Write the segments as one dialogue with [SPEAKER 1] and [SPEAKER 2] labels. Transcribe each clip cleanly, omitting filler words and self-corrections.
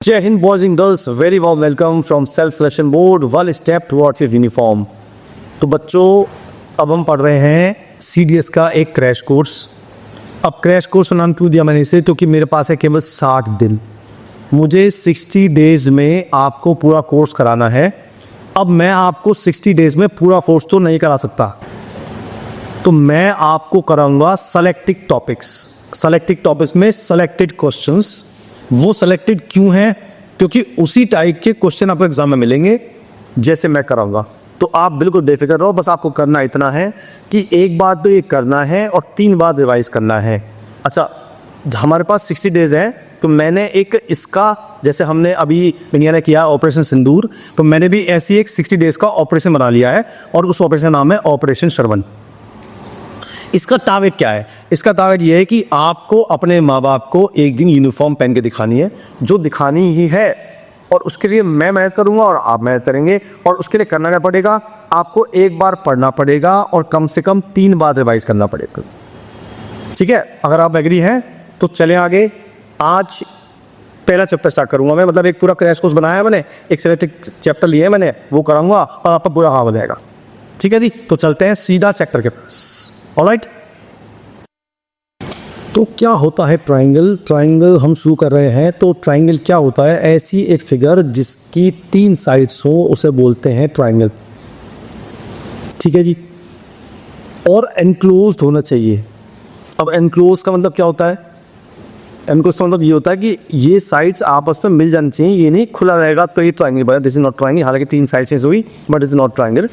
[SPEAKER 1] जय Hind boys and girls, very warm welcome from self selection board, one step towards your uniform. तो बच्चों, अब हम पढ़ रहे हैं CDS का एक क्रैश कोर्स। अब क्रैश कोर्स का नाम क्यों दिया मैंने इसे, क्योंकि मेरे पास है केवल 60 दिन। मुझे 60 डेज में आपको पूरा कोर्स कराना है। अब मैं आपको 60 डेज में पूरा कोर्स तो नहीं करा सकता, तो मैं आपको कराऊंगा सेलेक्टेड टॉपिक्स। सेलेक्टेड टॉपिक्स में सेलेक्टेड क्वेश्चंस। वो सेलेक्टेड क्यों हैं? क्योंकि उसी टाइप के क्वेश्चन आपको एग्जाम में मिलेंगे जैसे मैं कराऊंगा। तो आप बिल्कुल बेफिक्र रहो, बस आपको करना इतना है कि एक बार तो ये करना है और 3 बार रिवाइज करना है। अच्छा, हमारे पास 60 डेज हैं, तो मैंने एक इसका, जैसे हमने अभी इंडिया ने किया ऑपरेशन सिंदूर, तो मैंने भी ऐसी एक 60 डेज का ऑपरेशन बना लिया है और उस ऑपरेशन का नाम है ऑपरेशन श्रवण। इसका टारगेट क्या है? इसका टारगेट ये है कि आपको अपने माँ बाप को एक दिन यूनिफॉर्म पहन के दिखानी है, जो दिखानी ही है। और उसके लिए मैं मेहनत करूंगा और आप मेहनत करेंगे। और उसके लिए करना क्या पड़ेगा? आपको एक बार पढ़ना पड़ेगा और कम से कम 3 बार रिवाइज करना पड़ेगा। ठीक है? अगर आप एग्री हैं तो चलें आगे। आज पहला चैप्टर स्टार्ट करूंगा मैं, मतलब एक पूरा क्रैश कोर्स बनाया है मैंने, एक सेलेक्टेड चैप्टर लिया है मैंने, वो कराऊंगा और आपका पूरा हाल हो जाएगा। ठीक है जी? तो चलते हैं सीधा चैप्टर के पास। ऑलराइट, तो क्या होता है ट्राइंगल? ट्राइंगल हम शुरू कर रहे हैं। तो ट्राइंगल क्या होता है? ऐसी एक फिगर जिसकी 3 साइड्स हो उसे बोलते हैं ट्राइंगल। ठीक है जी? और एनक्लोज्ड होना चाहिए। अब एनक्लोज का मतलब क्या होता है? एनक्लोज का मतलब ये होता है कि ये साइड्स आपस में मिल जानी चाहिए, ये नहीं खुला रहेगा तो ये ट्राइंगल बना। This is not triangle. हालांकि 3 साइड्स हुई, बट इज नॉट ट्राइंगल।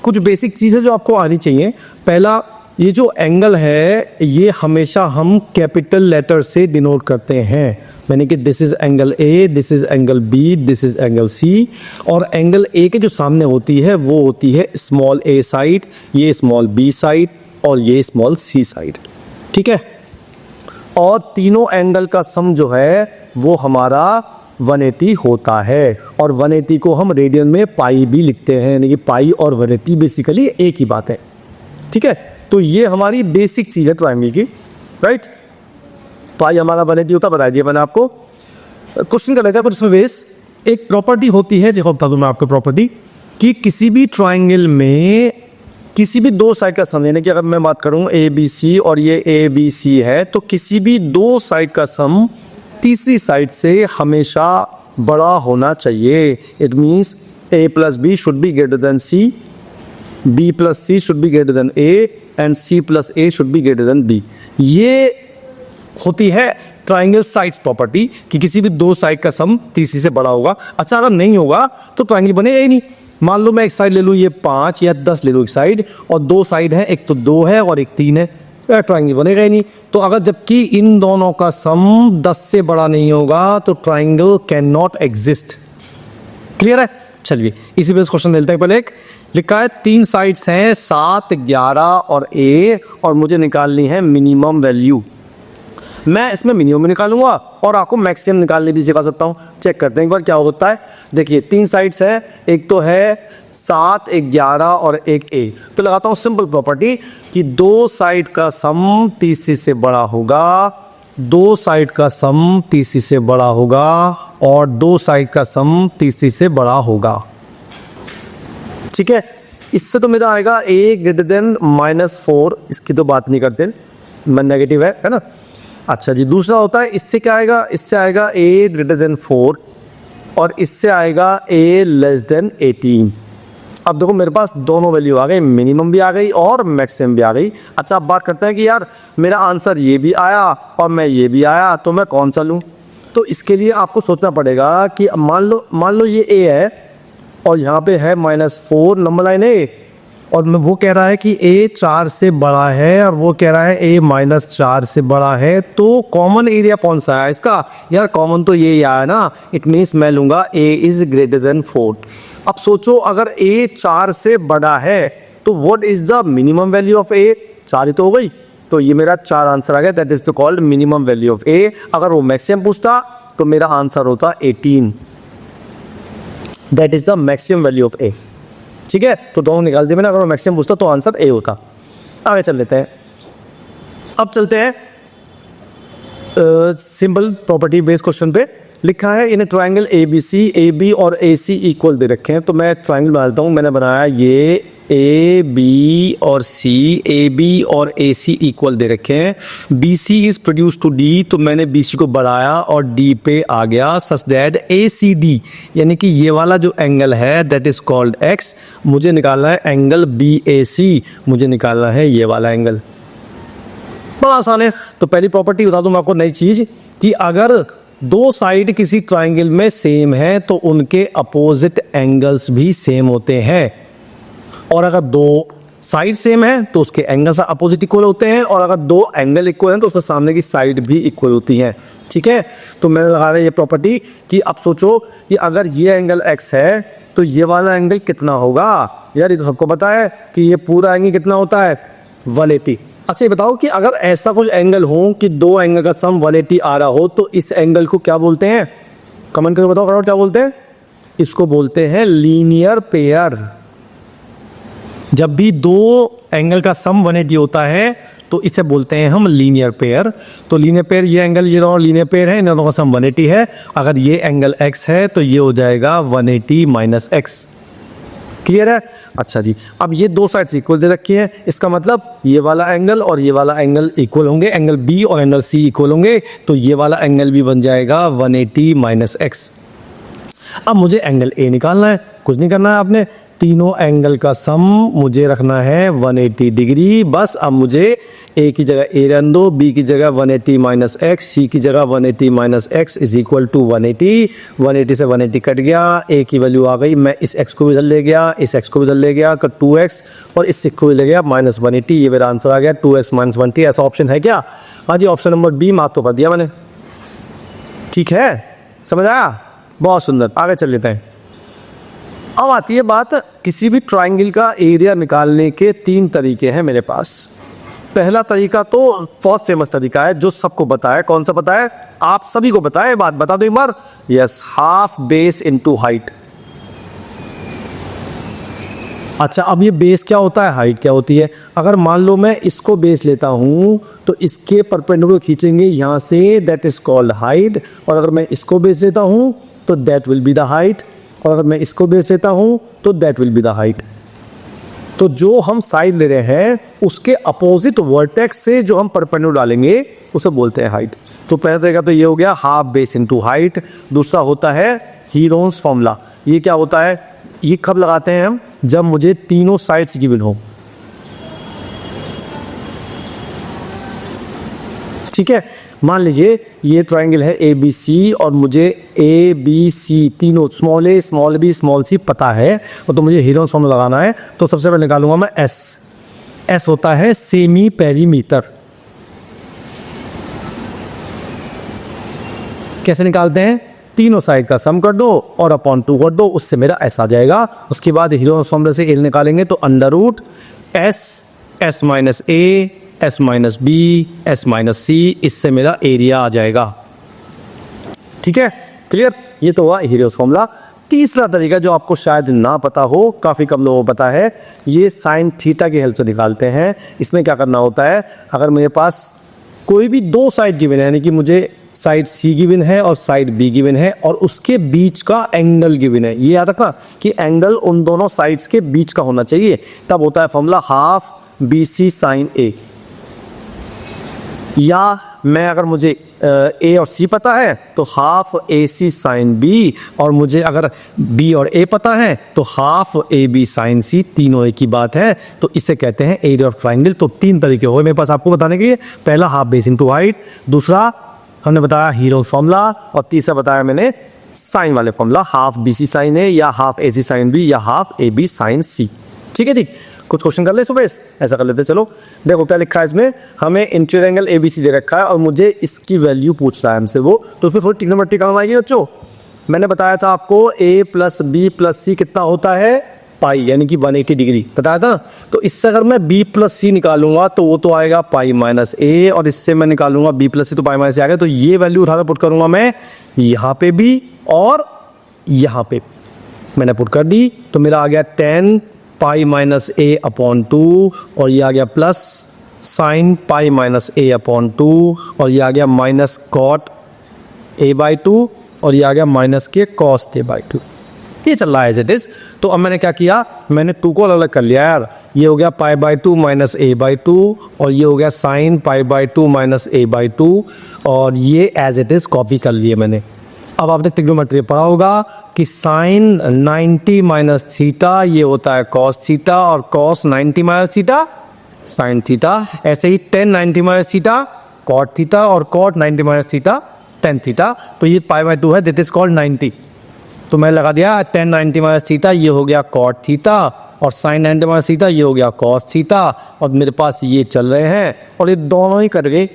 [SPEAKER 1] कुछ बेसिक चीज़ें जो आपको आनी चाहिए। पहला, ये जो एंगल है ये हमेशा हम कैपिटल लेटर से डिनोट करते हैं, यानी कि this is angle A, this is angle B, this is angle C. और एंगल ए के जो सामने होती है वो होती है स्मॉल ए साइड, ये स्मॉल बी साइड और ये स्मॉल सी साइड। ठीक है? और तीनों एंगल का सम जो है वो हमारा 180 होता है। और 180 को हम रेडियन में पाई भी लिखते हैं, यानी कि पाई और 180 बेसिकली एक ही बात है। ठीक है? तो ये हमारी बेसिक चीज है ट्रायंगल की, राइट? पाई हमारा 180 होता, बता दिया मैंने आपको। क्वेश्चन का रहेगा, पर उसमें बेस एक प्रॉपर्टी होती है, देखो बता दूं मैं आपको प्रॉपर्टी, कि किसी भी ट्रायंगल में किसी भी 2 साइड का सम, यानी कि अगर मैं बात करूं ABC और ये ABC है, तो किसी भी 2 साइड का सम तीसरी साइड से हमेशा बड़ा होना चाहिए। It means A + B should be greater than C, B + C should be greater than A and C + A should be greater than B। ये होती है ट्राइंगल साइड्स प्रॉपर्टी, कि किसी भी 2 साइड का सम तीसरी से बड़ा होगा। अच्छा, अगर नहीं होगा तो ट्राइंगल बनेगा ही नहीं। मान लो मैं एक साइड ले लूँ, ये 5 या 10 ले लूँ एक साइड, और 2 साइड है, एक तो 2 है और एक 3 है, ट्राइंगल बनेगा ही नहीं। तो अगर जबकि इन दोनों का सम 10 से बड़ा नहीं होगा तो triangle can not exist. Clear है? चलिए इसी पे क्वेश्चन लेते हैं। पहले एक लिखा है 3 साइड्स हैं 7, 11 और A, और मुझे निकालनी है मिनिमम वैल्यू। मैं इसमें मिनिमम निकालूंगा और आपको मैक्सिमम निकालने भी सिखा सकता हूं। चेक करते हैं एक बार क्या होता है। देखिए 3 साइड्स हैं, एक तो है 7, एक 11 और एक A। तो लगाता हूं सिंपल प्रॉपर्टी कि 2 साइड का सम तीसरी से बड़ा होगा, 2 साइड का सम तीसरी से बड़ा होगा और 2 साइड का सम तीसरी से बड़ा होगा। ठीक है? इससे तो मेरा आएगा A ग्रेटर देन -4, इसकी तो बात नहीं करते, मैं नेगेटिव है ना। अच्छा जी, दूसरा होता है, इससे क्या आएगा? इससे आएगा A ग्रेटर देन 4 और इससे आएगा A लेस देन 18। अब देखो मेरे पास दोनों वैल्यू आ गई, मिनिमम भी आ गई और मैक्सिमम भी आ गई। अच्छा, अब बात करते हैं कि यार मेरा आंसर ये भी आया और मैं ये भी आया, तो मैं कौन सा लूँ? तो इसके लिए आपको सोचना पड़ेगा कि मान लो ये A है और यहाँ पे है -4 नंबर लाइन A, और वो कह रहा है कि A 4 से बड़ा है और वो कह रहा है A -4 से बड़ा है। तो कॉमन एरिया कौन सा है इसका? यार कॉमन तो ये आया ना, इट मीन्स मैं लूँगा A इज ग्रेटर देन 4। अब सोचो, अगर A 4 से बड़ा है तो what is the minimum value of A? 4 ही तो हो गई, तो ये मेरा 4 आंसर आ गया। That is the called minimum value of A। अगर वो मैक्सिमम पूछता तो मेरा आंसर होता 18। That is the maximum value of A। ठीक है? तो दोनों निकाल दिए मैंने। अगर वो मैक्सिमम पूछता तो आंसर A होता। आगे चल लेते हैं। अब चलते हैं सिंपल प्रॉपर्टी बेस्ड क्वेश्चन पे। लिखा है in triangle A B C, A B और ए सी इक्वल दे रखे हैं। तो मैं ट्राइंगल बना देता हूँ। मैंने बनाया ये ए बी और सी, ए बी और ए सी इक्वल दे रखे हैं। B C is produce to D, तो मैंने बी सी को बढ़ाया और डी पे आ गया, such that A C D यानी कि ये वाला जो एंगल है दैट इज कॉल्ड एक्स। मुझे निकालना है एंगल बी ए सी, मुझे निकालना है ये वाला एंगल। बड़ा आसान है। तो पहली प्रॉपर्टी बता दूं मैं आपको नई चीज कि अगर दो साइड किसी ट्राइंगल में सेम है तो उनके अपोजिट एंगल्स भी सेम होते हैं, और अगर दो साइड सेम है तो उसके एंगल्स अपोजिट इक्वल होते हैं, और अगर दो एंगल इक्वल हैं तो उसके सामने की साइड भी इक्वल होती हैं। ठीक है, तो मैं लगा रहा हूं ये प्रॉपर्टी कि अब सोचो कि अगर ये एंगल x है तो ये वाला एंगल कितना होगा। यार ये तो सबको पता है कि ये पूरा एंगल कितना होता है 180। अच्छा ये बताओ कि अगर ऐसा कुछ एंगल हो कि दो एंगल का सम 180 आ रहा हो तो इस एंगल को क्या बोलते हैं? कमेंट करके बताओ फटाफट क्या बोलते हैं। इसको बोलते हैं लीनियर पेयर। जब भी दो एंगल का सम 180 होता है तो इसे बोलते हैं हम लीनियर पेयर। तो लीनियर पेयर, ये एंगल ये दोनों लीनियर पेयर है, इन दोनों का सम 180 है। अगर ये एंगल x है तो ये हो जाएगा 180 माइनस एक्स। क्लियर है? अच्छा जी, अब ये दो साइड्स इक्वल दे रखी है, इसका मतलब ये वाला एंगल और ये वाला एंगल इक्वल होंगे, एंगल बी और एंगल सी इक्वल होंगे, तो ये वाला एंगल भी बन जाएगा 180 माइनस एक्स। अब मुझे एंगल ए निकालना है, कुछ नहीं करना है आपने, तीनों एंगल का सम मुझे रखना है 180 डिग्री। बस अब मुझे ए की जगह ए रहने दो, बी की जगह 180 माइनस एक्स, सी की जगह 180 minus X is equal to 180। 180 से 180 कट गया, ए की वैल्यू आ गई। मैं इस एक्स को भी इधर ले गया, इस एक्स को भी इधर ले गया, तो 2x और इस 6 को भी ले गया माइनस 180। ये मेरा आंसर आ गया 2x माइनस 180। ऐसा ऑप्शन है क्या? हाँ जी, ऑप्शन नंबर बी मार्क तो कर दिया मैंने। ठीक है, समझ आया? बहुत सुंदर, आगे चल लेते हैं। अब आती है बात, किसी भी ट्राइंगल का एरिया निकालने के 3 तरीके हैं मेरे पास। पहला तरीका तो बहुत फेमस तरीका है जो सबको पता है। कौन सा पता है? आप सभी को पता है, बात बता दो एक बार। Yes, half base into height. अच्छा, अब ये बेस क्या होता है, हाइट क्या होती है? अगर मान लो मैं इसको बेस लेता हूं तो इसके परपेंडिकुलर खींचेंगे यहां से, दैट इज कॉल्ड हाइट। और अगर मैं इसको बेस लेता हूं तो that will be the height, और अगर मैं इसको बेस लेता हूं तो that will be the height. तो जो हम साइड ले रहे हैं उसके अपोजिट वर्टेक्स से जो हम परपेंडिकुलर डालेंगे उसे बोलते हैं हाइट। तो पहला तरीका तो ये हो गया हाफ बेस इनटू हाइट। दूसरा होता है हीरोन्स फॉर्मूला। ये क्या होता है? ये कब लगाते हैं हम? जब मुझे तीनों साइड्स गिवन हो। ठीक है, मान लीजिए ये ट्राइंगल है ए बी सी और मुझे ए बी सी तीनों स्मॉल ए स्मॉल बी स्मॉल सी पता है, और तो मुझे हीरोन्स फॉर्मूला लगाना है। तो सबसे पहले निकालूंगा मैं एस। एस होता है सेमी पेरीमीटर। कैसे निकालते हैं? तीनों साइड का सम कर दो और अपॉन 2 कर दो, उससे मेरा एस आ जाएगा। उसके बाद हीरोन्स फॉर्मूला से एल निकालेंगे तो under root S, S minus A, S minus B, S minus C, इससे मेरा एरिया आ जाएगा। ठीक है, क्लियर? ये तो हुआ हीरोस फॉर्मूला। तीसरा तरीका जो आपको शायद ना पता हो, काफ़ी कम लोगों को पता है, ये साइन थीटा की हेल्प से निकालते हैं। इसमें क्या करना होता है, अगर मेरे पास कोई भी दो साइड गिवन है, यानी कि मुझे साइड सी गिवन है और साइड बी गिवन है, और उसके बीच का एंगल गिवन है, ये याद रखना कि एंगल उन दोनों साइड्स के बीच का होना चाहिए, तब होता है formula half B C sine A. या मैं अगर मुझे ए और सी पता है तो half A C sine B, और मुझे अगर बी और ए पता है तो हाफ ए बी साइन सी, तीनों एक ही बात है। तो इसे कहते हैं एरिया ऑफ ट्राइंगल। तो 3 तरीके हो गए मेरे पास आपको बताने के। पहला हाफ बेस इनटू हाइट, दूसरा हमने बताया हीरो फॉर्मूला, और तीसरा बताया मैंने साइन वाले formula, half B C sine A या half A C sine B या half A B sine C. ठीक है, ठीक। कुछ क्वेश्चन कर ले सुबह, ऐसा कर लेते। चलो देखो क्या लिखा है इसमें, हमें इंटीरियर एंगल एबीसी दे रखा है और मुझे इसकी वैल्यू पूछ रहा है हमसे वो, तो उसमें थोड़ी ट्रिग्नोमेट्री काम आएगी बच्चों। मैंने बताया था आपको a प्लस बी प्लस सी कितना होता है, पाई, यानी कि 180 डिग्री बताया था। तो इससे अगर मैं b प्लस सी निकालूंगा तो वो तो आएगा पाई माइनस ए, और इससे मैं निकालूंगा b प्लस सी तो पाई माइनस ए आ गया। तो ये वैल्यू उठाकर पुट करूंगा मैं यहाँ पे भी और यहाँ पे, मैंने पुट कर दी तो मेरा आ गया 10 पाई माइनस ए अपॉन 2, और ये आ गया प्लस साइन पाई माइनस ए अपॉन 2, और ये आ गया माइनस कॉट ए बाई 2 और ये आ गया माइनस के कॉस ए बाई टू। ये चल रहा है एज इट इज। तो अब मैंने क्या किया, मैंने टू को अलग अलग कर लिया यार। ये हो गया pi by two minus A by two, और ये हो गया sine pi by two minus A by two, और ये एज इट इज कॉपी कर लिए मैंने। अब आपने ट्रिग्नोमेट्री पढ़ा होगा कि साइन 90 माइनस थीटा ये होता है कॉस थीटा, और cos 90 minus theta sine theta. ऐसे ही 10 90 माइनस थीटा कॉट थीटा, और cot 90 minus theta tan theta. तो ये पाई बाई टू है, दिट इज कॉल्ड 90। तो मैं लगा दिया 10 90 माइनस थीटा ये हो गया कॉट थीटा, और साइन 90 माइनस थीटा ये हो गया कॉस थीटा, और मेरे पास ये चल रहे हैं और ये दोनों ही कट गए।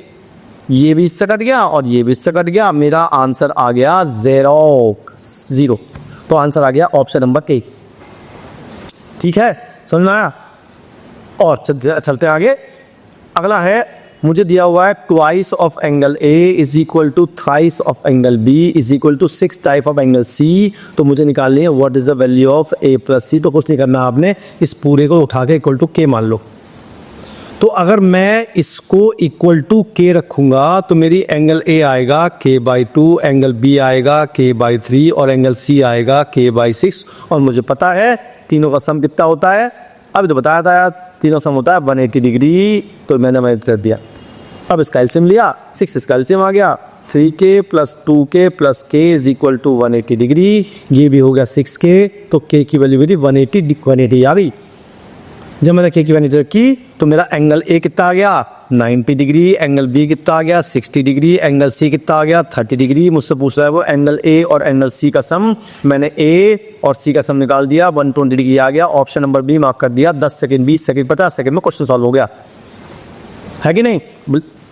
[SPEAKER 1] ये भी इससे कट गया और ये भी इससे कट गया। मेरा आंसर आ गया 0। तो आंसर आ गया ऑप्शन नंबर ए। ठीक है, समझ में आया? और चलते आगे। अगला है, मुझे दिया हुआ है twice of angle A is equal to thrice of angle B is equal to 6 type of angle C. तो मुझे निकालनी है what is the value of A plus C. तो कुछ नहीं करना आपने, इस पूरे को उठा के इक्वल टू के मान लो। तो अगर मैं इसको इक्वल टू के रखूंगा तो मेरी एंगल ए आएगा के बाई 2, एंगल बी आएगा के बाई 3, और एंगल सी आएगा के बाई 6। और मुझे पता है तीनों का सम कितना होता है, अभी तो बताया था यार, तीनों सम होता है 180 डिग्री। तो मैंने कर दिया। अब इसका एलसीएम लिया, 6 इसका एलसीएम आ गया, 3k plus 2k plus k is equal to 180 degree. ये भी हो गया 6k, तो k की वैल्यू मेरी 180 आ गई। जब मैंने k की वैल्यू रखी तो मेरा एंगल a कितना आ गया 90 डिग्री, एंगल b कितना आ गया 60 डिग्री, एंगल c कितना आ गया 30 डिग्री। मुझसे पूछ रहा है वो एंगल a और एंगल c का सम। मैंने a और c का सम निकाल दिया, 120 डिग्री आ गया। ऑप्शन नंबर बी मार्क कर दिया। 10 सेकंड 20 सेकंड 50 सेकंड में क्वेश्चन सॉल्व हो गया, है कि नहीं?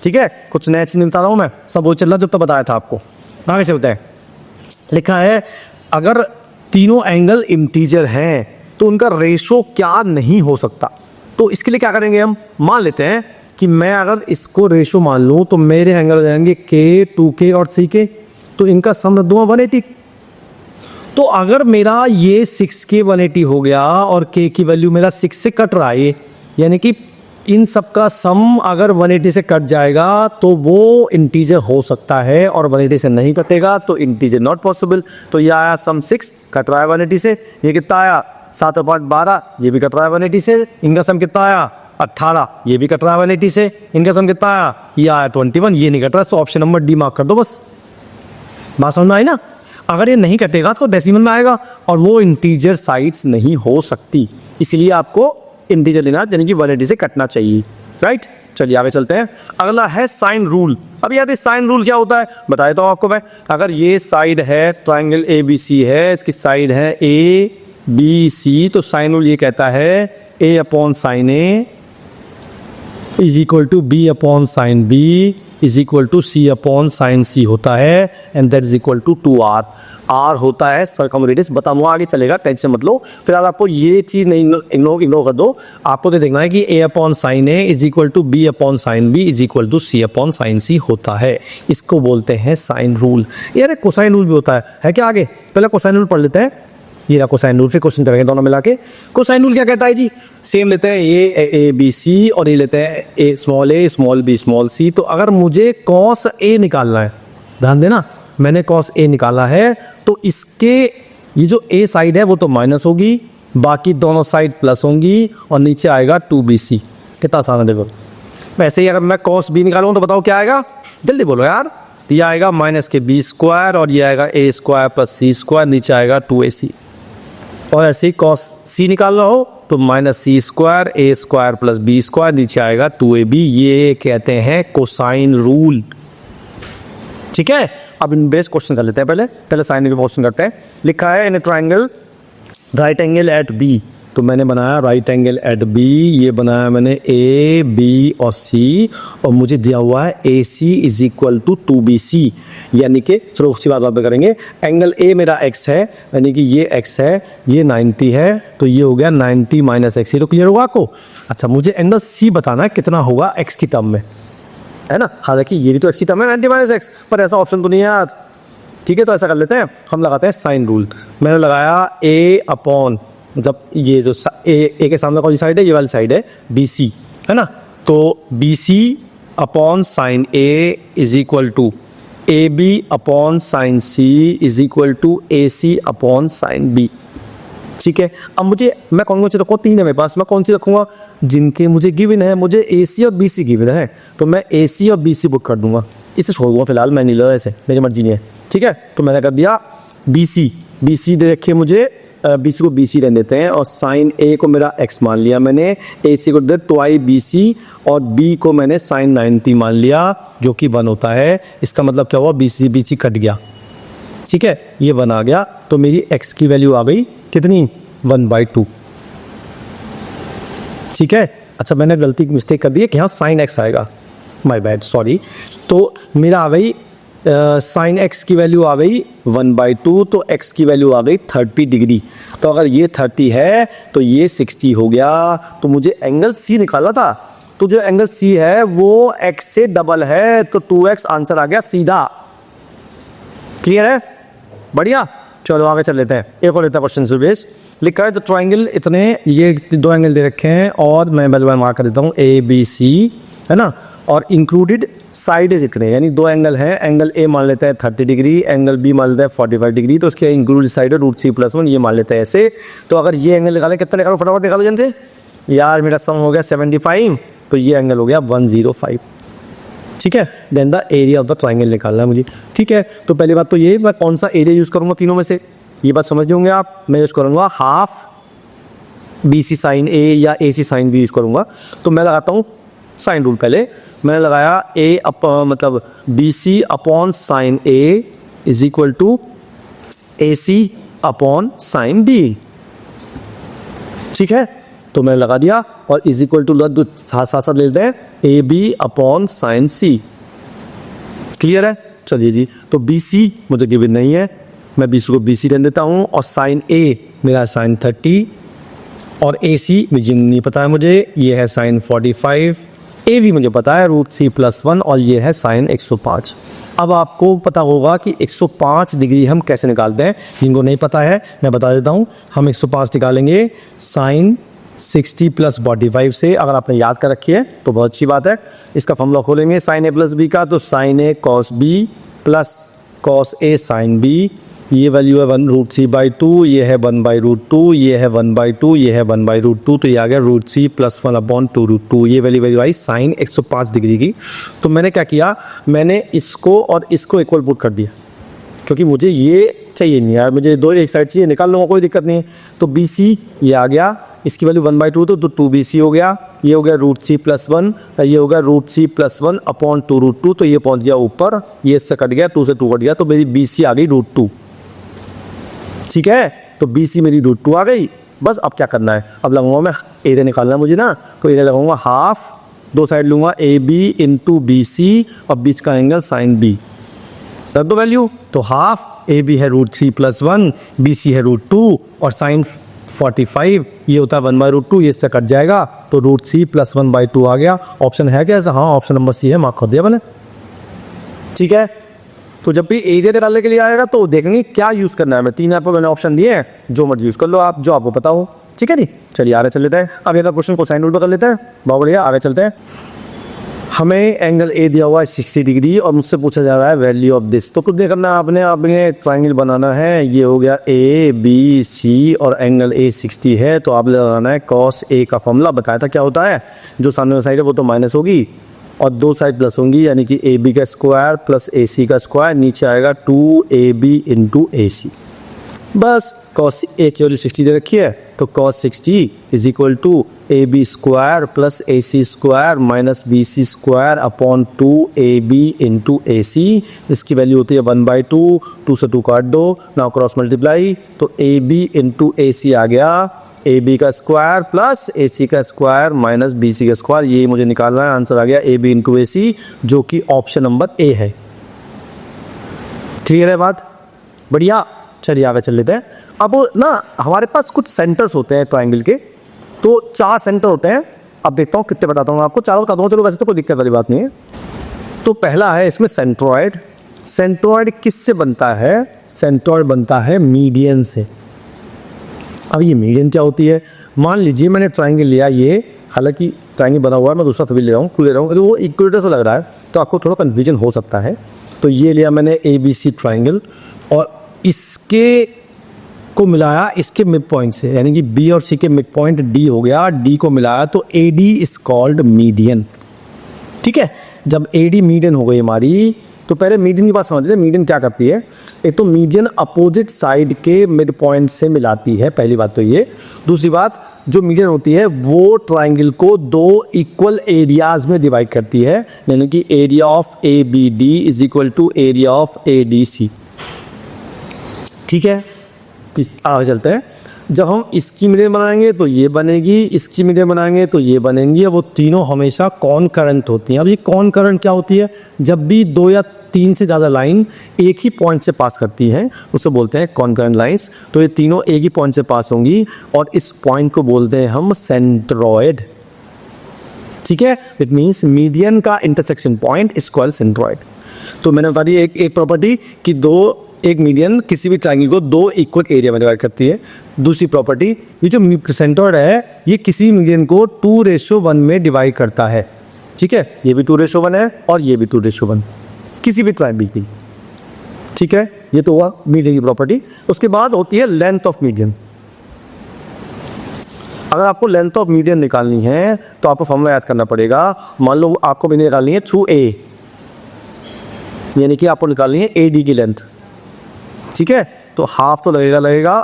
[SPEAKER 1] ठीक है, कुछ नया चीज नहीं बता रहा हूं मैं, सब वो चल रहा जो तब बताया था आपको। आगे चलते हैं। लिखा है अगर तीनों एंगल इंटीजर हैं तो उनका रेशो क्या नहीं हो सकता। तो इसके लिए क्या करेंगे हम, मान लेते हैं कि मैं अगर इसको रेशो मान लूं तो मेरे एंगल हो जाएंगे k, 2k और 3k। तो इनका सम रख दूंगा 180। तो अगर मेरा ये 6k 180 हो गया और k की वैल्यू मेरा 6 से कट रहा है, यानी कि इन सब का सम अगर 180 से कट जाएगा तो वो इंटीजर हो सकता है, और 180 से नहीं कटेगा तो इंटीजर नॉट पॉसिबल। तो ये आया सम 6 कट रहा है 180 से। ये कितना आया 7 और 5 12, ये भी कट रहा है 180 से। इनका सम कितना आया 18, ये भी कट रहा है 180 से। इनका सम कितना आया, ये आया 21, ये नहीं कट रहा। तो ऑप्शन नंबर डी मार्क कर दो बस। बात समझ में आई ना? अगर ये नहीं कटेगा तो डेसिमल में आएगा, और वो इंटीजर साइड्स नहीं हो सकती, इसलिए आपको इंटीजर लेना यानी कि 180 से कटना चाहिए। राइट, चलिए आगे चलते हैं। अगला है साइन रूल। अब यार साइन रूल क्या होता है बता देता हूँ आपको मैं। अगर ये साइड है ट्राइंगल ABC है, इसकी साइड है ABC, तो साइन रूल ये कहता है A upon sine A is equal to B upon sine B is equal to C upon sine C होता है, and that is equal to 2R। R होता है सर्कमरेडियस, बताऊंगा आगे चलेगा, टेंशन मत लो। फिलहाल आपको ये चीज़ नहीं इग्नोर कर दो। आपको तो देखना है कि A upon sine A is equal to B upon sine B is equal to C upon sine C होता है। इसको बोलते हैं साइन रूल। यार कोसाइन रूल भी होता है क्या? आगे पहले कोसाइन रूल पढ़ लेते हैं। ये रहा कोसाइन रूल, फिर क्वेश्चन करेंगे दोनों मिला के। कोसाइन रूल क्या कहता है जी, सेम लेते हैं ये ABC और ये लेते हैं a small b small c। तो अगर मुझे कॉस A निकालना है, ध्यान देना मैंने कॉस A निकाला है, तो इसके ये जो A साइड है वो तो माइनस होगी, बाकी दोनों साइड प्लस होंगी, और नीचे आएगा 2BC। कितना आसान है देखो। वैसे ही अगर मैं कॉस B निकालूँ तो बताओ क्या आएगा, जल्दी बोलो यार। ये आएगा माइनस के B स्क्वायर, और ये आएगा A square plus C square, नीचे आएगा 2AC। और ऐसे ही कॉस C निकालना हो तो minus C square A square plus B square, नीचे आएगा 2AB। ये कहते हैं कोसाइन रूल। ठीक है, अब इन बेस क्वेश्चन कर लेते हैं। पहले साइन के क्वेश्चन करते हैं। लिखा है in triangle right angle at B। तो मैंने बनाया राइट एंगल एट B, ये बनाया मैंने A, B और C, और मुझे दिया हुआ है AC is equal to 2BC। यानी कि चलो उसी बात पे करेंगे। एंगल A मेरा x है, यानी कि ये x है, ये 90 है, तो ये हो गया 90 माइनस x। ये तो क्लियर होगा आपको? अच्छा, मुझे एंगल C बताना है कितना होगा x की टर्म में, है ना? हालांकि ये भी तो x की टर्म है 90 माइनस x, पर ऐसा ऑप्शन तो नहीं है यार। ठीक है, तो ऐसा कर लेते हैं, हम लगाते हैं साइन रूल। मैंने लगाया A अपॉन, जब ये जो A के सामने कौन सी साइड है, ये वाली साइड है BC, है ना? तो BC upon sine A is equal to A B upon sine C is equal to A C upon sine B. ठीक है, अब मैं कौन सी रखूँ, तीन है मेरे पास, मैं कौन सी रखूँगा, जिनके मुझे गिवन है, मुझे ए सी और बी सी गिवन है, तो मैं ए सी और बी सी बुक कर दूंगा, इसे छोड़ दूंगा फिलहाल, मैं नहीं लगा ऐसे, मेरी मर्जी नहीं है। ठीक है, तो मैंने कर दिया बी सी दे रखिए मुझे, बी सी को बी सी रहने देते हैं, और साइन ए को मेरा एक्स मान लिया मैंने, ए सी को दे टवाई बी सी, और बी को मैंने साइन 90 मान लिया जो कि 1 होता है। इसका मतलब क्या हुआ, बी सी कट गया। ठीक है, ये 1 आ गया, तो मेरी एक्स की वैल्यू आ गई कितनी, 1/2। ठीक है, अच्छा मैंने गलती मिस्टेक कर दी है कि यहाँ साइन एक्स आएगा, माय बैड, सॉरी। तो मेरा आ गई साइन एक्स की वैल्यू आ गई 1/2, तो एक्स की वैल्यू आ गई 30 डिग्री। तो अगर ये 30 है तो ये 60 हो गया। तो मुझे एंगल सी निकाला था, तो जो एंगल सी है वो एक्स से डबल है, तो 2x आंसर आ गया सीधा। क्लियर है, बढ़िया। चलो आगे चल लेते हैं, एक और लेते हैं क्वेश्चन सुरेश। लिखा है तो ट्राइंगल इतने, ये 2 एंगल दे रखे हैं, और मैं बल मार्क कर देता हूँ ए बी सी, है ना, और इंक्लूडेड साइड इतने, यानी 2 एंगल हैं। एंगल ए मान लेते हैं 30 डिग्री, एंगल बी मान लेते हैं 45 डिग्री, तो उसके इंक्लूडेड साइड √c+1 ये मान लेते हैं ऐसे। तो अगर ये एंगल निकालें, कितना निकालो, फटाफट निकालो जन से यार, मेरा सम हो गया 75, तो ये एंगल हो गया 105। ठीक है, then the area of the triangle निकालना है मुझे। ठीक है, तो पहली बात तो ये, मैं कौन सा एरिया यूज़ करूँगा तीनों में से, ये बात समझ होंगे आप। मैं यूज़ करूँगा half B C sine A या ए सी साइन बी यूज़ करूँगा। तो मैं लगाता हूँ साइन रूल। पहले मैंने लगाया ए मतलब B C upon sine A is equal to A C upon sine B. ठीक है, तो मैंने लगा दिया, और इज इक्वल टू साथ साथ ले लेते हैं A B upon sine C. Clear है, चलिए जी। तो बी सी मुझे गिवन नहीं है, मैं बी सी को बी सी रहने देता हूँ, और साइन ए मेरा साइन 30, और ए सी मुझे नहीं पता है, मुझे ये है साइन 45, ए भी मुझे पता है √c+1, और ये है साइन 105। अब आपको पता होगा कि 105 डिग्री हम कैसे निकालते हैं, जिनको नहीं पता है मैं बता देता हूँ। हम 105 निकालेंगे साइन 60 + 45 से। अगर आपने याद कर रखी है तो बहुत अच्छी बात है। इसका फॉर्मूला खोलेंगे साइन a + b का, तो sine a cos b plus cos a sine b, ये वैल्यू है 1√c/2, ये है 1/√2, ये है 1/2, ये है 1/√2, तो ये आ गया √c+1 अपॉन 2√2। ये वैल्यू आई साइन 105 डिग्री की। तो मैंने क्या किया, मैंने इसको और इसको इक्वल पुट कर दिया, क्योंकि मुझे ये चाहिए नहीं यार, मुझे दो एक साइड चाहिए, निकाल लूँगा, कोई दिक्कत नहीं है। तो बी सी ये आ गया, इसकी वैल्यू 1/2, तो 2BC हो गया, ये हो गया √c+1, ये हो गया √c+1 अपॉन 2√2, तो ये पहुँच गया ऊपर, ये इससे कट गया, 2 से 2 कट गया, तो मेरी बी सी आ गई √2। ठीक है, तो बी सी मेरी √2 आ गई। बस अब क्या करना है, अब लगाऊंगा मैं एरिया निकालना है मुझे ना, तो एरिया लगाऊंगा हाफ, दो साइड लूँगा A B into B C, और बीच का एंगल साइन बी, रख दो वैल्यू, तो हाफ ए बी है √3+1, बी सी है √2, और साइन 45 ये होता है 1/√2, ये इससे कट जाएगा, तो √c+1/2 आ गया। ऑप्शन है क्या ऐसा, हाँ ऑप्शन नंबर सी है, मार्क कर दिया मैंने। ठीक है, तो जब भी एरिया निकालने के लिए आएगा तो देखेंगे क्या यूज़ करना है। मैं 3 यहाँ पर मैंने ऑप्शन दिए हैं, जो मर्जी यूज़ कर लो आप, जो आपको पता हो। ठीक है जी, चलिए आगे चल लेते हैं। अब ये क्वेश्चन को साइन रूल पर कर लेते हैं, बहुत बढ़िया, आगे चलते हैं। हमें एंगल ए दिया हुआ है 60 डिग्री, और मुझसे पूछा जा रहा है वैल्यू ऑफ दिस। तो कुछ नहीं करना, आपने ट्राइंगल बनाना है। ये हो गया ए बी सी, और एंगल ए 60 है, तो आप लगाना है cos ए का फॉर्मूला। बताया था क्या होता है, जो सामने वाली साइड है वो तो माइनस होगी, और दो साइड प्लस होंगी, यानी कि ए बी का स्क्वायर प्लस ए सी का स्क्वायर, नीचे आएगा 2AB इंटू ए सी। बस cos ए की वैल्यू 60 दे रखी है, तो cos 60 is equal to A B square plus A C square minus B C square upon 2AB into A C. इसकी वैल्यू होती है 1/2, 2 से 2 काट दो, नाउ क्रॉस मल्टीप्लाई, तो ए बी इंटू ए सी आ गया ए बी का स्क्वायर प्लस ए सी का स्क्वायर माइनस बी सी का स्क्वायर। ये मुझे निकालना है, आंसर आ गया ए बी इंटू ए सी, जो कि ऑप्शन नंबर ए है। क्लियर है बात, बढ़िया। चलिए आगे चल लेते हैं। अब ना हमारे पास कुछ सेंटर्स होते हैं ट्राइंगल के, तो 4 सेंटर होते हैं। अब देखता हूँ कितने बताता हूँ आपको, 4 बता दूँगा, चलो वैसे तो कोई दिक्कत वाली बात नहीं है। तो पहला है इसमें सेंट्रॉयड। सेंट्रॉयड किससे बनता है, सेंट्रॉयड बनता है मीडियन से। अब ये मीडियन क्या होती है, मान लीजिए मैंने ट्राइंगल लिया, ये हालांकि ट्राइंगल बना हुआ है, मैं दूसरा तभी ले रहा हूँ, क्यों ले रहा हूँ, तो वो इक्वेटर से लग रहा है, तो आपको थोड़ा कन्फ्यूजन हो सकता है। तो ये लिया मैंने ए बी सी ट्राइंगल और इसके को मिलाया इसके मिड पॉइंट से, यानी कि बी और सी के मिड पॉइंट डी हो गया, डी को मिलाया तो ए डी इज कॉल्ड मीडियन। ठीक है, जब ए डी मीडियन हो गई हमारी, तो पहले मीडियन की बात समझ लेते हैं। मीडियन क्या करती है? एक तो मीडियन अपोजिट साइड के मिड पॉइंट से मिलाती है, पहली बात तो ये। दूसरी बात, जो मीडियन होती है वो ट्राइंगल को दो इक्वल एरियाज में डिवाइड करती है, यानी कि area of A B D is equal to area of A D C. ठीक है, आगे चलते हैं। जब हम इसकी मीडियन बनाएंगे तो ये बनेगी, इसकी मीडियन बनाएंगे तो ये बनेंगी। वो तीनों हमेशा कॉनकरेंट होती हैं। अब ये कॉनकरेंट क्या होती है? जब भी दो या तीन से ज़्यादा लाइन एक ही पॉइंट से पास करती हैं उसे बोलते हैं कॉनकरेंट लाइंस। तो ये तीनों एक ही पॉइंट से पास होंगी और इस पॉइंट को बोलते हैं हम सेंट्रॉयड। ठीक है, इट मीन्स मीडियन का intersection point is called centroid. तो मैंने बता दी एक प्रॉपर्टी कि एक मीडियन किसी भी ट्रायंगल को दो इक्वल एरिया में डिवाइड करती है। दूसरी प्रॉपर्टी, ये जो सेंट्रॉयड है ये किसी मीडियन को 2:1 में डिवाइड करता है। ठीक है, ये भी 2:1 है और ये भी 2:1 किसी भी ट्रायंगल की। ठीक है, ये तो हुआ मीडियन की प्रॉपर्टी। उसके बाद होती है लेंथ ऑफ मीडियन। अगर आपको लेंथ ऑफ मीडियन निकालनी है तो आपको फॉर्मूला याद करना पड़ेगा। मान लो आपको भी निकालनी है थ्रू ए, यानी कि आपको निकालनी है ए डी की लेंथ। ठीक है, तो हाफ तो लगेगा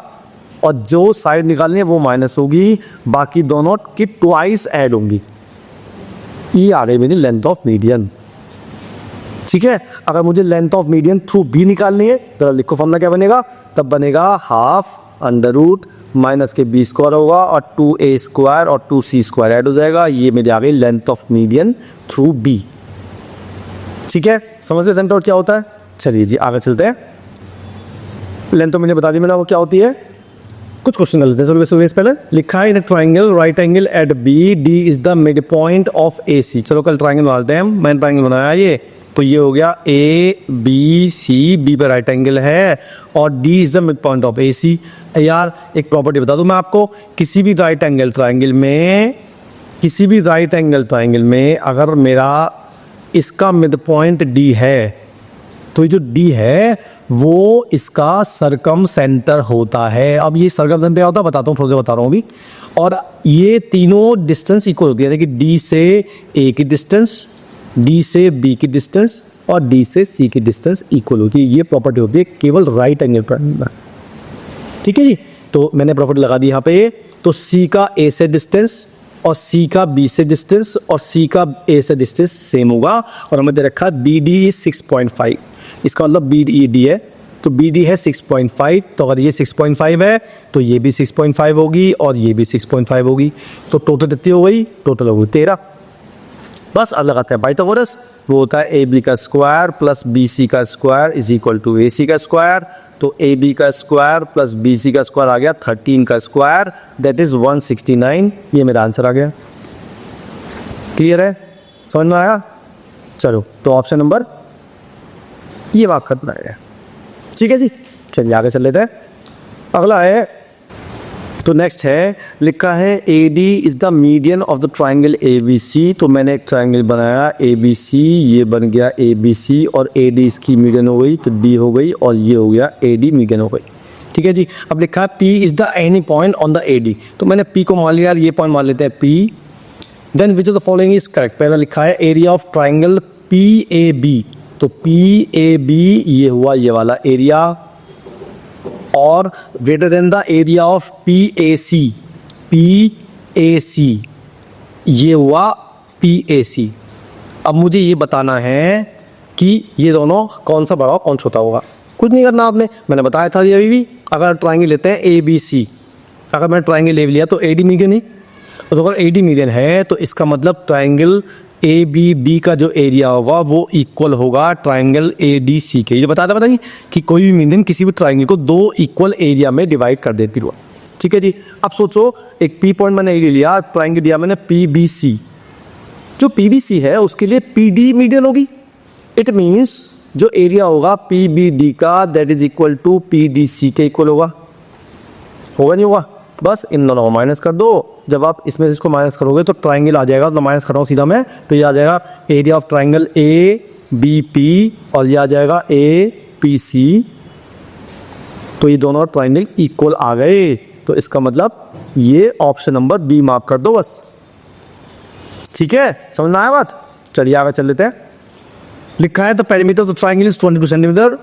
[SPEAKER 1] और जो साइड निकालनी है वो माइनस होगी, बाकी दोनों की ट्वाइस ऐड होंगी। ये आ रही मेरी लेंथ ऑफ मीडियन। ठीक है, अगर मुझे length of median through B निकालनी है तो लिखो फॉर्मूला क्या बनेगा? तब बनेगा हाफ अंडर रूट माइनस के बी स्क्वायर होगा और 2a स्क्वायर और 2c स्क्वायर ऐड हो जाएगा। ये मेरी आ गई length of median through B. ठीक है, समझ गए सेंट्रॉयड क्या होता है? चलिए जी आगे चलते हैं। लेंथ ऑफ मीडियन बता दी मैंने, वो क्या होती है? कुछ क्वेश्चन कर लेते हैं। चलो पहले लिखा है in triangle right angle at B D is the mid point of A C. चलो कल ट्राइंगल बनाते हैं। मैंने ट्राइंगल बनाया ये, तो ये हो गया ए बी सी, बी पे राइट एंगल है और D is the mid point of A C. यार एक प्रॉपर्टी बता दूं मैं आपको, किसी भी राइट एंगल ट्राइंगल में अगर मेरा इसका मिड पॉइंट डी है तो ये जो डी है वो इसका सरकम सेंटर होता है। अब ये सरकम सेंटर होता है बताता हूँ, थोड़ा सा बता रहा हूँ अभी। और ये तीनों डिस्टेंस इक्वल होती है, कि डी से ए की डिस्टेंस, डी से बी की डिस्टेंस और डी से सी की डिस्टेंस इक्वल होती है। ये प्रॉपर्टी होती है केवल राइट एंगल ट्रायंगल में। ठीक है जी, तो मैंने प्रॉपर्टी लगा दी यहाँ पे। तो सी का ए से डिस्टेंस और सी का बी से डिस्टेंस और सी का ए से डिस्टेंस सेम होगा। और हमें दे रखा बी डी 6.5, इसका मतलब बी डी है, तो बी डी है 6.5। तो अगर ये 6.5 है तो ये भी 6.5 होगी और ये भी 6.5 होगी। तो टोटल कितनी हो गई? टोटल हो गई 13। बस अब लगाते हैं पाइथागोरस। वो होता है ए बी का स्क्वायर प्लस बी सी का square is equal to A सी का स्क्वायर। तो ए बी का स्क्वायर प्लस बी सी का स्क्वायर आ गया 13 का स्क्वायर, दैट इज 169। ये मेरा आंसर आ गया। क्लियर है? समझ में आया? चलो तो ऑप्शन नंबर ये बात खत्म है। ठीक है जी, चलिए आगे चल लेते हैं। अगला है, तो नेक्स्ट है, लिखा है A D is the median of the triangle A B C. तो मैंने एक ट्राइंगल बनाया ए बी सी, ये बन गया ए बी सी और ए डी इसकी मीडियन हो गई तो डी हो गई और ये हो गया ए डी मीडियन हो गई। ठीक है जी, अब लिखा है P is the any point on the A D. तो मैंने पी को मान लिया, ये पॉइंट मान लेते हैं P. Then which of the following is correct. पहला लिखा है area of triangle P A B. तो पी ए बी ये हुआ ये वाला एरिया और greater than the area of P A C. P A C ये हुआ पी ए सी। अब मुझे ये बताना है कि ये दोनों कौन सा बड़ा कौन छोटा होगा। कुछ नहीं करना आपने, मैंने बताया था ये अभी भी। अगर ट्राइंगल लेते हैं ए बी सी, अगर मैंने ट्राइंगल ले लिया तो ए डी मीडियन ही, तो अगर ए डी मीडियन है तो इसका मतलब ट्राइंगल ए बी बी का जो एरिया होगा वो इक्वल होगा ट्राइंगल ए डी सी के। ये बताइए कि कोई भी मीडियन किसी भी ट्राइंगल को दो इक्वल एरिया में डिवाइड कर देती हुआ। ठीक है जी, अब सोचो एक पी पॉइंट मैंने ले लिया, ट्राइंगल दिया मैंने पी बी सी। जो पी बी सी है उसके लिए पी डी मीडियन होगी। इट मीन्स जो एरिया होगा पी बी डी का that is equal to P D C के इक्वल होगा नहीं होगा? बस इन दोनों को माइनस कर दो। जब आप इसमें से इसको माइनस करोगे तो ट्राइंगल आ जाएगा, तो माइनस कर रहा हूँ सीधा मैं, तो ये आ जाएगा area of triangle A BP और ये आ जाएगा APC। तो ये दोनों ट्राइंगल इक्वल आ गए, तो इसका मतलब ये ऑप्शन नंबर बी मार्क कर दो बस। ठीक है, समझ में आया बात? चलिए आगे चल लेते हैं। लिखा है the perimeter of the triangle is 22 centimetre.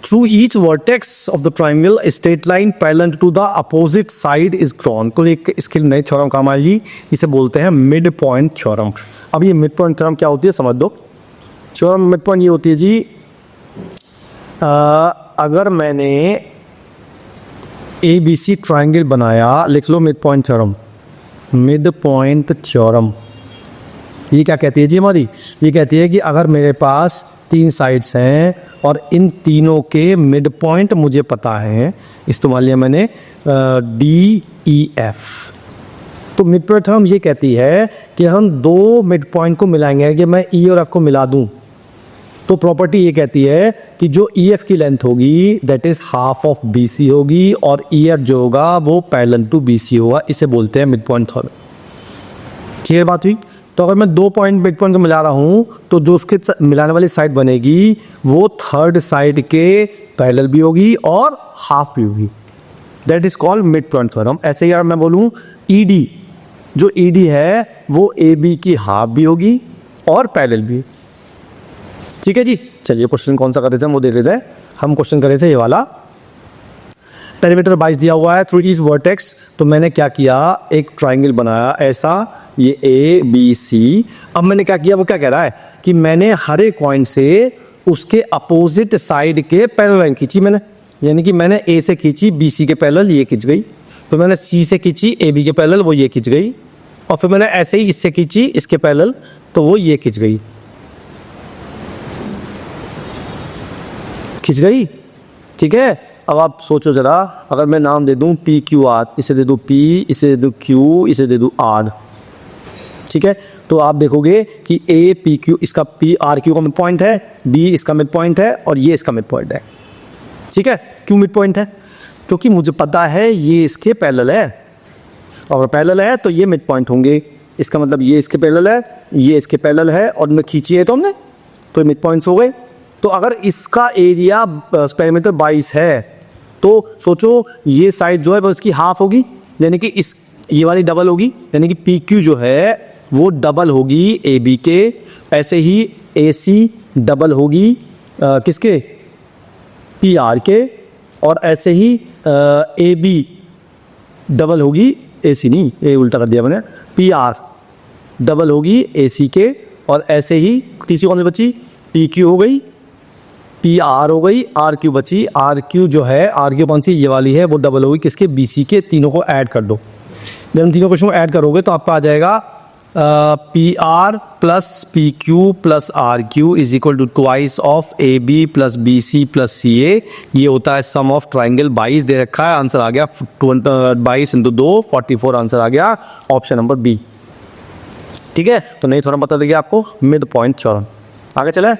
[SPEAKER 1] Through each vertex of the triangle straight line parallel to the opposite side is drawn. तो एक इसके नए थ्योरम काम आएगी, इसे बोलते हैं मिड पॉइंट थ्योरम। अब ये मिड पॉइंट थ्योरम क्या होती है समझ दो। थ्योरम मिड पॉइंट ये होती है जी, अगर मैंने ABC ट्राइंगल बनाया, लिख लो mid point theorem. Mid point theorem ये क्या कहती है जी हमारी? ये कहती है कि अगर मेरे पास 3 साइड्स हैं और इन तीनों के मिड पॉइंट मुझे पता है, इस्तेमाल लिया मैंने DEF। तो मिड पॉइंट थ्योरम ये कहती है कि हम 2 मिड पॉइंट को मिलाएंगे, कि मैं E और F को मिला दूं तो प्रॉपर्टी ये कहती है कि जो EF की लेंथ होगी that is half of BC होगी और EF जो होगा वो पैरेलल टू BC होगा। इसे बोलते हैं मिड पॉइंट थ्योरम। क्लियर बात हुई? तो अगर मैं 2 पॉइंट मिड पॉइंट को मिला रहा हूँ तो जो उसके मिलाने वाली साइड बनेगी वो थर्ड साइड के पैरेलल भी होगी और हाफ भी होगी। That is called mid point theorem. ऐसे ही अगर मैं बोलूँ ED, जो ED है वो AB की हाफ भी होगी और पैरेलल भी। ठीक है जी, चलिए क्वेश्चन कौन सा कर रहे थे हम वो देख लेते हैं। हम क्वेश्चन कर रहे थे ये वाला, पेरीमीटर 22 दिया हुआ है, थ्रू ईच वर्टेक्स। तो मैंने क्या किया, एक ट्राइंगल बनाया ऐसा, ये ABC। अब मैंने क्या किया, वो क्या कह रहा है कि मैंने हर एक पॉइंट से उसके अपोजिट साइड के पैरेलल लाइन खींची मैंने, यानी कि मैंने A से खींची BC के पैरेलल, ये खींच गई। तो मैंने C से खींची AB के पैरेलल, वो ये खींच गई। और फिर मैंने ऐसे ही इससे खींची इसके पैरेलल, तो वो ये खींच गई। खिंच गई, ठीक है। अब आप सोचो ज़रा, अगर मैं नाम दे दूं PQR, इसे दे दूं P, इसे दे दूं Q, इसे दे दूं R, ठीक है। तो आप देखोगे कि APQ इसका PRQ का मिड पॉइंट है, B इसका मिड पॉइंट है और ये इसका मिड पॉइंट है, ठीक है। क्यों मिड पॉइंट है? क्योंकि मुझे पता है ये इसके पैरेलल है, और पैरेलल है तो ये मिड पॉइंट होंगे। इसका मतलब ये इसके पैरेलल है, ये इसके पैरेलल है और मैं खींची है तो हमने, तो ये मिड पॉइंट्स हो गए। तो अगर इसका एरिया पेरीमीटर 22 है तो सोचो ये साइड जो है वो इसकी हाफ होगी, यानी कि इस ये वाली डबल होगी, यानी कि PQ जो है वो डबल होगी AB के। ऐसे ही AC डबल होगी किसके, PR के। और ऐसे ही AB डबल होगी, AC नहीं, ये उल्टा कर दिया मैंने, PR डबल होगी AC के। और ऐसे ही तीसरी कौन सी बची, PQ हो गई, PR हो गई, RQ बची। RQ जो है, RQ कौन सी, ये वाली है, वो डबल होगी किसके, BC के। तीनों को ऐड कर दो, जब हम तीनों क्वेश्चन को ऐड करोगे तो आपका आ जाएगा PR plus PQ plus RQ is equal to twice of AB plus BC plus CA। ये होता है सम ऑफ ट्राइंगल 22 दे रखा है। आंसर आ गया 22 इंटू 2 44, आंसर आ गया ऑप्शन नंबर B, ठीक है। तो नहीं थोड़ा बता देंगे आपको मिड पॉइंट थ्योरम। आगे चले,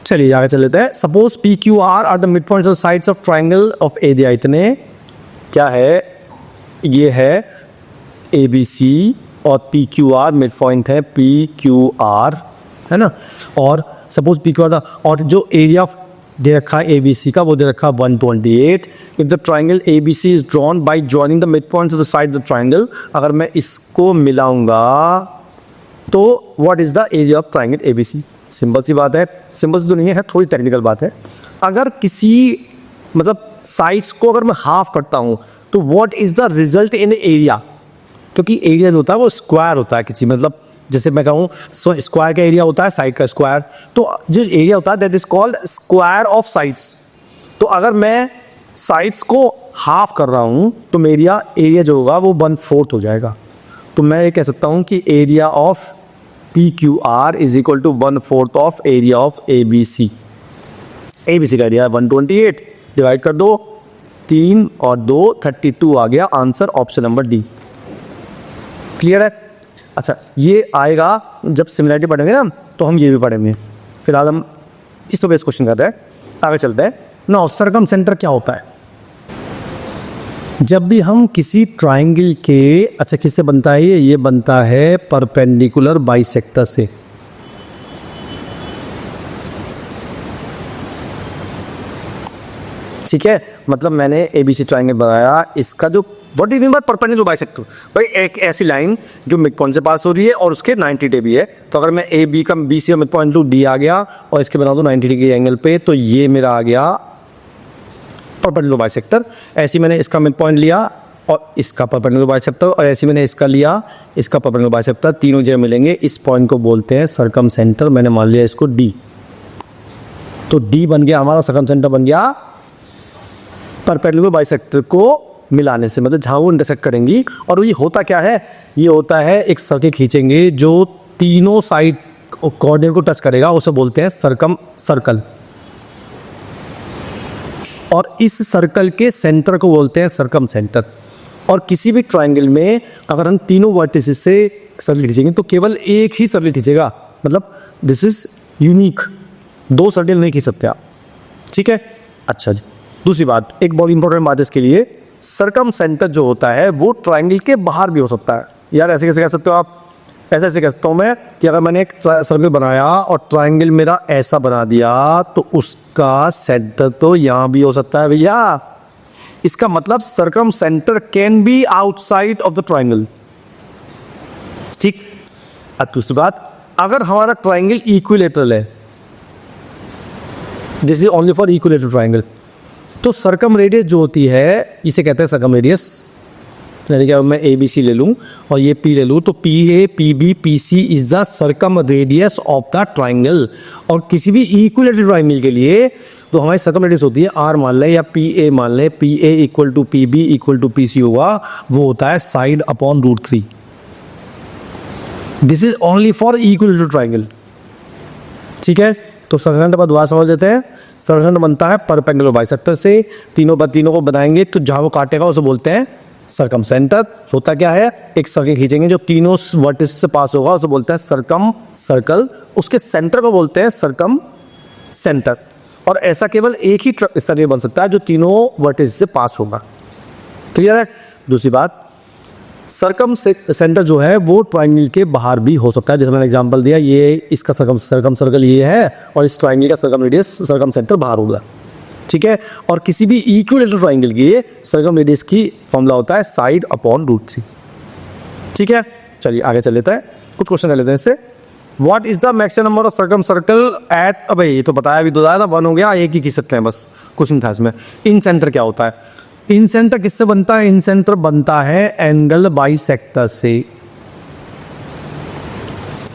[SPEAKER 1] चलिए आगे चल लेते हैं। Suppose PQR are the mid points of sides of triangle of area. इतने क्या है, ये है ABC और PQR मिड पॉइंट है PQR, है ना। और सपोज PQR था, और जो एरिया ऑफ दे रखा है ABC का वो दे रखा है 128। If the triangle ABC is drawn by joining the mid point of the side of the triangle, अगर मैं इसको मिलाऊंगा तो what is the area of triangle ABC। Simple सी बात है, सिंपल सी तो नहीं है, थोड़ी टेक्निकल बात है। अगर किसी मतलब साइड्स को अगर मैं हाफ करता हूँ तो what is the result in area, क्योंकि एरिया जो होता है वो स्क्वायर होता है किसी, मतलब जैसे मैं कहूँ स्क्वायर का एरिया होता है साइड का स्क्वायर, तो जो एरिया होता है that is called square of sides. तो अगर मैं साइड्स को हाफ कर रहा हूँ तो मेरा एरिया जो होगा वो 1/4 हो जाएगा। तो मैं ये कह सकता हूँ कि area of PQR is equal to 1/4 of area of ABC। ABC का एरिया 128, डिवाइड कर दो 3 और 2 32 आ गया answer option number D। Clear है? अच्छा, ये आएगा जब सिमिलरिटी पढ़ेंगे ना तो हम ये भी पढ़ेंगे। फिलहाल हम इस तो बेस क्वेश्चन कर रहे हैं, आगे चलते हैं ना। सर्कम सेंटर क्या होता है? जब भी हम किसी ट्राइंगल के, अच्छा किससे बनता है ये बनता है परपेंडिकुलर बाइसेक्टर से। ठीक है, मतलब मैंने ABC ट्राइंगल बनाया, इसका जो what is mean by perpendicular bisector, भाई एक ऐसी लाइन जो मिड पॉइंट से पास हो रही है और उसके 90 डिग्री है। तो अगर मैं AB का BC का मिड पॉइंट लूँ, D आ गया और इसके बना दूँ 90 डिग्री एंगल पे, तो ये मेरा आ गया परपेंडिकुलर बाइसेक्टर। ऐसे मैंने इसका मिड पॉइंट लिया और इसका परपेंडिकुलर बाइसेक्टर, और ऐसे मैंने इसका लिया, इसका परपेंडिकुलर बाइसेक्टर, तीनों जगह मिलेंगे। इस पॉइंट को बोलते हैं सर्कम सेंटर। मैंने मान लिया इसको D, तो D बन गया हमारा सर्कम सेंटर, बन गया परपेंडिकुलर बाइसेक्टर को मिलाने से, मतलब जहाँ वो इंटरसेक्ट करेंगी। और ये होता क्या है, ये होता है एक सर्कल खींचेंगे जो तीनों साइड कोऑर्डिनेट को टच करेगा, उसे बोलते हैं सर्कम सर्कल। और इस सर्कल के सेंटर को बोलते हैं सर्कम सेंटर। और किसी भी ट्राइंगल में अगर हम तीनों वर्टिसेस से सर्कल खींचेंगे तो केवल एक ही सर्कल खींचेगा, मतलब दिस इज यूनिक, दो सर्कल नहीं खींच सकते आप, ठीक है। अच्छा जी, दूसरी बात, एक बहुत इंपॉर्टेंट बात है इसके लिए, सर्कम सेंटर जो होता है वो ट्राइंगल के बाहर भी हो सकता है। यार ऐसे कैसे कह सकते हो आप, ऐसे कह सकता हूँ मैं कि अगर मैंने एक सर्कल बनाया और ट्राइंगल मेरा ऐसा बना दिया, तो उसका सेंटर तो यहाँ भी हो सकता है भैया। इसका मतलब circum centre can be outside of the triangle, ठीक। अब दूसरी बात, अगर हमारा ट्राइंगल इक्विलेटरल है, this is only for equilateral triangle, तो सर्कम रेडियस जो होती है इसे कहते हैं सर्कम रेडियस। यानी कि अब मैं ABC ले लूँ और ये P ले लूँ, तो PA, PB, PC is the circum radius of the triangle. और किसी भी इक्विलेटरल ट्राइंगल के लिए तो हमारी सर्कम रेडियस होती है R मान लें या PA मान लें, PA equal to PB equal to PC होगा, वो होता है side upon √3। This is only for equilateral triangle, ठीक है। तो सर्कम पर दोबारा समझ लेते हैं। सर्कम बनता है परपेंडिकुलर बाइसेक्टर से, तीनों को बनाएंगे तो जहाँ वो काटेगा उसे बोलते हैं सर्कम सेंटर। होता क्या है, एक सर्कल खींचेंगे जो तीनों वर्टिस से पास होगा, उसे बोलते हैं सर्कम सर्कल। उसके सेंटर को बोलते हैं सर्कम सेंटर। और ऐसा केवल एक ही सर्कल बन सकता है जो तीनों वर्टिस से पास होगा, क्लियर है। दूसरी बात, सर्कम सेंटर जो है वो ट्राइंगल के बाहर भी हो सकता है। जैसे मैंने एग्जांपल दिया, ये इसका सर्कम सर्कल ये है और इस ट्राइंगल का सर्कम रेडियस सर्कम सेंटर बाहर होगा, ठीक है। और किसी भी इक्विलेटरल ट्राइंगल की सर्कम रेडियस की फॉर्मूला होता है साइड अपॉन √3, ठीक है। चलिए आगे चल लेते हैं, कुछ क्वेश्चन ले लेते हैं इससे। What is the maximum number of circum circle eight, अब ये तो बताया भी, दो था, 1 हो गया, एक ही खींच सकते हैं बस, क्वेश्चन था इसमें। इन सेंटर क्या होता है, इन सेंटर किससे बनता है, इन सेंटर बनता है एंगल बाइसेक्टर से।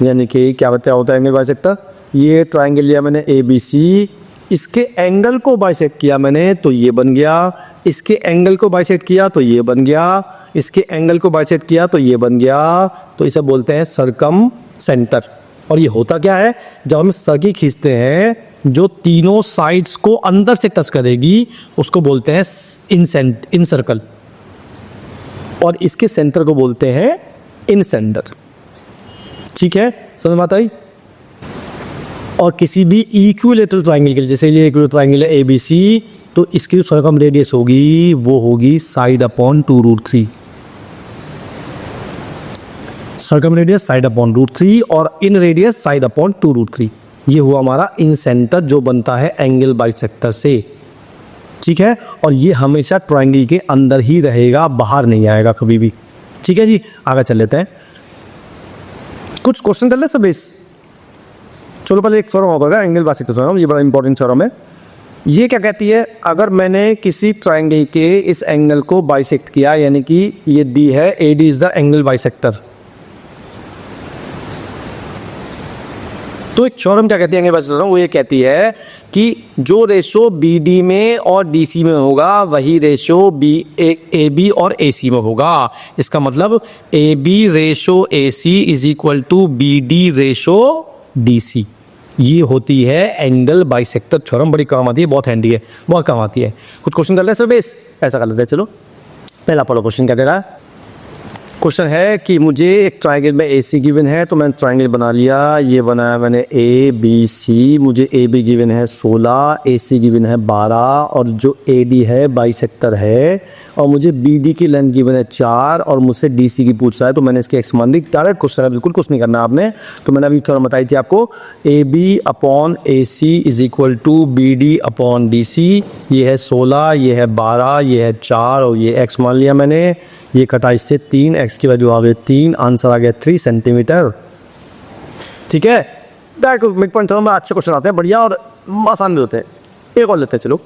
[SPEAKER 1] यानी कि क्या होता है एंगल बाइसेक्टर, ये ट्राइंगल लिया मैंने ABC, इसके एंगल को बाइसेक्ट किया मैंने तो ये बन गया, इसके एंगल को बाइसेक्ट किया तो ये बन गया, इसके एंगल को बाइसेक्ट किया तो ये बन गया, तो इसे बोलते हैं सर्कम सेंटर। और ये होता क्या है, जब हम सर्कल खींचते हैं जो तीनों साइड्स को अंदर से टच करेगी उसको बोलते हैं इन सर्कल, और इसके सेंटर को बोलते हैं इन सेंटर, ठीक है, समझ में आता है। और किसी भी इक्विलेटरल ट्राइंगल के लिए, जैसे ये इक्विलेटरल ट्राइंगल है ABC, तो इसकी जो सर्कम रेडियस होगी वो होगी side upon 2√3, circum radius side upon √3 और इन रेडियस साइड अपॉन 2√3। ये हुआ हमारा इन सेंटर जो बनता है एंगल बाइसेक्टर से, ठीक है। और ये हमेशा ट्राइंगल के अंदर ही रहेगा, बाहर नहीं आएगा कभी भी, ठीक है जी। आगे चल लेते हैं, कुछ क्वेश्चन कर ले सब इस। चलो पहले एक थ्योरम होगा एंगल बाइसेक्टर थ्योरम, ये बड़ा इंपॉर्टेंट थ्योरम है। ये क्या कहती है, अगर मैंने किसी ट्राइंगल के इस एंगल को बाइसेक्ट किया, यानी कि ये दी है AD is the angle bisector, तो एक थ्योरम क्या कहती है एंगल बाइसेक्टर, वो ये कहती है कि जो रेशो BD में और DC में होगा वही रेशो AB और AC में होगा। इसका मतलब AB ratio AC is equal to BD ratio DC। ये होती है एंगल बाइसेक्टर थ्योरम, बड़ी काम आती है, बहुत हैंडी है, बहुत काम आती है। कुछ क्वेश्चन कर ले सर बेस, ऐसा कर लेते हैं। चलो पहला पढ़ो क्वेश्चन क्या दे रहा है, क्वेश्चन है कि मुझे एक ट्रायंगल में ए सी गिवन है, तो मैंने ट्रायंगल बना लिया, ये बनाया मैंने ए बी सी, मुझे ए बी गिवन है 16, ए सी गिवन है 12 और जो ए डी है बाइसेक्टर है, और मुझे बी डी की लेंथ गिवन है 4 और मुझसे डी सी की पूछ रहा है। तो मैंने इसके एक संबंधी डायरेक्ट क्वेश्चन है, बिल्कुल कुछ नहीं करना आपने। तो मैंने अभी थोड़ा बताई थी आपको, A B upon A C is equal to B D upon D C. ये है 16, ये है 12, ये है 4 और ये एक्स मान लिया मैंने। ये कटा इससे 3, एक्स की वैल्यू आ गई 3, आंसर आ गया 3 सेंटीमीटर। ठीक है, डायरेक्ट मिड पॉइंट में अच्छे क्वेश्चन आते हैं, बढ़िया और आसान भी होते हैं। एक और लेते हैं, चलो।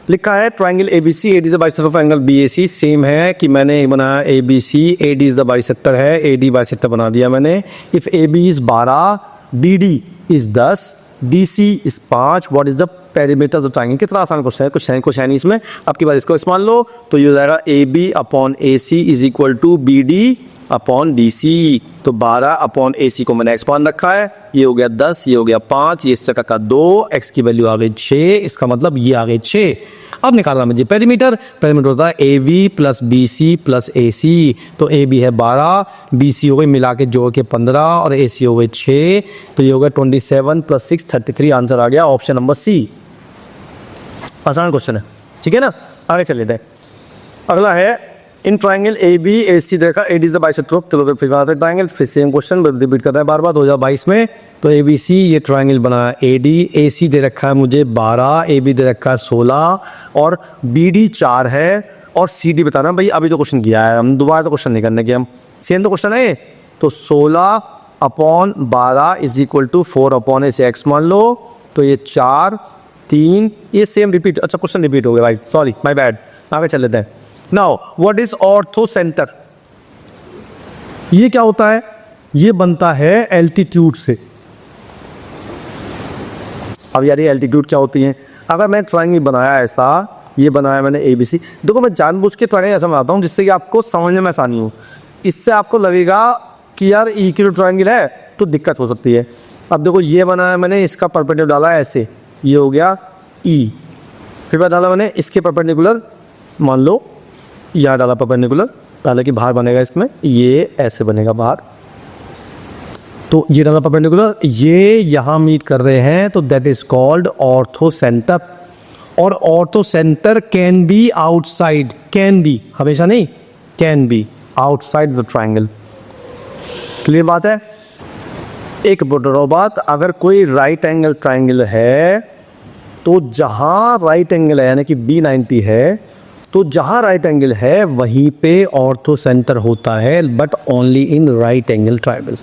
[SPEAKER 1] लिखा है triangle A B C, A D is the bisector of angle B A C. Same है कि मैंने बनाया A B C, A D is the bisector है, ए डी बाइसेक्टर बना दिया मैंने। If A B is 12, D D is 10, D C is 5, what is the perimeter of triangle. कितना आसान क्वेश्चन है, कुछ है नहीं इसमें। आपकी बात इसको मान लो, तो ये हो जाएगा A B upon A C is equal to B D upon D C. तो 12 अपॉन ए सी को मैंने एक्स मान रखा है, ये हो गया 10, ये हो गया 5, ये इससे का 2, एक्स की वैल्यू आ गई 6, इसका मतलब ये आ गई 6। अब निकालना मुझे पेरीमीटर। पेरीमीटर होता है A B plus B C plus A C. तो ए बी है 12, बी सी हो गई मिला के जोड़ के 15 और ए सी हो गई 6। तो ये हो गया 27 प्लस 6 33। आंसर आ गया ऑप्शन नंबर सी। आसान क्वेश्चन है, ठीक है ना। आगे चले जाए। अगला है in triangle A B A सी देखा, ए D is the bisector of triangle. फिर सेम क्वेश्चन रिपीट कर रहा है बार बार 2022 में। तो ए बी सी ये ट्रायंगल बनाया ए डी, ए सी दे रखा है मुझे 12, ए बी दे रखा है 16 और बी डी 4 है और सी डी बताना। भाई अभी तो क्वेश्चन किया है, हम दोबारा तो क्वेश्चन नहीं करने के, हम सेम तो क्वेश्चन है। तो 16 upon 12 is equal to 4 upon ऐसे एक्स मान लो। तो ये 4 3, ये सेम रिपीट। अच्छा क्वेश्चन रिपीट हो गया भाई, सॉरी माय बैड। आगे चल लेते हैं। Now what is ortho centre. ये क्या होता है, ये बनता है एल्टीट्यूड से। अब यार ये एल्टीट्यूड क्या होती है। अगर मैं ट्रायंगल बनाया ऐसा, ये बनाया मैंने ए बी सी। देखो मैं जानबूझ के ट्रायंगल ऐसा बनाता हूँ जिससे कि आपको समझने में आसानी हो। इससे आपको लगेगा कि यार इक्वल ट्रायंगल है तो दिक्कत हो सकती है। अब देखो ये बनाया मैंने, इसका परपेंडिकुलर डाला ऐसे, ये हो गया ई। फिर बाद डाला मैंने इसके परपेंडिकुलर, मान लो यहाँ डाला परपेंडिकुलर, डाला कि बाहर बनेगा इसमें, ये ऐसे बनेगा बाहर। तो ये डाला परपेंडिकुलर, ये यहाँ मीट कर रहे हैं, तो that is called orthocentre. और orthocentre can be outside, can be हमेशा नहीं, can be outside the triangle. Clear बात है। एक बड़ा बात, अगर कोई राइट एंगल ट्रायंगल है तो जहां राइट एंगल है यानी कि B90 है, तो जहां राइट एंगल है वहीं पे ऑर्थो सेंटर होता है, but only in right angle triangle.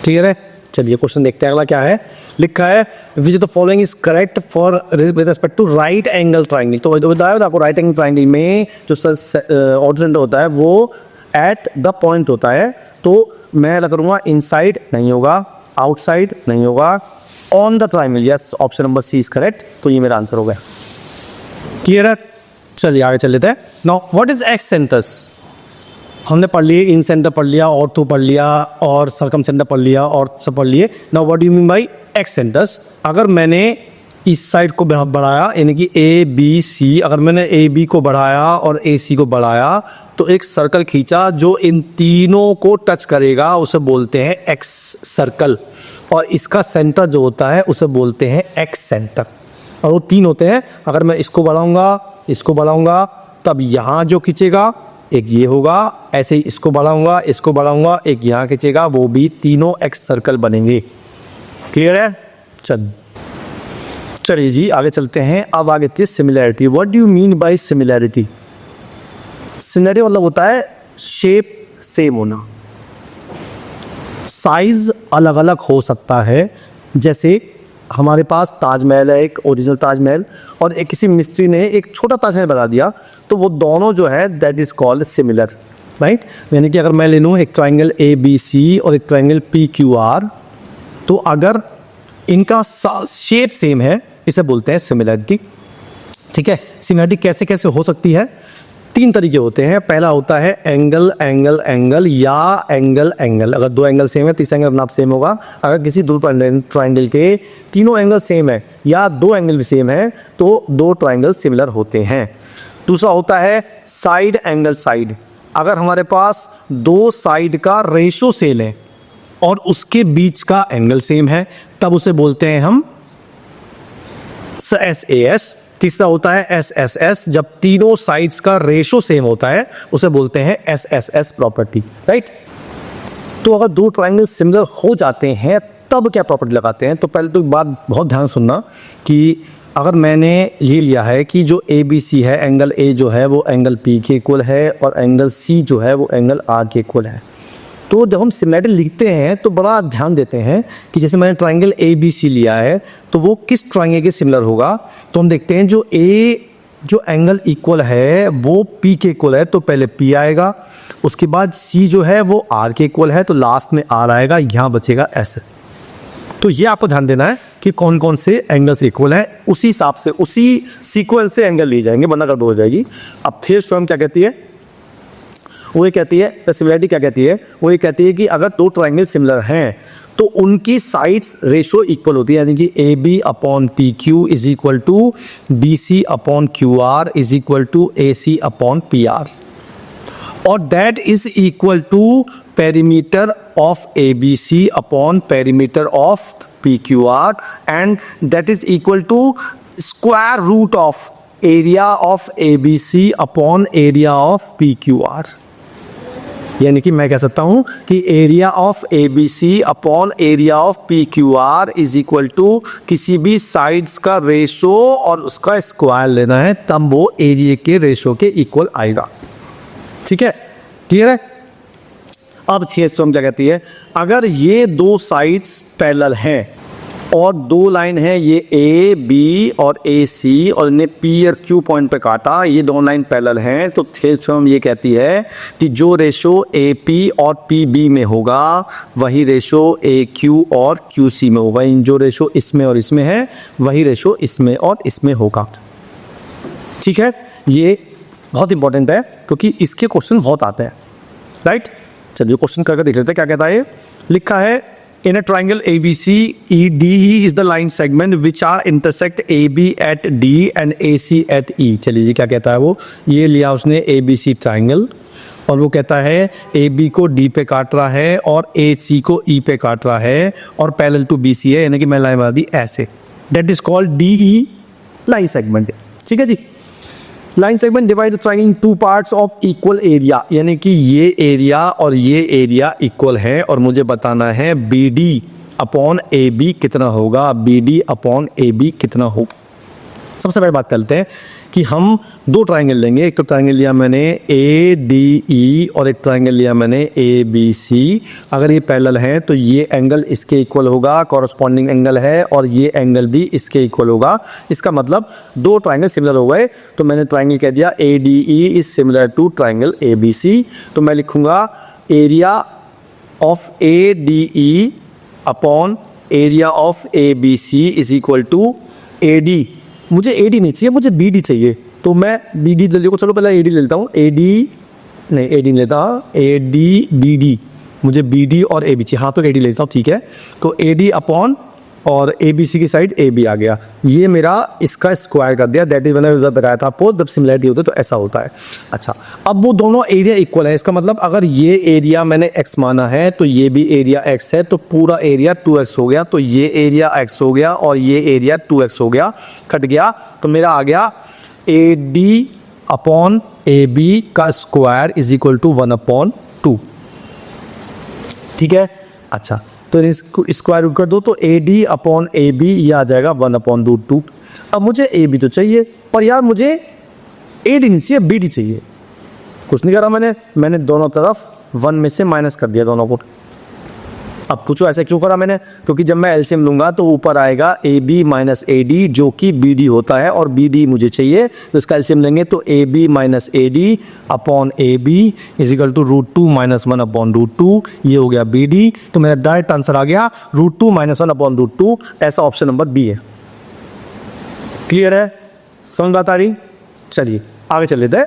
[SPEAKER 1] Clear है। चलिए क्वेश्चन देखते हैं। अगला क्या है, लिखा है which the following is correct for with respect to right angle triangle. तो बताया था आपको, राइट एंगल ट्रायंगल में जो ऑर्थो सेंटर होता है वो एट द पॉइंट होता है। तो मैं करूँगा इनसाइड नहीं होगा, आउटसाइड नहीं होगा, on the triangle. Yes, option number C is correct. तो ये मेरा आंसर हो गया। क्लियर है। चलिए आगे चल लेते हैं। Now what is x centres. हमने पढ़ लिए, इन सेंटर पढ़ लिया, ऑर्थो पढ़ लिया और सर्कम सेंटर पढ़ लिया और सब पढ़ लिए। Now what do you mean by x centres. अगर मैंने इस साइड को बढ़ाया यानी कि ए बी सी, अगर मैंने ए बी को बढ़ाया और ए सी को बढ़ाया तो एक सर्कल खींचा जो इन तीनों को टच करेगा, उसे बोलते हैं एक्स सर्कल। और इसका सेंटर जो होता है उसे बोलते हैं एक्स सेंटर। और वो 3 होते हैं। अगर मैं इसको बढ़ाऊंगा तब यहाँ जो खींचेगा एक ये होगा, ऐसे ही इसको बढ़ाऊंगा एक यहाँ खींचेगा, वो भी तीनों एक्स सर्कल बनेंगे। क्लियर है। चलिए जी आगे चलते हैं। अब आगे थी similarity. What do you mean by similarity. Similarity मतलब होता है शेप सेम होना, साइज अलग अलग हो सकता है। जैसे हमारे पास ताजमहल है, एक ओरिजिनल ताजमहल, और एक किसी मिस्त्री ने एक छोटा ताजमहल बना दिया, तो वो दोनों जो है that is called similar, right. यानी कि अगर मैं ले लूँ एक ट्रायंगल ए बी सी और एक ट्रायंगल पी क्यू आर, तो अगर इनका शेप सेम है इसे बोलते हैं सिमिलरिटी। ठीक है। सिमिलरिटी कैसे कैसे हो सकती है, 3 तरीके होते हैं। पहला होता है एंगल एंगल एंगल या एंगल एंगल। अगर 2 एंगल सेम है, तीसरा एंगल नाप सेम होगा। अगर किसी 2 ट्रायंगल के तीनों एंगल सेम है या 2 एंगल भी सेम है तो 2 ट्रायंगल सिमिलर होते हैं। दूसरा होता है साइड एंगल साइड। अगर हमारे पास दो साइड का रेशो सेम है और उसके बीच का एंगल सेम है तब उसे बोलते हैं हम SAS। तीसरा होता है SSS, जब तीनों साइड्स का रेशो सेम होता है उसे बोलते हैं SSS प्रॉपर्टी, राइट। तो अगर दो ट्रायंगल सिमिलर हो जाते हैं तब क्या प्रॉपर्टी लगाते हैं। तो पहले तो एक बात बहुत ध्यान सुनना कि अगर मैंने ये लिया है कि जो ABC है, एंगल A जो है वो एंगल P के इक्वल है और एंगल C जो है वो एंगल R के इक्वल है, तो जब हम सिमिलरिटी लिखते हैं तो बड़ा ध्यान देते हैं कि जैसे मैंने ट्रायंगल ABC लिया है तो वो किस ट्रायंगल के सिमिलर होगा। तो हम देखते हैं जो A जो एंगल इक्वल है वो P के इक्वल है तो पहले P आएगा, उसके बाद C जो है वो R के इक्वल है तो लास्ट में R आएगा, यहाँ बचेगा S। तो ये आपको ध्यान देना है कि कौन कौन से एंगल्स इक्वल है, उसी हिसाब से उसी सीक्वेंस से एंगल लिए जाएंगे, वरना गड़बड़ हो जाएगी। अब थेओरम स्वयं क्या कहती है, वो ये कहती है, सिमिलरिटी क्या कहती है, वो ये कहती है कि अगर दो ट्रायंगल सिमिलर हैं तो उनकी साइड्स रेशो इक्वल होती है, यानी कि AB upon PQ is equal to BC upon QR is equal to AC upon PR, और that is equal to perimeter of ABC upon perimeter of PQR and that is equal to square root of area of ABC upon area of PQR। यानी कि मैं कह सकता हूं कि area of ABC upon area of PQR is equal to किसी भी sides का रेशो और उसका स्क्वायर लेना है, तब वो एरिया के रेशो के इक्वल आएगा। ठीक है, क्लियर है। अब थ्योरम क्या कहती है, अगर ये दो साइड्स पैरेलल हैं और दो लाइन है ये A B और AC और इन्हें P और Q पॉइंट पे काटा, ये दोनों लाइन पैरेलल हैं, तो थ्योरम ये कहती है कि जो रेशो AP और PB में होगा वही रेशो AQ और QC में होगा, जो रेशो इसमें और इसमें है वही रेशो इसमें और इसमें होगा। ठीक है, ये बहुत इंपॉर्टेंट है क्योंकि इसके क्वेश्चन बहुत आते हैं, राइट। चलिए क्वेश्चन करके देख लेते हैं क्या कहता है। लिखा है in a triangle ABC EDE is the line segment which are intersect AB at D and AC at E। चलिए जी क्या कहता है वो, ये लिया उसने ABC ट्राइंगल और वो कहता है AB को D पे काट रहा है और AC को E पे काट रहा है और पैरेलल टू BC है, यानी कि मैं लाइन बना दी ऐसे, that is called DE line segment. ठीक है जी, line segment divide triangle in two parts of equal area, यानी कि ये एरिया और ये एरिया इक्वल है और मुझे बताना है BD अपॉन AB कितना होगा, BD अपॉन AB कितना होगा। सबसे पहले बात करते हैं कि हम दो ट्राइंगल लेंगे, एक तो ट्राइंगल लिया मैंने ADE और एक ट्राइंगल लिया मैंने ABC। अगर ये पैरेलल है तो ये एंगल इसके इक्वल होगा, कॉरस्पॉन्डिंग एंगल है, और ये एंगल भी इसके इक्वल होगा। इसका मतलब दो ट्राइंगल सिमिलर हो गए, तो मैंने ट्राइंगल कह दिया ADE is similar to triangle ABC। तो मैं लिखूंगा area of ADE upon area of ABC is equal to AD। मुझे AD नहीं चाहिए, मुझे BD चाहिए, तो मैं BD ले लूँगा। चलो पहले AD ले लेता हूँ, AD नहीं लेता, AD BD, मुझे BD और AB चाहिए। हाँ तो AD ले लेता हूँ, ठीक है। तो AD अपॉन और ABC की साइड AB आ गया, ये मेरा इसका स्क्वायर कर दिया, दैट इज मैंने बताया था आपको जब सिमिलरिटी होती है तो ऐसा होता है। अच्छा, अब वो दोनों एरिया इक्वल है, इसका मतलब अगर ये एरिया मैंने x माना है तो ये भी एरिया x है, तो पूरा एरिया 2x हो गया, तो ये एरिया x हो गया और ये एरिया 2x हो गया, कट गया, तो मेरा आ गया AD अपॉन AB का स्क्वायर इज इक्वल टू 1/2। ठीक है, अच्छा तो इसको स्क्वायर रूट कर दो, तो AD अपॉन AB ये आ जाएगा 1/2। अब मुझे AB तो चाहिए, पर यार मुझे AD नहीं चाहिए, BD चाहिए। कुछ नहीं करा मैंने दोनों तरफ 1 में से माइनस कर दिया दोनों को। अब पूछो ऐसे क्यों करा मैंने, क्योंकि जब मैं एलसीएम लूंगा तो ऊपर आएगा AB माइनस AD जो कि BD होता है, और BD मुझे चाहिए, तो इसका एलसीएम लेंगे तो AB minus AD upon AB is equal to √2 minus 1/√2, ये हो गया BD। तो मेरा डायरेक्ट आंसर आ गया √2 माइनस 1/√2, ऐसा ऑप्शन नंबर B है। क्लियर है, समझ बात आ रही। चलिए आगे चल लेते हैं।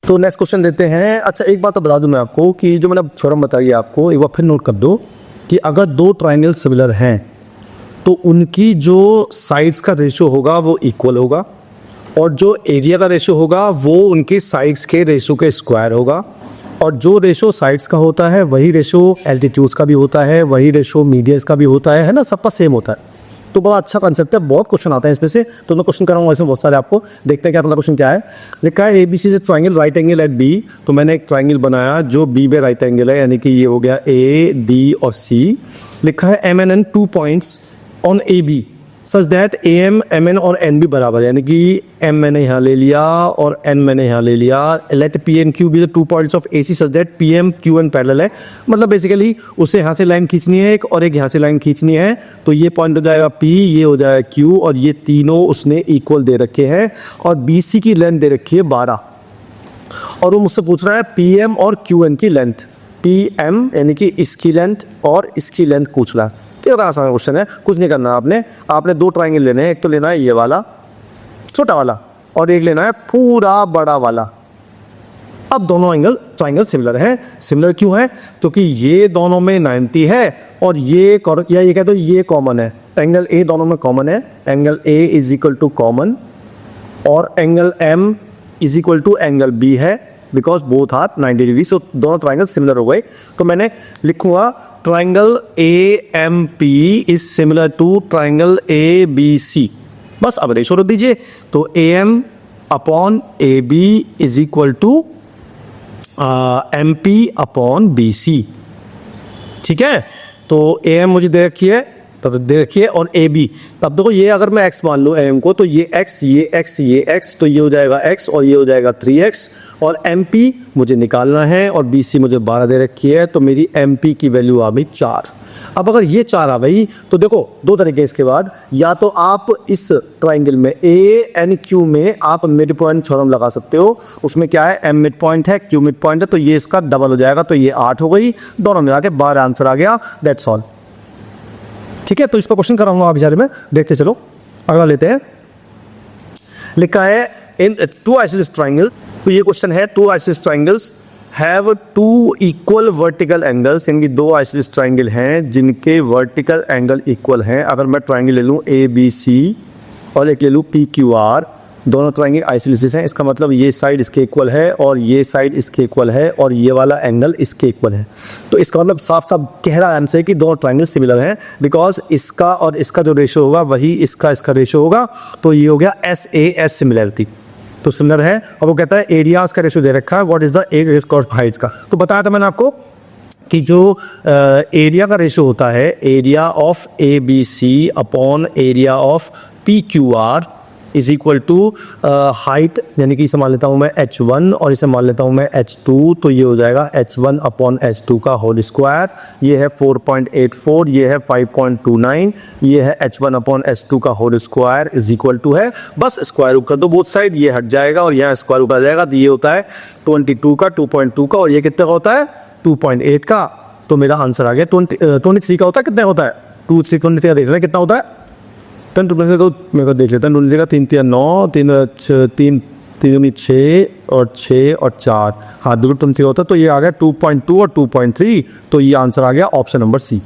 [SPEAKER 1] तो नेक्स्ट क्वेश्चन लेते हैं। अच्छा एक बात तो बता दूं मैं आपको कि जो मैंने थ्योरम बताई आपको एक बार फिर नोट कर दो कि अगर दो ट्राइंगल सिमिलर हैं तो उनकी जो साइड्स का रेशियो होगा वो इक्वल होगा, और जो एरिया का रेशो होगा वो उनके साइड्स के रेशो के स्क्वायर होगा, और जो रेशो साइड्स का होता है वही रेशो एल्टीट्यूड्स का भी होता है, वही रेशो मीडियस का भी होता है ना, सबका सेम होता है। तो बड़ा अच्छा कंसेप्ट है, बहुत क्वेश्चन आता है इसमें से, तो मैं क्वेश्चन कराऊंगा इसमें बहुत सारे आपको। देखते हैं क्या अपना क्वेश्चन क्या है। लिखा है ABC से triangle right angle at B. तो मैंने एक ट्राइंगल बनाया जो बी में राइट एंगल है, यानी कि ये हो गया AD और C। लिखा है MN 2 points on AB such that AM MN और NB बराबर, यानी कि M मैंने यहाँ ले लिया और N मैंने यहाँ ले लिया। Let P and Q be the 2 points of AC such that PM QN parallel है। मतलब बेसिकली उसे यहाँ से लाइन खींचनी है एक, और एक यहाँ से लाइन खींचनी है। तो ये पॉइंट हो जाएगा P, ये हो जाएगा Q, और ये तीनों उसने इक्वल दे रखे हैं, और BC की लेंथ दे रखी है 12, और वो मुझसे पूछ रहा है PM और QN की लेंथ। PM यानी कि इसकी लेंथ और इसकी लेंथ पूछ रहा है। तो आसान क्वेश्चन है, कुछ नहीं करना आपने 2 ट्राइंगल लेने हैं। एक तो लेना है ये वाला छोटा वाला, और एक लेना है पूरा बड़ा वाला। अब दोनों ट्राइंगल सिमिलर है। सिमिलर क्यों है? क्योंकि ये दोनों में 90 है, और ये कहते हो ये कॉमन है। एंगल A दोनों में कॉमन है, angle A is equal to common, और angle M is equal to angle B है, because both are 90 degree. So दोनों ट्राइंगल सिमिलर हो गए। तो मैंने लिखूंगा triangle AMP is similar to triangle ABC। बस अब रेशो रख दीजिए। तो AM upon AB is equal to MP upon BC। ठीक है, तो AM मुझे दे रखी है, तब दे रखिए, और AB। तब देखो ये अगर मैं x मान लूँ AM को, तो ये x, ये x, ये x, तो ये हो जाएगा x और ये हो जाएगा 3x, और MP मुझे निकालना है, और BC मुझे 12 दे रखी है। तो मेरी MP की वैल्यू आ गई 4। अब अगर ये 4 आ गई तो देखो 2 तरीके इसके बाद, या तो आप इस ट्राइंगल में ANQ में आप मिड पॉइंट थ्योरम लगा सकते हो। उसमें क्या है, M मिड पॉइंट है, Q मिड पॉइंट है, तो ये इसका डबल हो जाएगा, तो ये 8 हो गई। दोनों मिला के 12 आंसर आ गया। That's all. ठीक है, तो इस पर क्वेश्चन कराऊंगा आप बेचारे में, देखते चलो। अगला लेते हैं। लिखा है इन 2 आइसोसेलेस ट्राइंगल। तो ये क्वेश्चन है, 2 isosceles triangles have 2 equal vertical angles. इनकी 2 आइसोसेलेस ट्राइंगल हैं जिनके वर्टिकल एंगल इक्वल हैं। अगर मैं ट्राइंगल ले लूँ ABC और एक ले लूँ PQR, दोनों ट्राइंगल आइसोसेलेस हैं। इसका मतलब ये साइड इसके इक्वल है, और ये साइड इसके इक्वल है, और ये वाला एंगल इसके इक्वल है। तो इसका मतलब साफ साफ कह रहा है हमसे कि दोनों ट्राइंगल सिमिलर हैं, बिकॉज इसका और इसका जो रेशो होगा वही इसका रेशो होगा। तो ये हो गया SAS सिमिलरिटी, तो सिमिलर है। और वो कहता है एरियाज का रेशो दे रखा है, what is the area cos Heights का। तो बताया था मैंने आपको कि जो एरिया का रेशो होता है, area of ABC upon area of PQR is equal to height, यानी कि इसे मान लेता हूँ मैं H1 और इसे मान लेता हूँ मैं H2। तो ये हो जाएगा H1 अपॉन H2 का होल स्क्वायर। ये है 4.84, ये है 5.29, ये है H1 अपॉन H2 का whole square is equal to है, बस स्क्वायर रूट कर दो बोथ साइड, ये हट जाएगा और यहाँ स्क्वायर रूट आ जाएगा। तो ये होता है 22 का, 2.2 का, और ये कितने का होता है 2.8 का। तो मेरा आंसर आ गया 23 का होता है। कितने होता है 23 का देख रहे हैं कितना होता है 10 से, तो मेरे को देख लेता है। 23 का 3 3 9, 3 3 6 और 6 और 4, हाँ 2 से होता है। तो ये आ गया 2.2 और 2.3। तो ये आंसर आ गया ऑप्शन नंबर C।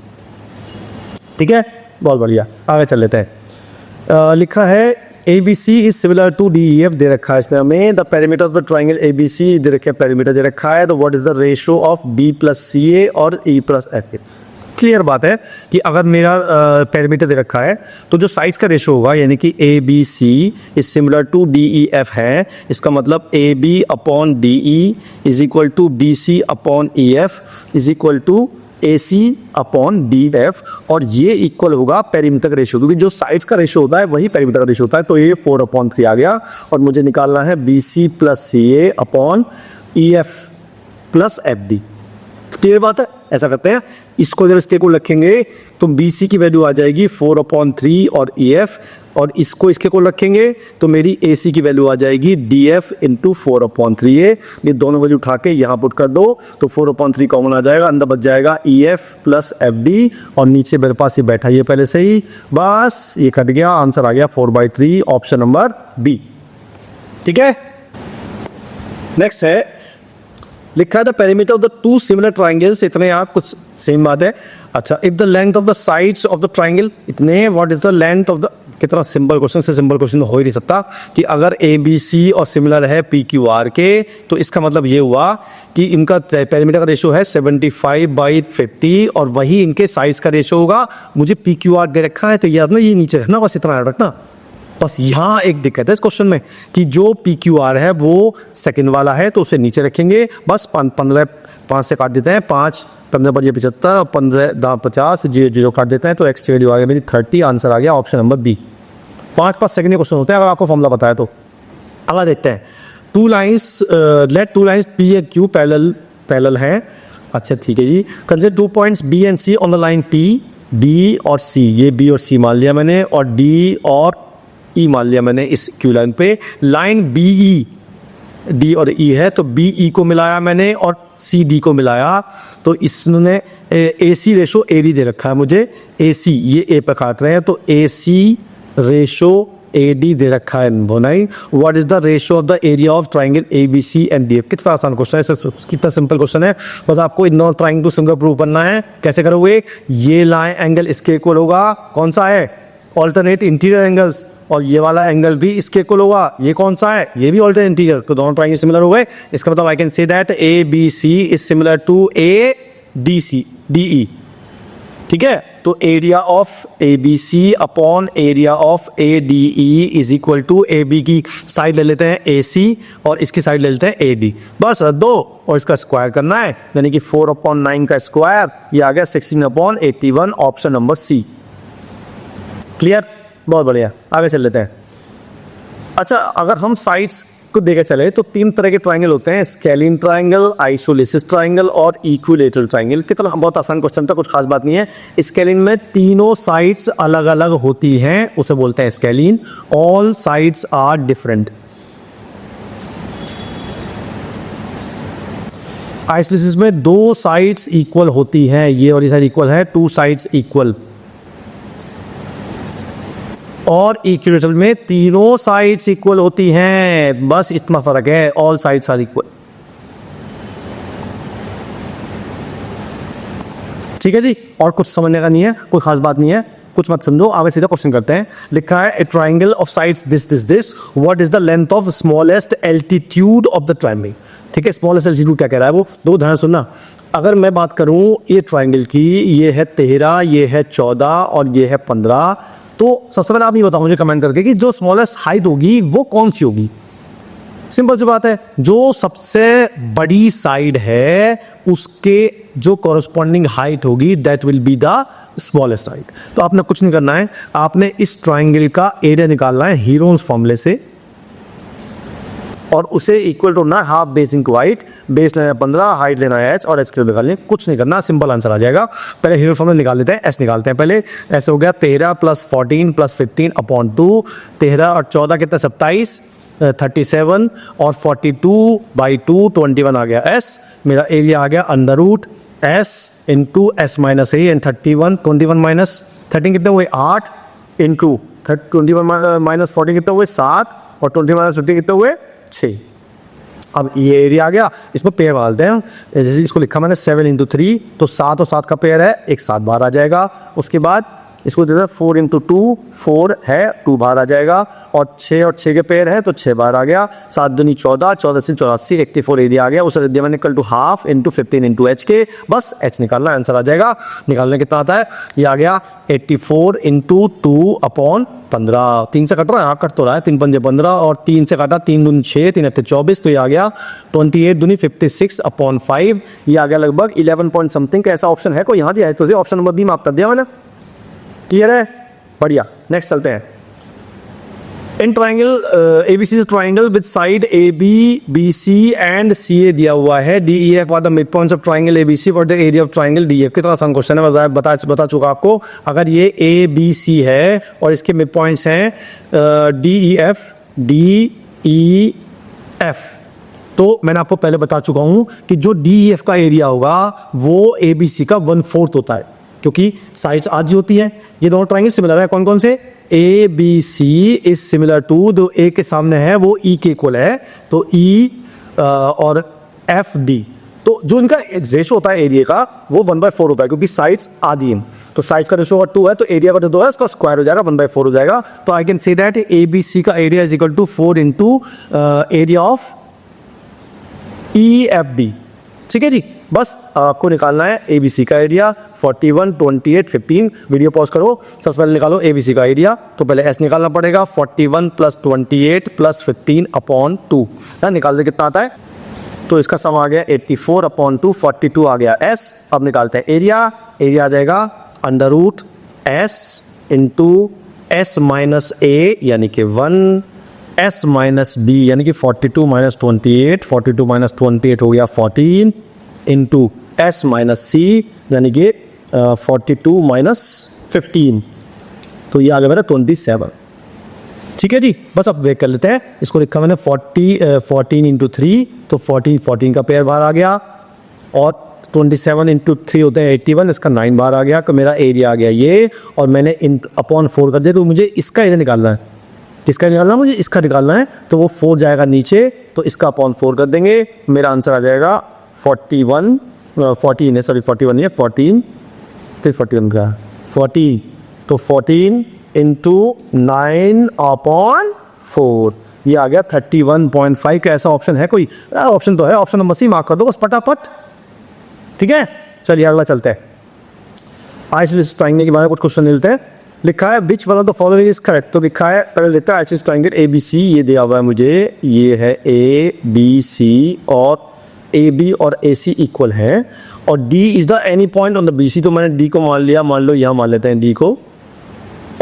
[SPEAKER 1] ठीक है, बहुत बढ़िया, आगे चल लेते हैं। लिखा है ABC is similar to DEF दे रखा है इसने हमें। The perimeter of the triangle ABC दे रखा है, पेरीमीटर दे रखा है। तो what is the ratio of B plus CA और E प्लस FA। क्लियर बात है कि अगर मेरा पेरीमीटर दे रखा है तो जो साइड्स का रेशो होगा, यानी कि ABC is similar to DEF है। इसका मतलब AB upon DE is equal to BC upon EF is equal to AC upon DF, और ये इक्वल होगा पेरीमीटर का रेशो, क्योंकि जो साइड्स का रेशो होता है वही पेरीमीटर का रेशो होता है। तो ये 4/3 आ गया, और मुझे निकालना है BC plus CA upon EF plus FD। Clear बात है, ऐसा करते हैं। इसको जब इसके को रखेंगे तो BC की वैल्यू आ जाएगी 4/3 और EF, और इसको इसके को रखेंगे तो मेरी AC की वैल्यू आ जाएगी DF इंटू 4/3A। ये दोनों वैल्यू उठा के यहाँ पुट कर दो तो 4/3 कॉमन आ जाएगा, अंदर बच जाएगा EF प्लस FD, और नीचे मेरे पास ये बैठा ही है पहले से ही, बस ये कट गया, आंसर आ गया 4/3 ऑप्शन नंबर B। ठीक है, नेक्स्ट है, लिखा है the perimeter of the 2 similar triangles. इतने आप कुछ सेम बात है। अच्छा, if the length of the sides of the triangle, इतने what is the length of the कितना सिंपल क्वेश्चन, से सिंपल क्वेश्चन तो हो ही नहीं सकता कि अगर ए बी सी और सिमिलर है पी क्यू आर के, तो इसका मतलब ये हुआ कि इनका पेरीमीटर का रेशो है 75/50 और वही इनके साइज का रेशो होगा। मुझे पी क्यू आर दे रखा है तो याद ना ये नीचे रखना, बस इतना याद रखना। बस यहाँ एक दिक्कत है इस क्वेश्चन में कि जो पी क्यू आर है वो सेकंड वाला है तो उसे नीचे रखेंगे। बस 15 5 से काट देते हैं, 5 15 पर 75 और 15 50 0 काट देते हैं तो एक्स की वैल्यू आ गई मेरी 30। आंसर आ गया option number B. 5 second question होते हैं अगर आपको फॉर्मूला पता है तो। अगला देखते हैं, let two lines P A Q parallel हैं। अच्छा ठीक है जी। Consider 2 points B and C on the line P, B और सी, ये बी और सी मान लिया मैंने, और डी और ई मान लिया मैंने इस क्यू लाइन पे। लाइन बी ई, डी और ई है तो बी ई को मिलाया मैंने और सी डी को मिलाया, तो इसने ए सी रेशो ए डी दे रखा है मुझे। ए सी ये ए पे काट रहे हैं तो ए सी रेशो ए डी दे रखा है बनाई। What is the ratio of the area of triangle A B C and D F. कितना आसान क्वेश्चन है सर, कितना सिंपल क्वेश्चन है। बस आपको इन not trying to single prove करना है। कैसे करोगे, ये लाइन एंगल इसके इक्वल होगा, कौन सा है, ऑल्टरनेट इंटीरियर एंगल्स, और ये वाला एंगल भी इसके इक्वल होगा, ये कौन सा है, ये भी ऑल्टरनेट इंटीरियर, तो दोनों ट्राइंगल सिमिलर हो गए। इसका मतलब I can say that A B C is similar to A D C D E. ठीक है, तो area of A B C upon area of A D E is equal to, A B की side ले लेते हैं ए सी और इसकी side ले लेते हैं ए डी, बस रख दो और इसका स्क्वायर करना है, यानी कि 4/9 का स्क्वायर, ये आ गया 16/81, ऑप्शन नंबर सी। क्लियर, बहुत बढ़िया, आगे चल लेते हैं। अच्छा, अगर हम साइड्स को देखे चले तो 3 तरह के ट्राइंगल होते हैं, स्केलिन ट्राइंगल, आइसोलेसिस ट्राइंगल और इक्विलेटरल ट्राइंगल। कितना बहुत आसान क्वेश्चन था, कुछ खास बात नहीं है। स्केलिन में तीनों साइड्स अलग अलग होती हैं, उसे बोलते हैं scalene. All sides are different. Isosceles में 2 साइड्स इक्वल होती हैं, ये वाली साइड इक्वल है, 2 साइड्स इक्वल। और इक्विलेटरल में तीनों साइड्स इक्वल होती हैं, बस इतना फर्क है, ऑल साइड्स आर इक्वल। ठीक है जी, और कुछ समझने का नहीं है, कोई खास बात नहीं है, कुछ मत समझो, आगे सीधा क्वेश्चन करते हैं। लिखा है ए triangle of sides this, what is the length of smallest altitude of the triangle. ठीक है, स्मॉलेस्ट एल्टीट्यूड क्या कह रहा है वो, दो ध्यान सुनना। अगर मैं बात करूं ये ट्राइंगल की, ये है 13, ये है 14 और ये है 15, तो सबसे पहले आप ये बताओ मुझे कमेंट करके कि जो स्मॉलेस्ट हाइट होगी वो कौन सी होगी। सिंपल सी बात है, जो सबसे बड़ी साइड है उसके जो कॉरस्पॉन्डिंग हाइट होगी that will be the smallest height. तो आपने कुछ नहीं करना है, आपने इस ट्राइंगल का एरिया निकालना है हीरोन्स फॉर्मूले से और उसे इक्वल टू ना half base into height, base लेना है 15, हाइट लेना है h और h के निकालने, कुछ नहीं करना, सिंपल आंसर आ जाएगा। पहले हीरो फॉर्मूला निकाल लेते हैं, s निकालते हैं पहले। ऐसे हो गया 13 + 14 + 15 अपॉन 2, 13 और 14 कितना 27, 37 और 42/2 21 आ गया s। मेरा एरिया आ गया under root s into s minus A and 31, 21 minus 13 कितने हुए 8 इंटू 21 माइनस 14 कितने हुए 7 और 20 माइनस 15 कितने हुए 6। अब ये एरिया आ गया, इसमें पेयर डालते हैं, जैसे इसको लिखा मैंने 7 × 3 तो 7 और 7 का पेयर है, एक 7 बाहर आ जाएगा। उसके बाद इसको देते हैं 4 × 2 4 है, 2 बाहर आ जाएगा और 6 और 6 के पेयर है तो 6 बाहर आ गया। 7 दूनी 14, 14 से 84, 84 एरिया आ गया। उसे दिया मैंने equal to half into 15 × h के, बस h निकालना, आंसर आ जाएगा। निकालने कितना आता है, ये आ गया 84 × 2 अपॉन 15। 3 से कट रहा है, हाँ कट तो रहा है, 3 × 5 = 15 और 3 से काटा 3 दूनी 6, 3 × 24 तो ये आ गया 28 दूनी 56 अपॉन 5, ये आ गया लगभग 11 पॉइंट समथिंग का। ऐसा ऑप्शन है कोई यहाँ दिया है तो ऑप्शन नंबर बी मार्क कर दिया मैंने। क्लियर है, बढ़िया। नेक्स्ट चलते हैं। In triangle ABC triangle with side AB BC and CA दिया हुआ है, DEF are the mid points of triangle ABC for the area of triangle DEF। कितना आसान क्वेश्चन है, बता चुका आपको। अगर ये ABC है और इसके मिड पॉइंट्स हैं DEF DEF, तो मैंने आपको पहले बता चुका हूं कि जो DEF का एरिया होगा वो ABC का 1/4 होता है, क्योंकि साइड्स आधी होती है। ये दोनों ट्राइंगल सिमिलर है, कौन कौन से, ABC इज सिमिलर टू, जो A के सामने है वो E के इक्वल है, तो E और FD तो जो इनका रेशो होता है एरिया का वो 1/4 होता है, क्योंकि साइड्स आधी हैं, तो साइड्स का रेशो 2 है, तो एरिया का जो 2 है उसका स्क्वायर हो जाएगा, 1/4 हो जाएगा। तो I can say that A B C का area is equal to 4 into area of E F D. ठीक है जी, बस आपको निकालना है ए बी सी का एरिया 41, 28, 15। वीडियो पॉज करो, सबसे पहले निकालो ए बी सी का एरिया। तो पहले एस निकालना पड़ेगा, 41 प्लस 28 प्लस 15 अपॉन 2। निकाल दे कितना आता है, तो इसका सम आ गया 84 अपॉन 2, 42 आ गया एस। अब निकालते हैं एरिया। एरिया आ जाएगा under root S into S minus A यानी कि 1, एस माइनस बी यानी कि 42 माइनस 28, 42 माइनस 28 हो गया 14 इंटू एस माइनस सी यानी कि 42 माइनस 15, तो ये आ गया मेरा 27। ठीक है जी, बस अब वेट कर लेते हैं। इसको लिखा मैंने 14 इंटू 3, तो 14 का पेयर बाहर आ गया, और 27 इंटू 3 होते हैं 81, इसका 9 बाहर आ गया। तो मेरा एरिया आ गया ये, और मैंने अपॉन 4 कर दिया, तो मुझे इसका एरिया निकालना है। किसका निकालना है मुझे? इसका निकालना है। तो वो 4 जाएगा नीचे, तो इसका अपॉन 4 कर देंगे, मेरा आंसर आ जाएगा 41 है, सॉरी 41 नहीं है 14, फिर 41 का 40, तो 14 इंटू 9 अपॉन 4, ये आ गया 31.5। का ऐसा ऑप्शन है कोई? ऑप्शन तो है, ऑप्शन नंबर सी मार्क कर दो बस फटाफट। ठीक है, चलिए अगला चलते हैं। आइसोसेलेस ट्रायंगल के बारे में कुछ क्वेश्चन मिलते हैं। लिखा है which one of the following is correct. तो लिखा है, पहले लेता है isosceles triangle A B C, ये दिया हुआ है मुझे, ये है ए बी सी, और ए बी और ए सी इक्वल है, और D is the any point on the B C. तो मैंने डी को मान लिया, मान लो यहाँ मान लेते हैं डी को,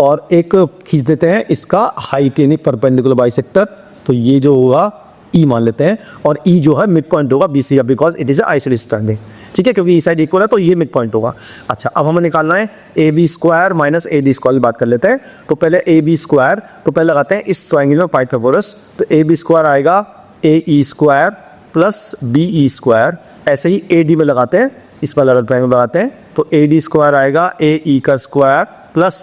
[SPEAKER 1] और एक खींच देते हैं इसका हाइट यानी परपेंडिकुलर बाइसेक्टर, तो ये जो होगा ई मान लेते हैं, और ई जो है मिड पॉइंट होगा बी सी का, because it is isosceles triangle. ठीक है, क्योंकि ई साइड इक्वल है तो ये मिड पॉइंट होगा। अच्छा, अब हमें निकालना है A B square minus A D square की बात कर लेते हैं। तो पहले ए बी स्क्वायर, तो पहले लगाते हैं इस ट्रायंगल में पाइथागोरस, तो ए बी स्क्वायर आएगा A E square plus B E square. ऐसे ही ए डी में लगाते हैं, इस पर अलग ट्रायंगल लगाते हैं, तो ए डी स्क्वायर आएगा ए ई का स्क्वायर प्लस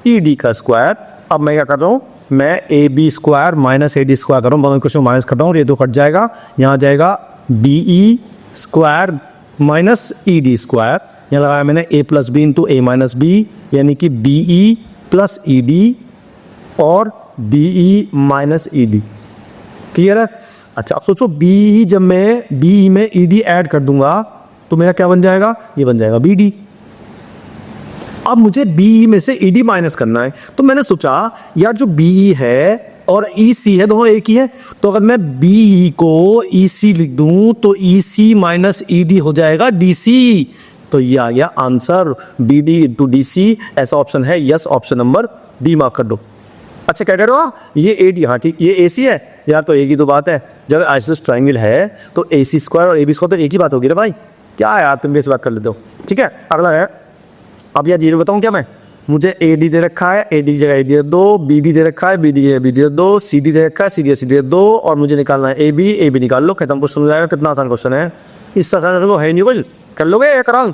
[SPEAKER 1] ई डी का स्क्वायर। अब मैं क्या कर रहा हूँ, मैं A B square minus A D square कर रहा हूँ, दोनों क्वेश्चन माइनस कर रहा हूँ, ये दो कट जाएगा, यहाँ जाएगा B E square minus E D square. यहाँ लगाया मैंने A plus B into A minus B, यानी कि B E plus E D और B E minus E D. Clear है? अच्छा, अब सोचो बी ई, जब मैं बी ई में ई डी ऐड कर दूंगा तो मेरा क्या बन जाएगा? ये बन जाएगा बी डी। अब मुझे बी में से ई डी माइनस करना है, तो मैंने सोचा यार जो बी है और ई सी है दोनों एक ही है, तो अगर मैं बी को ई सी लिख दूं तो ई सी माइनस ई डी हो जाएगा डी सी। तो ये आ गया answer, B D into D C. ऐसा ऑप्शन है, yes, option number D mark कर दो। अच्छा, क्या कह रहे हो? ये ए डी, हाँ ठीक, ये ए सी है यार, तो एक ही तो बात है, जब आइसोसेलेस ट्रायंगल है तो ए सी स्क्वायर और ए बी स्क्वायर तो एक ही बात होगी ना भाई। क्या है यार, तुम भी इस बात कर लेते हो। ठीक है, अगला है, अब यार ये बताऊँ क्या मैं, मुझे ए डी दे रखा है, ए डी की जगह ए डी दे दो, बी डी दे रखा है, बी डी की जगह बी डी दे दो, सी डी दे रखा है, सी डी दे दो, और मुझे निकालना है ए बी निकाल लो, खत्म, क्वेश्चन हो जाएगा। कितना आसान क्वेश्चन है, इससे आसान तो है नहीं कुछ। कर लोगे या कराऊं?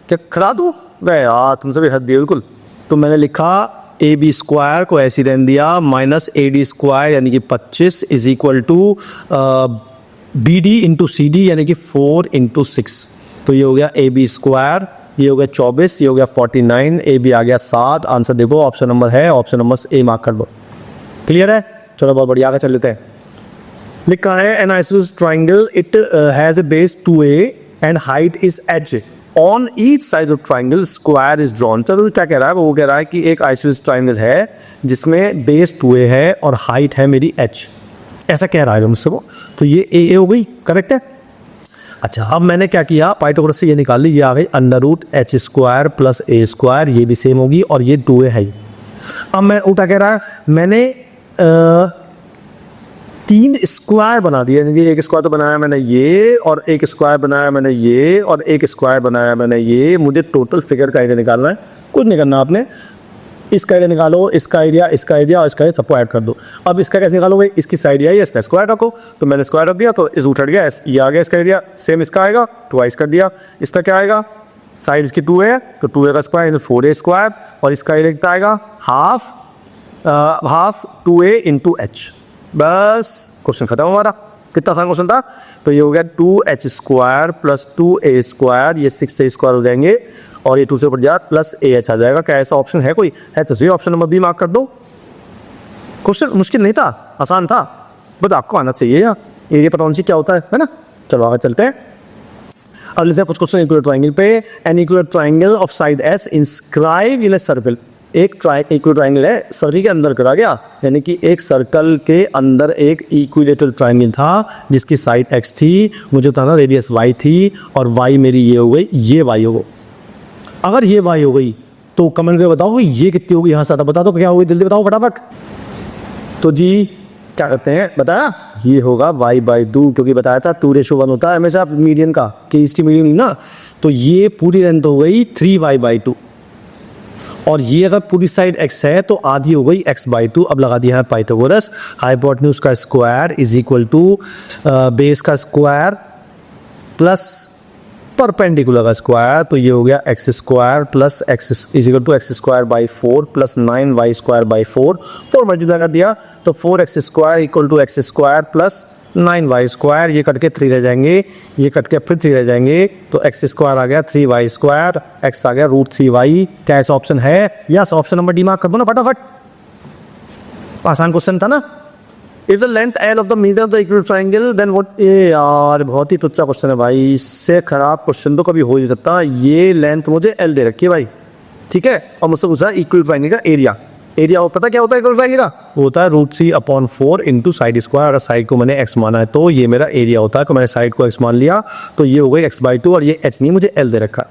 [SPEAKER 1] क्या खरा दूँ? गए यार, तुमसे भी हद दिए बिल्कुल। तो मैंने लिखा ए बी स्क्वायर को ऐसे रहने दिया, माइनस ए डी स्क्वायर यानी कि 25 is equal to B D into C D यानी कि 4 इंटू 6। तो ये हो गया ए बी स्क्वायर, ये हो गया 24, ये हो गया 49, ए बी आ गया 7। आंसर देखो, ऑप्शन नंबर है, ऑप्शन नंबर ए मार्क कर लो। क्लियर है? चलो बहुत बढ़िया, आगे चल लेते हैं। लिखा है N isosceles triangle, it has a base 2a and height is h on each side of triangle square is drawn. चलो क्या कह रहा है वो? कह रहा है कि एक आइसोसेलेस ट्रायंगल है जिसमें बेस 2a है और हाइट है मेरी h, ऐसा कह रहा है मुझसे वो। तो ये ए हो गई, करेक्ट है। अच्छा, अब मैंने क्या किया, पाइथागोरस से ये निकाल ली, ये आ गई under root H square plus A square, ये भी सेम होगी, और ये 2a है। अब मैं उल्टा कह रहा है, मैंने 3 स्क्वायर बना दिया, एक स्क्वायर तो बनाया मैंने ये, और एक स्क्वायर बनाया मैंने ये, और एक स्क्वायर बनाया मैंने ये। मुझे टोटल फिगर का एरिया निकालना है, कुछ नहीं करना आपने, इसका एरिया निकालो, इसका एरिया, इसका एरिया और इसका एरिया सबको ऐड कर दो। अब इसका कैसे निकालोगे? इसकी साइड एरिया, इसका स्क्वायर रखो, तो मैंने स्क्वायर रख दिया, तो इस रूट हट गया, ये आ गया इसका एरिया, सेम इसका आएगा, ट्वाइस कर दिया। इसका क्या आएगा? साइड इसकी 2a है, तो 2a का स्क्वायर 4a स्क्वायर, और इसका एरिया कितना आएगा? Half 2a into h। बस क्वेश्चन खत्म हमारा। कितना आसान क्वेश्चन था। तो ये हो गया 2h² प्लस 2a², ये 6a² हो जाएंगे और ये 2 से ऊपर जा प्लस ah आ जाएगा। क्या ऐसा ऑप्शन है कोई? है तो सही, ऑप्शन नंबर बी मार्क कर दो। क्वेश्चन मुश्किल नहीं था, आसान था, बट आपको आना चाहिए यार, एरिया पता होना चाहिए क्या होता है ना। चलो आगे चलते हैं। अब लेते हैं कुछ क्वेश्चन इक्विलेटरल ट्रायंगल पे। An equilateral triangle of side S inscribe in a circle. एक इक्विलेटरल ट्रायंगल है, सर्कल के अंदर करा गया, यानी कि एक सर्कल के अंदर एक इक्विलेटरल ट्रायंगल था जिसकी साइड एक्स थी, मुझे बताना रेडियस वाई थी, और वाई मेरी ये हो गई, ये वाई हो गई। अगर ये वाई हो गई तो कमेंट में बताओ ये कितनी होगी, यहाँ से आता बता दो क्या होगी, जल्दी बताओ फटाफट। तो जी क्या करते हैं, बताया ये होगा y/2, क्योंकि बताया था 2:1 होता है हमेशा मीडियन का, कि इसकी मीडियन नहीं ना। तो ये पूरी लेंथ हो गई 3y/2, और ये अगर पूरी साइड x है तो आधी हो गई x/2। अब लगा दिया है पाइथागोरस, हाइपोटेन्यूज का square is equal to base का स्क्वायर प्लस परपेंडिकुलर का स्क्वायर। तो ये हो गया x² plus x is equal to x²/4 plus 9y²/4, 4 multiply कर दिया तो 4x² equal to x² plus 9y², ये कट के 3 रह जाएंगे, ये कट के फिर 3 रह जाएंगे, तो x² आ गया 3y², x आ गया √3y। क्या ऐसा ऑप्शन है? Yes, option number D mark कर दो ना फटाफट, आसान क्वेश्चन था ना। If the length L of the median of the equilateral triangle, then what? यार बहुत ही तुच्चा क्वेश्चन है भाई, इससे खराब क्वेश्चन तो कभी हो ही नहीं सकता। ये लेंथ मुझे L दे रखी है भाई, ठीक है, और मुझसे पूछा इक्विलेटरल ट्रायंगल का एरिया। एरिया पता क्या होता है इक्विलेटरल ट्रायंगल का? वो होता है √3/4 इंटू साइड स्क्वायर। अगर साइड को मैंने x माना है तो ये मेरा एरिया होता है, तो मैंने साइड को x मान लिया तो ये हो गई x/2, और ये h नहीं मुझे L दे रखा।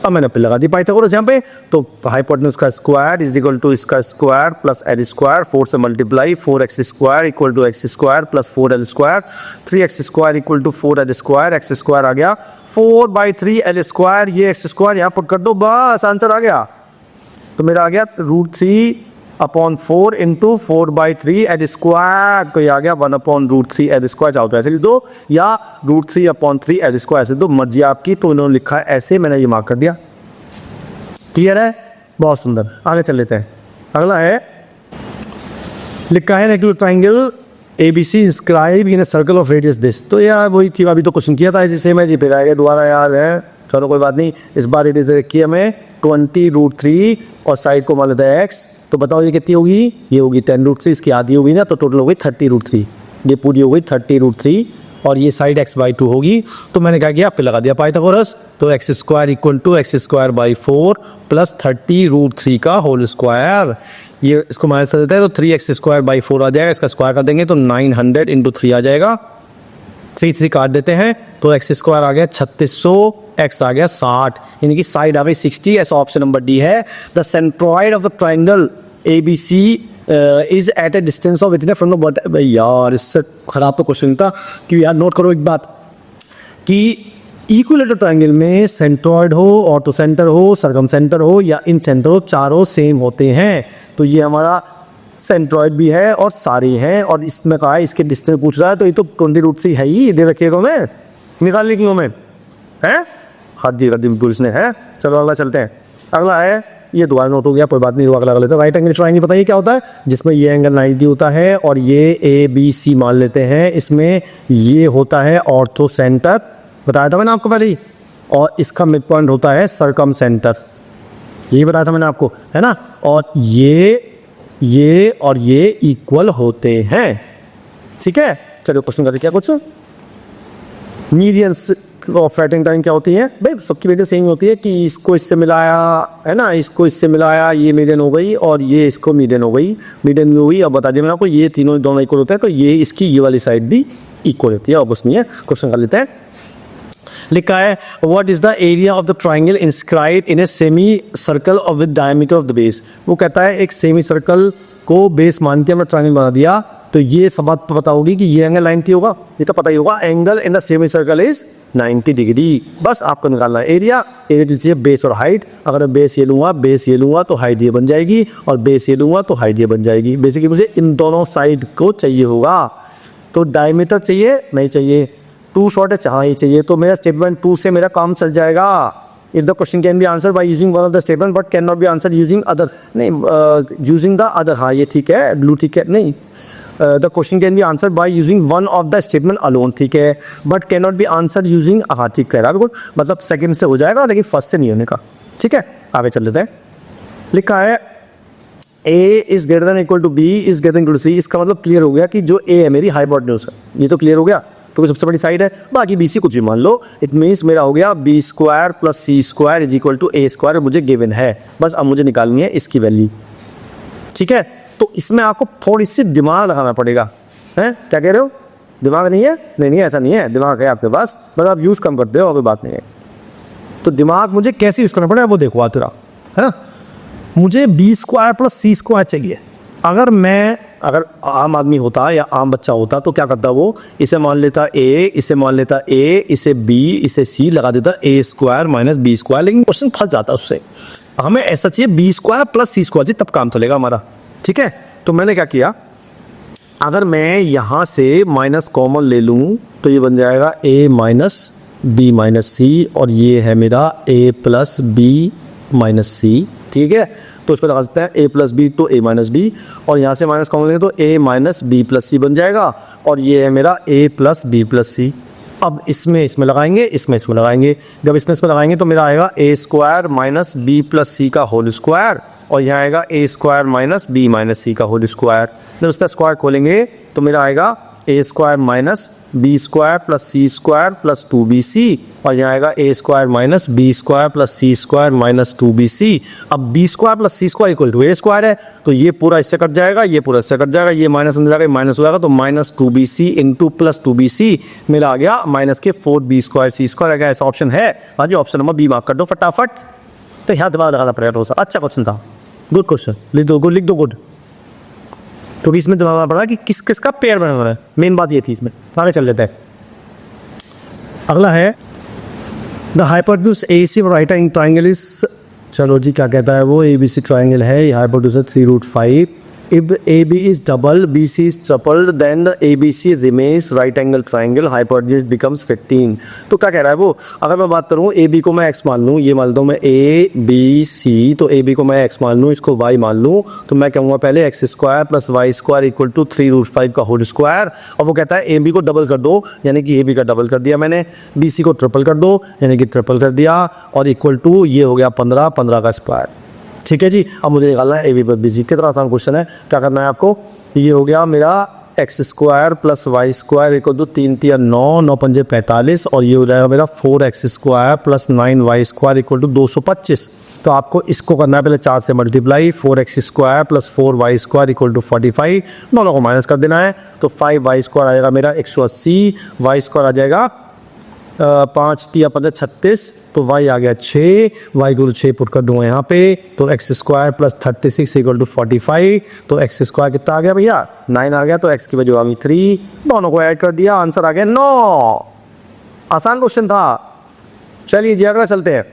[SPEAKER 1] अब मैंने फिर लगा दी पाइथागोरस यहाँ पे, तो हाइपोटेन्यूज का स्क्वायर इज इक्वल टू इसका स्क्वायर प्लस l², 4 से multiply, 4x² equal to x² plus 4l², 3x² equal to 4l², x² आ गया 4/3l², ये x² यहाँ पर कर दो, बस आंसर आ गया। तो मेरा आ गया √3/4 इंटू 4/3l², तो ये आ गया 1/√3l²। चाहो तो ऐसे लिख दो या √3/3l² ऐसे दो, मर्जी आपकी। तो इन्होंने लिखा है ऐसे, मैंने ये मार्क कर दिया। क्लियर है? बहुत सुंदर, आगे चल लेते हैं। अगला है, लिखा है equilateral triangle ABC inscribe in a circle of radius this. तो यार वही थी, अभी तो क्वेश्चन किया था ऐसे, सेम है जी, फिर आएगा दोबारा याद है, चलो कोई बात नहीं। इस बार रेडियस रखी है हमें 20√3 और साइड को मान लेता है x। तो बताओ ये कितनी होगी? ये होगी 10√3, इसकी आधी होगी ना, तो टोटल हो गई 30√3, ये पूरी हो गई 30√3, और ये साइड x/2 होगी। तो मैंने क्या किया, पे लगा दिया पाइथागोरस, तो x² equal to x²/4 plus 30√3 का होल स्क्वायर। ये इसको माइनस कर देता है तो 3x²/4 आ जाएगा, इसका स्क्वायर कर देंगे तो 900 इंटू 3 आ जाएगा, 3 काट देते हैं तो x² आ गया 3600, x आ गया 60, यानी कि साइड आ गई 60। ऐसा ऑप्शन नंबर डी है। The centroid of the triangle ABC is at a distance of इतने फ्रॉम द बॉटम। भाई यार इससे खराब तो क्वेश्चन था कि यार नोट करो एक बात कि इक्विलेटरल ट्रायंगल में सेंट्रॉइड हो, ऑर्थो सेंटर हो, सरकम सेंटर हो या इन सेंटर हो, चारों सेम होते हैं। तो ये हमारा सेंट्रॉइड भी है और सारे हैं, और इसमें कहा है इसके डिस्टेंस पूछ रहा है, तो ये तो 20√3 है ही, दे रखिएगा मैं निकालने की मैं है, हाथ दी कर दी पुलिस ने है। चलो अगला चलते हैं। अगला है, ये दोबारा नोट हो गया, कोई बात नहीं, अगला लेते हैं। राइट एंगल ट्रायंगल बताइए क्या होता है, जिसमें ये एंगल 90 होता है और ये ABC मान लेते हैं। इसमें ये होता है ऑर्थो सेंटर, बताया था मैंने आपको पहले ही, और इसका मिड पॉइंट होता है सरकम सेंटर, ये बताया था मैंने आपको, है ना। और ये और ये इक्वल होते हैं, ठीक है। चलो क्वेश्चन करते क्या, कुछ medians of right angle triangle क्या होती है भाई, सबकी वजह सेम होती है कि इसको इससे मिलाया है ना, इसको इससे मिलाया, ये मीडियन हो गई और ये इसको मीडियन हो गई, मीडियन में हुई। अब बता दिया मैंने आपको, ये तीनों दोनों इक्वल होते हैं, तो ये इसकी ये वाली साइड भी इक्वल होती है, और कुछ नहीं है। क्वेश्चन कर लेते हैं। लिखा है what is the area of the triangle inscribe in a semi circle of with diameter of the base. वो कहता है एक सेमी सर्कल को बेस मान के हमने ट्रायंगल बना दिया, तो ये सब बात पता होगी कि ये एंगल 90 होगा, ये तो पता ही होगा। Angle in the semi circle is 90 degree, बस आपको निकालना है एरिया। एरिया दीजिए बेस और हाइट, अगर मैं बेस ये लूँगा तो हाइट ये बन जाएगी, और बेस ये लूँगा तो हाइट ये बन जाएगी। बेसिकली मुझे इन दोनों साइड को चाहिए होगा। तो डायमीटर चाहिए नहीं चाहिए, 2 शॉर्ट है, हाँ ये चाहिए, तो मेरा स्टेटमेंट 2 से मेरा काम चल जाएगा। If the question can be answer by using one of the statement but can not be answer using other, नहीं यूजिंग द अदर, हाँ ये ठीक है, ब्लू ठीक है, नहीं the question can be answer by using one of the statement alone, ठीक है, but can not be answer using, हाँ ठीक कह रहा है, बिल्कुल, मतलब सेकंड से हो जाएगा लेकिन फर्स्ट से नहीं होने का, ठीक है। आगे चल लेते हैं। लिखा है A is greater than equal to B is greater than to C. इसका मतलब क्लियर हो गया कि जो ए है मेरी हाइपोटेन्यूज है, ये तो क्लियर हो गया क्योंकि सबसे बड़ी साइड है, बाकी बी सी कुछ भी मान लो। इट मीन्स मेरा हो गया B square plus C square is equal to A square, मुझे गिवन है, बस अब मुझे निकालनी है इसकी वैल्यू, ठीक है। तो इसमें आपको थोड़ी सी दिमाग लगाना पड़ेगा, है क्या कह रहे हो, दिमाग नहीं है? नहीं ऐसा नहीं है, दिमाग है आपके पास, बस आप यूज़ कम करते हो और कोई बात नहीं है। तो दिमाग मुझे कैसे यूज़ करना पड़ेगा वो देखो आप तेरा, है ना। मुझे B square plus C square चाहिए। अगर आम आदमी होता या आम बच्चा होता तो क्या करता वो, इसे मान लेता ए, इसे मान लेता ए, इसे बी, इसे सी, लगा देता ए स्क्वायर माइनस बी स्क्वायर, लेकिन क्वेश्चन फंस जाता उससे। हमें ऐसा चाहिए B square plus C square, जी तब काम चलेगा हमारा, ठीक है। तो मैंने क्या किया, अगर मैं यहाँ से माइनस कॉमन ले लूँ तो ये बन जाएगा ए माइनस बी माइनस सी, और ये है मेरा ए प्लस बी माइनस सी, ठीक है। तो इस पर लगा सकते हैं ए प्लस बी तो ए माइनस बी, और यहाँ से माइनस कॉमन लेंगे तो ए माइनस बी प्लस सी बन जाएगा, और ये है मेरा ए प्लस बी प्लस सी। अब इसमें लगाएंगे, इसमें लगाएंगे। जब इसमें लगाएंगे तो मेरा आएगा A square minus B plus सी का होल स्क्वायर, और यहाँ आएगा A square minus B minus सी का होल स्क्वायर। जब उसका स्क्वायर खोलेंगे तो मेरा आएगा A square minus B square plus C square plus 2bc, और यहाँ आएगा A square minus B square plus C square minus 2bc। अब B square plus C square equal to A square है, तो ये पूरा इससे कट जाएगा, ये पूरा इससे कट जाएगा, ये माइनस अंदर जाएगा, माइनस हो जाएगा, तो minus 2bc into plus 2bc मेरा आ गया माइनस के 4b स्क्वायर सी स्क्वायर आ गया। ऐसा ऑप्शन है, हाँ जी, ऑप्शन नंबर बी मार्क कर दो फटाफट। तो यहाँ दिमाग लगाना पड़ेगा थोड़ा सा, अच्छा क्वेश्चन था, गुड क्वेश्चन, लिख दो गुड, क्योंकि इसमें दिमाग लगाना पड़ा कि किस किस का पेयर बना हुआ है, मेन बात ये थी इसमें। आगे चल लेते हैं। अगला है the hypotenuse AC right angle triangle is, चलो जी क्या कहता है वो, एबीसी ट्राइंगल है, हाइपोटेन्यूज है 3√5। If AB is double, BC is triple, then the ABC remains right angle triangle, hypotenuse becomes 15। तो क्या कह रहा है वो, अगर मैं बात करूँ AB को मैं x मान लूँ, ये मान लो मैं ABC, तो AB को मैं x मान लूँ, इसको y मान लूँ, तो मैं कहूँगा पहले x square plus Y square equal to 3√5 का होल स्क्वायर, और वो कहता है AB को डबल कर दो, यानी कि AB का डबल कर दिया मैंने, BC को ट्रिपल कर दो, यानी कि ट्रिपल कर दिया, और इक्वल टू ये हो गया 15 का स्क्वायर, ठीक है जी। अब मुझे निकालना है ए बी पर बी सी। कितना आसान क्वेश्चन है, क्या करना है आपको, ये हो गया मेरा X square plus Y square equal to 3 3 9 9 5 45, और ये हो जाएगा मेरा 4x square plus 9y square equal to 225। तो आपको इसको करना है पहले 4 से multiply, 4x square plus 4y square equal to 45, दोनों को माइनस कर देना है, तो 5y स्क्वायर आ जाएगा मेरा 180, y स्क्वायर आ जाएगा 5 3 15 36, तो y आ गया 6, y को 6 पुट कर दूंगा यहाँ पे, तो X square plus 36 equal to 45, तो एक्स स्क्वायर कितना आ गया भैया 9 आ गया, तो x की वैल्यू आ गई 3, दोनों को ऐड कर दिया, आंसर आ गया 9। आसान क्वेश्चन था। चलिए जी अगला चलते हैं।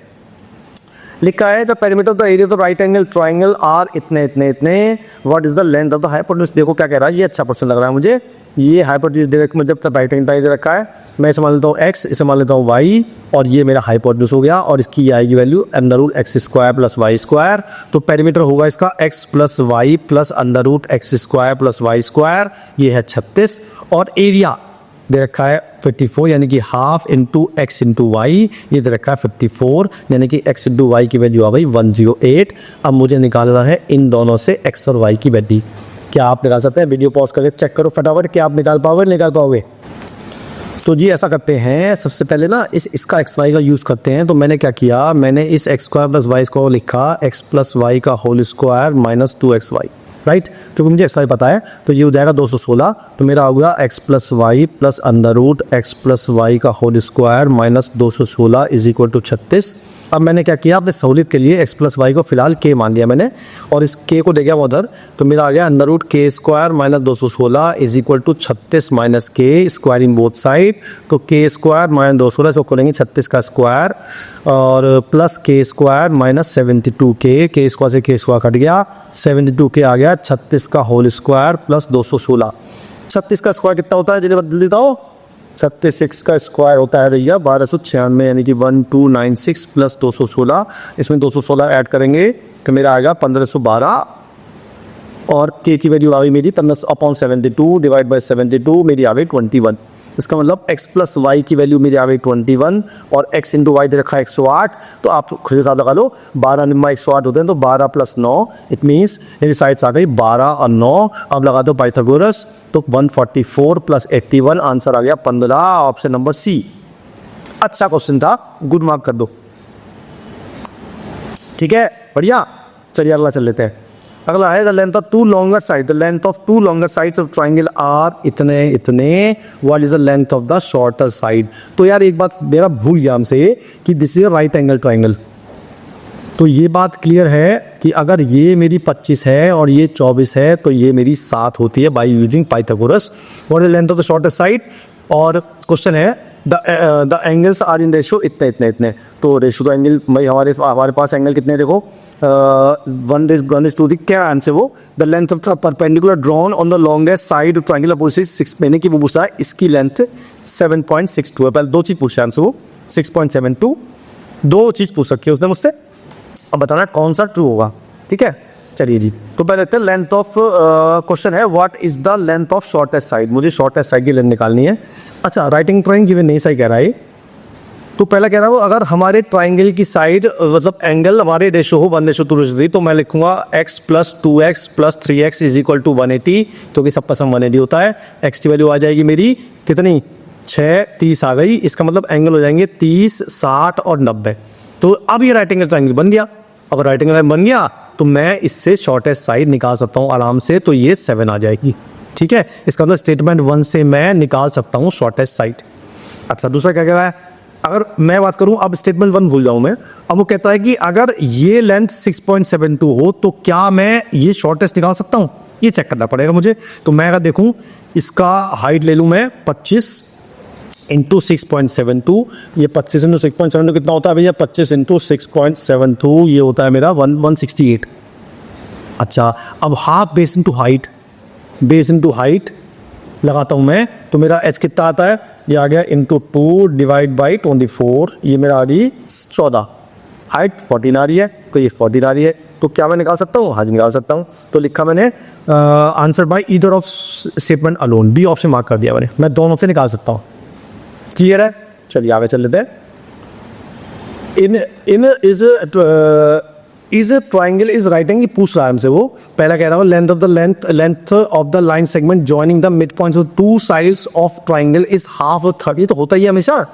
[SPEAKER 1] लिखा है the perimeter of the area of the right angle triangle are इतने इतने इतने, what is the length of the hypotenuse. देखो क्या कह रहा है, ये अच्छा क्वेश्चन लग रहा है मुझे। ये हाइपोटेन्यूज दे रखा, जब तक राइट एंगल ट्राइंगल रखा है, मैं इसे मान लेता हूँ x, इसे मान लेता हूँ y, और ये मेरा हाइपोटेन्यूज हो गया, और इसकी आएगी value under root X square plus Y square. तो पेरीमीटर होगा इसका x plus Y plus under root X square plus Y square, ये है 36, और एरिया दे रखा है 54, यानी कि half into X into Y, ये दे रखा है 54, यानी कि x इंटू वाई की वैल्यू आ गई 108। अब मुझे निकालना है इन दोनों से x और y की वैल्यू। क्या आप निकाल सकते हैं? वीडियो पॉज करके चेक करो फटाफट, क्या आप निकाल पाओगे? तो जी ऐसा करते हैं, सबसे पहले ना इसका एक्स वाई का यूज़ करते हैं। तो मैंने क्या किया, मैंने इस X square plus Y square लिखा एक्स प्लस वाई का whole square minus 2xy, right, क्योंकि मुझे एक्स वाई पता है, तो ये हो जाएगा 216। तो मेरा होगा X plus Y plus under root X plus Y का whole square minus 216 is equal to 36। अब मैंने क्या किया, अपने सहूलियत के लिए एक्स प्लस वाई को फिलहाल के मान लिया मैंने, और इस के को दे गया उधर, तो मेरा आ गया under root K square minus 216 is equal to 36 minus K squaring both side. तो के स्क्वायर माइनस 216 इसको खोलेंगे 36 का स्क्वायर, और प्लस के स्क्वायर माइनस 72 के स्क्वायर से के स्क्वायर कट गया, 72 के आ गया 36 का होल स्क्वायर प्लस 216। 36 का स्क्वायर कितना होता है, जल्दी बदल देता हो, 36 का स्क्वायर होता है भैया 1296, यानी कि 1296 प्लस 216, इसमें 216 ऐड करेंगे तो मेरा आएगा 1512। और के की वैल्यू आ गई मेरी 10/72 डिवाइड बाई 72 मेरी आ गई 21। इसका मतलब x प्लस वाई की वैल्यू मेरी आ गई 21 और x इंटू वाई दे रखा है 108। तो आप खुद हिसाब लगा लो, 12 निम्मा 108 होते हैं तो 12 + 9, इट मीन्स मेरी साइड्स आ गई 12 और 9। अब लगा दो पाइथागोरस, तो 144 + 81 आंसर आ गया 15, ऑप्शन नंबर सी। अच्छा क्वेश्चन था, गुड मार्क कर दो। ठीक है, बढ़िया। चलिए अगला चल लेते हैं। अगला है the length of two longer side, the length of two longer sides of triangle are इतने इतने, what is the length of the shorter side. तो यार एक बात मेरा भूल गया हमसे कि this is right angle triangle. तो ये बात क्लियर है कि अगर ये मेरी 25 है और ये 24 है तो ये मेरी 7 होती है by using Pythagoras. What is the length of the shorter side. और क्वेश्चन है the angles are in ratio इतने इतने इतने। तो रेशो तो एंगल भाई हमारे पास एंगल कितने देखो, 1:2 क्या आंसर वो। The length of the perpendicular drawn on the longest side triangle opposite 6, मैंने की वो पूछा है इसकी लेंथ 7.62 है। पहले दो चीज पूछा है आंसर वो 6.72, दो चीज पूछ रखी है उसने मुझसे, अब बताना कौन सा ट्रू होगा। ठीक है, चलिए जी। तो पहले लेते हैं लेंथ ऑफ, क्वेश्चन है what is the length of shortest side. मुझे शॉर्टेस्ट साइड की लेंथ निकालनी है। अच्छा, राइटिंग ट्राइंगल गिवन नहीं सही कह रहा है। तो पहला कह रहा हूँ अगर हमारे ट्राइंगल की साइड मतलब एंगल हमारे रेशो हो 1:2 तो मैं लिखूंगा x + 2x + 3x = 180, क्योंकि सब पसंद 180 होता है। x की वैल्यू आ जाएगी मेरी कितनी, 6, 30 आ गई। इसका मतलब एंगल हो जाएंगे 30, 60 और 90। तो अब ये राइट एंगल ट्राइंगल बन गया। अगर राइट एंगल बन गया तो मैं इससे शॉर्टेस्ट साइड निकाल सकता हूँ आराम से, तो ये 7 आ जाएगी। ठीक है, इसका मतलब स्टेटमेंट 1 से मैं निकाल सकता हूँ शॉर्टेस्ट साइड। अच्छा, दूसरा क्या कह रहा है, अगर मैं बात करूं, अब स्टेटमेंट 1 भूल जाऊं मैं। अब वो कहता है कि अगर ये लेंथ 6.72 हो तो क्या मैं ये शॉर्टेस्ट निकाल सकता हूं, ये चेक करना पड़ेगा मुझे। तो मैं अगर देखूं इसका हाइट ले लूं मैं 25 × 6.72, ये 25 × 6.72 कितना होता है भैया, 25 × 6.72 ये होता है मेरा 168। अच्छा, अब half base into height, base into height लगाता हूं मैं, तो मेरा h कितना आता है, ये आ गया × 2 डिवाइड बाई 24, ये मेरा आ रही 14। हाइट 14 आ रही है, तो ये 14 आ रही है। तो क्या मैं निकाल सकता हूँ, हाँ निकाल सकता हूँ। तो लिखा मैंने answer by either of statement alone, B option mark कर दिया मैंने, मैं दोनों से निकाल सकता हूँ। क्लियर है, चलिए आगे चल लेते हैं। Is a triangle is right angle, पूछ रहा है हमसे वो। पहला कह रहा हूँ length of the line segment joining the mid points of two sides of triangle is half of 30। तो होता ही है हमेशा,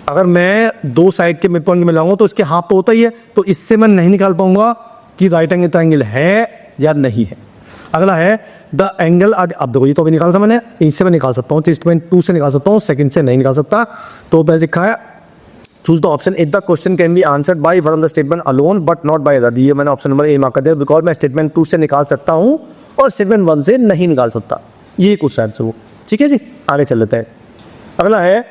[SPEAKER 1] अगर मैं दो साइड के मिड पॉइंट में मिलाऊंगा तो इसके हाफ तो होता ही है। तो इससे मैं नहीं निकाल पाऊंगा कि राइट एंगल ट्राइंगल है या नहीं है। अगला है द एंगल, अब देखो ये तो अभी निकाला था मैंने, इससे मैं निकाल सकता हूँ, स्टेटमेंट 2 से निकाल सकता हूँ, सेकंड से नहीं निकाल सकता। तो पहले लिखा है choose the option if the question can be answered by one of the statement alone but not by other. ये मैंने ऑप्शन नंबर ए मार्क कर दिया, बिकॉज मैं स्टेटमेंट 2 से निकाल सकता हूँ और स्टेटमेंट 1 से नहीं निकाल सकता। ये कुछ आंसर वो। ठीक है जी, आगे चल लेते हैं। अगला है,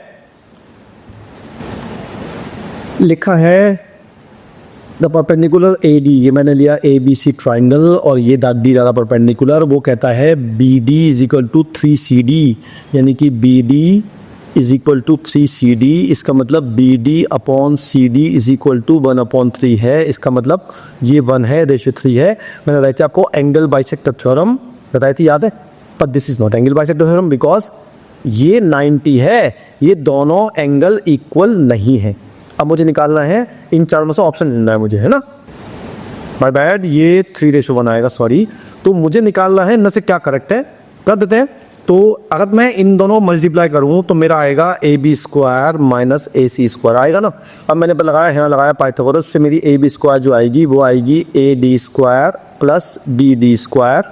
[SPEAKER 1] लिखा है द परपेंडिकुलर ए डी, ये मैंने लिया ए बी सी ट्राइंगल और ये डी ज़्यादा परपेंडिकुलर। वो कहता है बी डी = 3CD, यानी कि बी डी = 3CD। इसका मतलब B D upon C D = 1/3 है। इसका मतलब ये 1 है, रेशियो 3 है। मैंने बताया था आपको एंगल बाइसेक्टर थ्योरम बताई थी, याद है। पर this is naught angle bisector theorem because ये 90 है, ये दोनों एंगल इक्वल नहीं है। अब मुझे निकालना है, इन चारों में से ऑप्शन लेना है मुझे, है ना। माय बैड, ये 3:1 आएगा, सॉरी। तो मुझे निकालना है न से क्या करेक्ट है, कर देते हैं। तो अगर मैं इन दोनों मल्टीप्लाई करूँ तो मेरा आएगा AB² - AC² आएगा ना। अब मैंने लगाया यहाँ, लगाया पाइथागोरस से, मेरी AB² जो आएगी वो आएगी AD² + BD²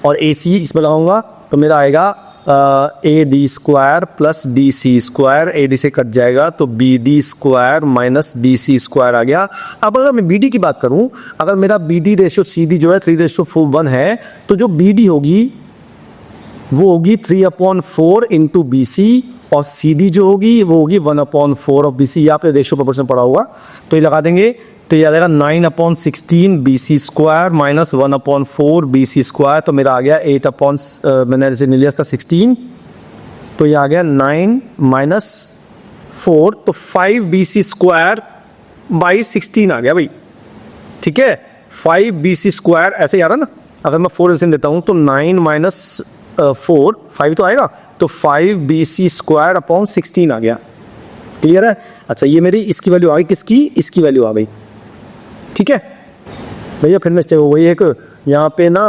[SPEAKER 1] और AC इसमें लगाऊंगा तो मेरा आएगा AD² + DC²। AD से कट जाएगा तो BD² - DC² आ गया। अब अगर मैं BD की बात करूं, अगर मेरा BD रेशियो CD जो है 3:1 है, तो जो BD होगी वो होगी 3/4 × BC और CD जो होगी वो होगी 1/4 ऑफ BC। यहाँ पे रेशियो प्रोपोर्शन पड़ा हुआ, तो ये लगा देंगे तो ये आ जाएगा 9/16 BC² - 1/4 BC²। तो मेरा आ गया 8 मैंने ऐसे ले लिया था 16, तो ये आ गया 9 - 4, तो 5 BC² / 16 आ गया भाई। ठीक है, 5 BC² ऐसे ही आ रहा ना, अगर मैं 4 एलसीएम लेता हूँ तो 9 माइनस 4 5 तो आएगा, तो 5bc² अपॉन 16 आ गया। क्लियर है? अच्छा, ये मेरी इसकी वैल्यू आ गई, किसकी? इसकी वैल्यू आ गई। ठीक है भैया, फिर मैं वही एक यहाँ पे ना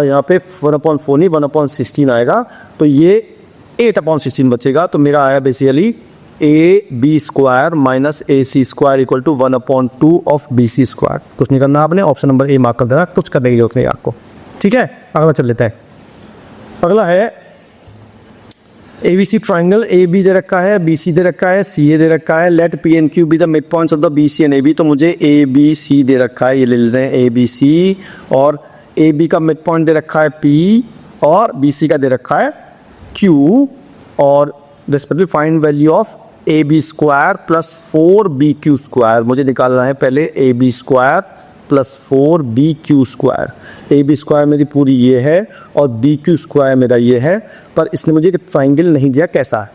[SPEAKER 1] यहाँ पे 1/4 नहीं 1/16 आएगा, तो ये 8/16 बचेगा। तो मेरा आया basically ab² minus ac² equal to 1/2 of bc²। कुछ नहीं करना आपने, ऑप्शन नंबर ए मार्क कर देना, कुछ करने की जरूरत नहीं आपको। ठीक है, अगला चल लेते हैं। अगला है ABC ट्राइंगल, AB दे रखा है, BC दे रखा है, CA दे रखा है। Let P and Q be the mid points of the BC and AB। तो मुझे ABC दे रखा है, ये ले लेते हैं ABC, और AB का मिड पॉइंट दे रखा है P और BC का दे रखा है Q, और respectively find value of AB² plus 4BQ²। मुझे निकालना है पहले AB² प्लस 4BQ²। AB² मेरी पूरी ये है और BQ² मेरा ये है, पर इसने मुझे एक ट्राइंगल नहीं दिया कैसा है।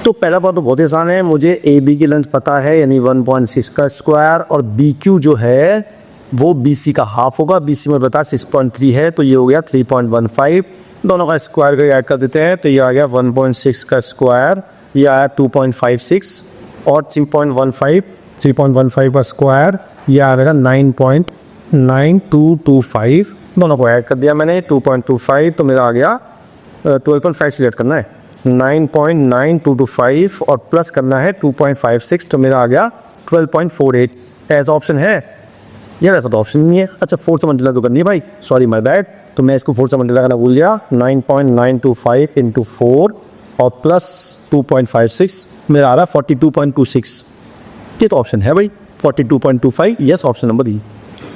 [SPEAKER 1] तो पहला बात तो बहुत आसान है, मुझे AB की लेंथ पता है यानी 1.6 का स्क्वायर, और BQ जो है वो BC का हाफ होगा। BC में बता 6.3 है, तो ये हो गया 3.15। दोनों का स्क्वायर को ऐड कर देते हैं, तो ये आ गया 1.6 का स्क्वायर, ये आया 2.56, और 3.15 का स्क्वायर ये आ रहेगा 9.9225। दोनों को ऐड कर दिया मैंने, 2.25, तो मेरा आ गया 12.5 सिलेक्ट करना है, 9.9225 और प्लस करना है 2.56, तो मेरा आ गया 12.48। ऐसा ऑप्शन है यार? ऐसा तो ऑप्शन नहीं है। अच्छा, 4 से मल्टीप्लाई तो करनी है भाई, सॉरी माय बैड, तो मैं इसको 4 से मल्टीप्लाई करना भूल गया। 9.925 इंटू 4 और प्लस 2.56, मेरा आ रहा है 42.26। ये तो ऑप्शन है भाई, 42.25, यस, ऑप्शन नंबर ई।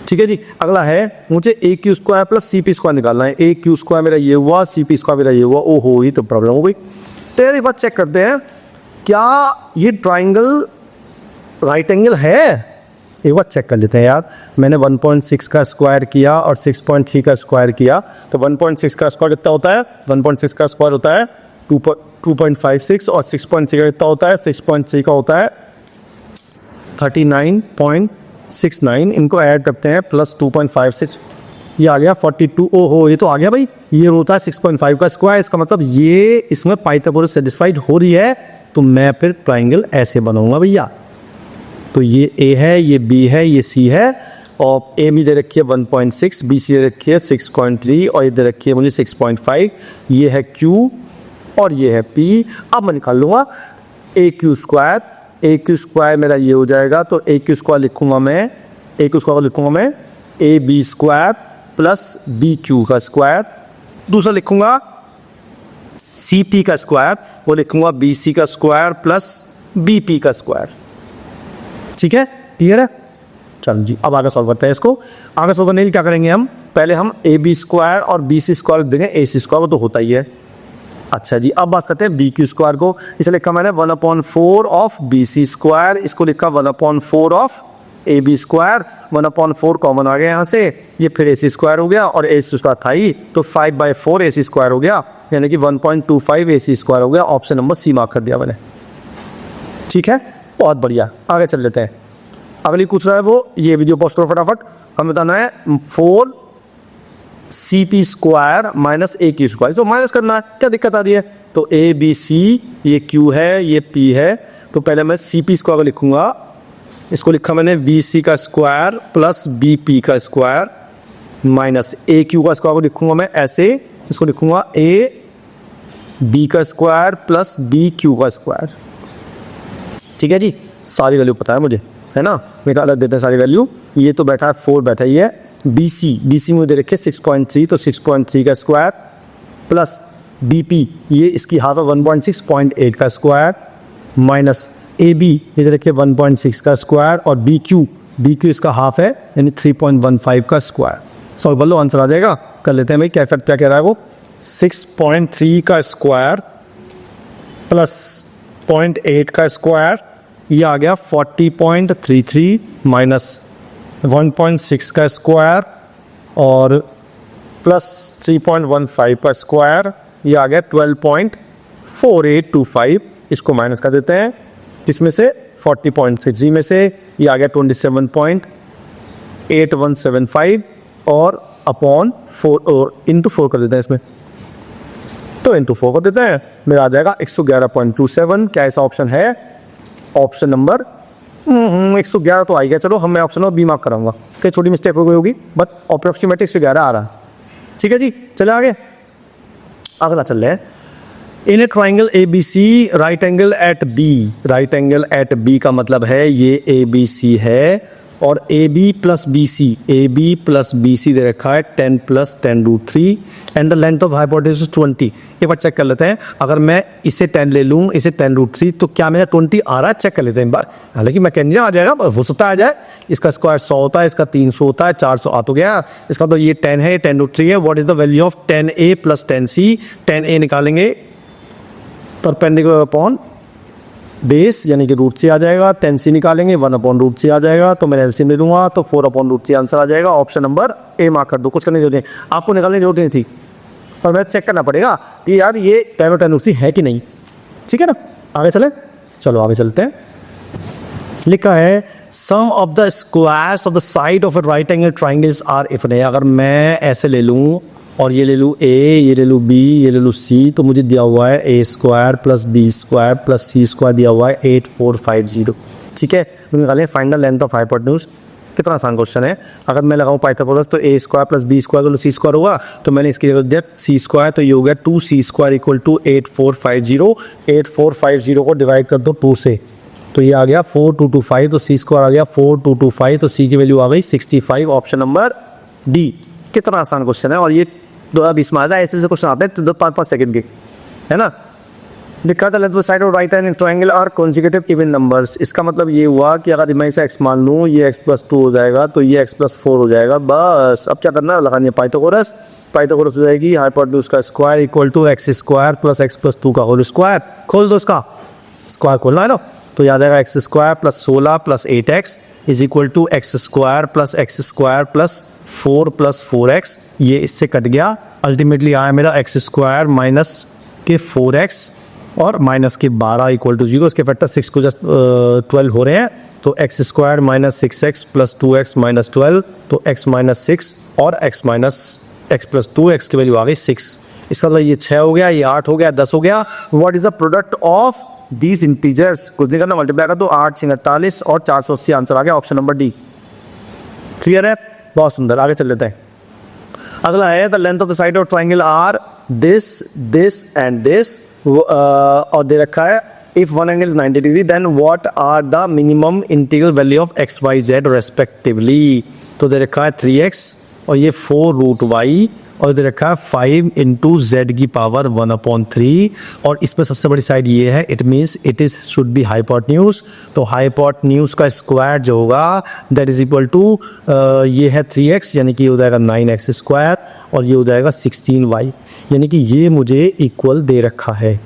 [SPEAKER 1] ठीक है जी, अगला है मुझे AQ² प्लस CP² निकालना है। AQ² मेरा ये हुआ, CP² मेरा ये हुआ। ओहो, ये तो प्रॉब्लम हो गई। तो यार एक बात चेक करते हैं, क्या ये ट्राइंगल राइट एंगल है? एक बार चेक कर लेते हैं यार। मैंने 1.6 का स्क्वायर किया और 6.3 का स्क्वायर किया, तो 1.6 का स्क्वायर कितना होता है? 1.6 का स्क्वायर होता है 2.56, और 6.3 का कितना होता है? 6.3 का होता है 39.69। इनको ऐड करते हैं, प्लस 2.56, ये आ गया 42। ओहो, ये तो आ गया भाई, ये होता है 6.5 का स्क्वायर। इसका मतलब ये इसमें पाइथागोरस सेटिस्फाइड हो रही है, तो मैं फिर ट्राइंगल ऐसे बनाऊंगा भैया। तो ये A है, ये B है, ये C है, और AB दे रखी है 1.6, BC दे रखी है 6.3, और ये दे रखी है मुझे 6.5। ये है Q और ये है P। अब मैं निकाल लूँगा AQ²। AQ² मेरा ये हो जाएगा, तो AQ² लिखूँगा मैं, AQ² लिखूँगा मैं AB² प्लस BQ का स्क्वायर। दूसरा लिखूँगा CP का स्क्वायर, वो लिखूँगा BC का स्क्वायर प्लस BP का स्क्वायर। ठीक है, क्लियर है? चलो जी, अब आगे सॉल्व करते हैं इसको। आगे सॉल्व करने के लिए क्या करेंगे हम? पहले हम AB² और BC² लिख देंगे, AC², वो तो होता ही है। अच्छा जी, अब बात करते हैं BQ² को। इसे लिखा मैंने 1/4 ऑफ BC², इसको लिखा 1/4 ऑफ AB²। 1/4 कॉमन आ गया यहाँ से, ये फिर AC² हो गया, और AC² था ही, तो 5/4 AC² हो गया, यानी कि 1.25 AC² हो गया। ऑप्शन नंबर C मार्क कर दिया मैंने। ठीक है, बहुत बढ़िया, आगे चल लेते हैं। अगली पूछ रहा है वो, ये वीडियो पॉज करो फटाफट। हमें बताना है 4CP² माइनस AQ²। तो माइनस करना है, क्या दिक्कत आ रही है? तो ABC, ये Q है, ये P है, तो पहले मैं CP² लिखूंगा। इसको लिखा मैंने BC का स्क्वायर प्लस BP का स्क्वायर माइनस AQ का स्क्वायर को लिखूंगा मैं ऐसे, इसको लिखूंगा AB का स्क्वायर प्लस BQ का स्क्वायर। ठीक है जी, सारी वैल्यू पता है मुझे, है ना? मेरा अलग देते हैं सारी वैल्यू। ये तो बैठा है 4 बैठा ही है। BC में दे रखे 6.3, तो 6.3 का स्क्वायर प्लस BP, ये इसकी हाफ है 1.6.8 का स्क्वायर माइनस AB, ये दे रखे 1.6 का स्क्वायर, और BQ इसका हाफ है यानी 3.15 का स्क्वायर। सॉल्व कर लो, आंसर आ जाएगा। कर लेते हैं भाई, क्या कह रहा है वो? 6.3 का स्क्वायर प्लस 0.8 का स्क्वायर, ये आ गया 40.33 माइनस 1.6 का स्क्वायर और प्लस 3.15 का स्क्वायर, ये आ गया 12.4825। इसको माइनस कर देते हैं, इसमें से 40.6 में से ये आ गया 27.8175, और अपॉन 4 और इंटू 4 कर देते हैं इसमें, तो इंटू 4 कर देते हैं, मेरा आ जाएगा 111.27। क्या ऐसा ऑप्शन है? ऑप्शन नंबर 111 तो आ गया। चलो मैं ऑप्शन नंबर बी मार्क कराऊंगा, कई छोटी मिस्टेक हो गई होगी बट अप्रोक्सीमेटली 111 आ रहा है। ठीक है जी, चले आगे, अगला चल रहे हैं। In a triangle A B C right angle at B, right angle at B का मतलब है ये ए बी सी है और A B plus B C, A B plus B C दे रखा है 10 + 10√3 and the length of hypotenuse 20। एक बार चेक कर लेते हैं, अगर मैं इसे 10 ले लूँ, इसे 10√3, तो क्या मेरा 20 आ रहा है? चेक कर लेते हैं एक बार। हालांकि मैं कहने आ जाएगा, हो सकता आ जाए। इसका स्क्वायर 100 होता है, इसका 300 होता है, 400 आ तो गया। इसका तो ये 10 है, 10√3 है। What is the value of 10a + 10c? 10a निकालेंगे परपेंडिकुलर अपॉन बेस यानी कि √3 आ जाएगा, 10c निकालेंगे 1/√3 आ जाएगा, तो मैं एलसीएम ले लूंगा तो 4/√3 आंसर आ जाएगा। ऑप्शन नंबर ए मार्क कर दो, कुछ करने की जरूरत नहीं, आपको निकालने की जरूरत नहीं थी, पर मैं चेक करना पड़ेगा कि यार ये 10/√3 है कि नहीं। ठीक है ना, आगे चले, चलो आगे चलते हैं। लिखा है sum of the squares of the side of a right angle triangles are इफन। अगर मैं ऐसे ले लूँ और ये ले लूँ ए, ये ले लूँ बी, ये ले लूँ सी, तो मुझे दिया हुआ है a² + b² + c² दिया हुआ है 8450। ठीक है, मैंने निकाले find the length of hypotenuse. कितना आसान क्वेश्चन है। अगर मैं लगाऊँ पाइथागोरस तो a² + b² c² होगा, तो मैंने इसकी जगह दिया c², तो ये हो गया 2c² = 8450। 8450 को डिवाइड कर दो 2 से, तो ये आ गया 4225, तो c² आ गया 4225, तो c की वैल्यू आ गई 65। Option number D. कितना आसान क्वेश्चन है, और ये 2020 में आता है, ऐसे क्वेश्चन आते हैं 5-5 सेकंड के, है ना। लिखा था लेफ्ट साइड और right hand triangle are consecutive even numbers. इसका मतलब ये हुआ कि अगर मैं इसे x मान लूँ, ये x + 2 हो जाएगा, तो ये x + 4 हो जाएगा। बस अब क्या करना है, लगानी है पाइथागोरस। पाइथागोरस हो जाएगी हाइपोटेन्यूज का स्क्वायर = x² + x + 2 का होल स्क्वायर। खोल दो, इसका स्क्वायर खोलना है ना, तो याद आएगा x² + 16 + 8x = x² + x² + 4 + 4x। ये इससे कट गया, अल्टीमेटली आया मेरा x² - 4x और -12 = 0। इसके फैक्टर 6 को जस्ट 12 हो रहे हैं, तो x² - 6x + 2x - 12, तो x - 6 और x + 2, x की वैल्यू आ गई 6। इसका मतलब ये 6 हो गया, ये 8 हो गया, 10 हो गया। What is the product of these integers? कुछ नहीं करना, मल्टीप्लाई कर दो, 8 × 6 = 48 और 480 आंसर आ गया। Option number D. क्लियर है, बहुत सुंदर, आगे चल लेते हैं। अगला है the length of the side of triangle are this and this, और दे रखा है if one angle is 90 degree then what are the minimum integral value of x, y, z respectively. तो दे रखा है 3x और ये 4√y, और दे रखा है 5 × z⁻⁴, और इसमें सबसे बड़ी साइड ये है, it means it is should be hypotenuse. तो हाइपोटेन्यूज का स्क्वायर जो होगा दैट इज इक्वल टू ये है 3x, यानी कि हो जाएगा 9x², और ये हो जाएगा 16y, यानी कि ये मुझे इक्वल दे रखा है।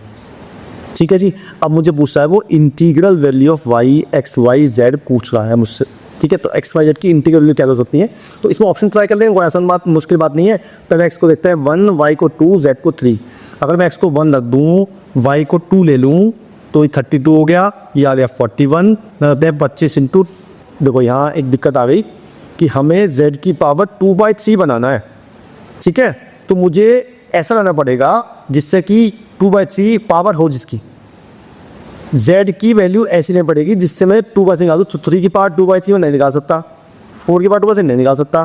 [SPEAKER 1] ठीक है जी, अब मुझे पूछ रहा है वो integral value of y, x, y, z पूछ रहा है मुझसे। ठीक है, तो x, y, z की इंटीग्रल वैल्यू क्या हो सकती है, तो इसमें ऑप्शन ट्राई कर लेंगे, कोई आसान बात, मुश्किल बात नहीं है। पहले x को देखते हैं 1, y को 2, z को 3। अगर मैं x को 1 रख दूँ, y को 2 ले लूँ, तो ये 32 हो गया, ये आ गया 41, 25 इंटू। देखो यहाँ एक दिक्कत आ गई कि हमें z की पावर 2/3 बनाना है। ठीक है, तो मुझे ऐसा लाना पड़ेगा जिससे कि 2/3 पावर हो, जिसकी z की वैल्यू ऐसी नहीं पड़ेगी जिससे मैं 2/3 निकाल दूँ। तो 3 की पावर 2/3 में नहीं निकाल सकता, 4 की पावर 2/3 नहीं निकाल सकता,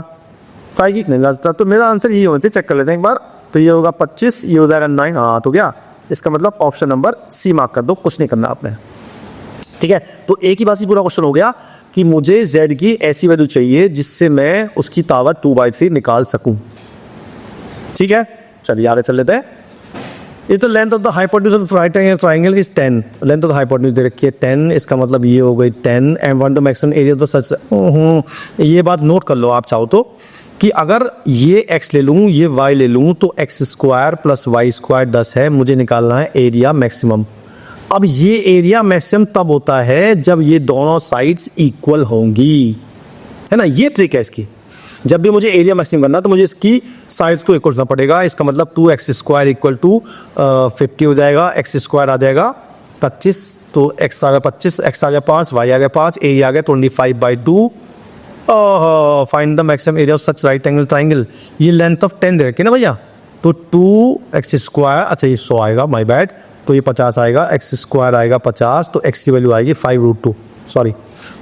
[SPEAKER 1] 5 की नहीं निकाल सकता। तो मेरा आंसर यही होना चाहिए, चेक कर लेते हैं एक बार। तो ये होगा 25, ये हो जाएगा 9, हाँ तो गया। इसका मतलब ऑप्शन नंबर सी मार्क कर दो, कुछ नहीं करना आपने। ठीक है, तो एक ही बात ही पूरा क्वेश्चन हो गया कि मुझे z की ऐसी वैल्यू चाहिए जिससे मैं उसकी पावर 2/3 निकाल सकूँ। ठीक है, चलिए आगे चल लेते हैं। ये तो length of the hypotenuse of right angle triangle is 10। Length of the hypotenuse दे रखी है 10, इसका मतलब ये हो गई 10 and one the maximum area of the such. ये बात नोट कर लो आप चाहो तो, कि अगर ये x ले लूँ, ये y ले लूँ, तो x² + y² 10 है, मुझे निकालना है एरिया मैक्सिमम। अब ये एरिया मैक्सिमम तब होता है जब ये दोनों साइड्स इक्वल होंगी, है ना। ये ट्रिक है इसकी, जब भी मुझे एरिया मैक्सिमम करना तो मुझे इसकी साइड्स को इक्वल करना पड़ेगा। इसका मतलब 2x² = 50 हो जाएगा, x² आ जाएगा 25, तो x आ गया 25, x आ गया 5, y आ गया 5, एरिया आ गया 25/2, find the maximum area of such right angle triangle. ये लेंथ ऑफ 10 दे रखी है ना भैया, तो 2x², अच्छा ये 100 आएगा, माय बैड, तो ये 50 आएगा, x² आएगा 50, तो x की वैल्यू आएगी 5√2, सॉरी,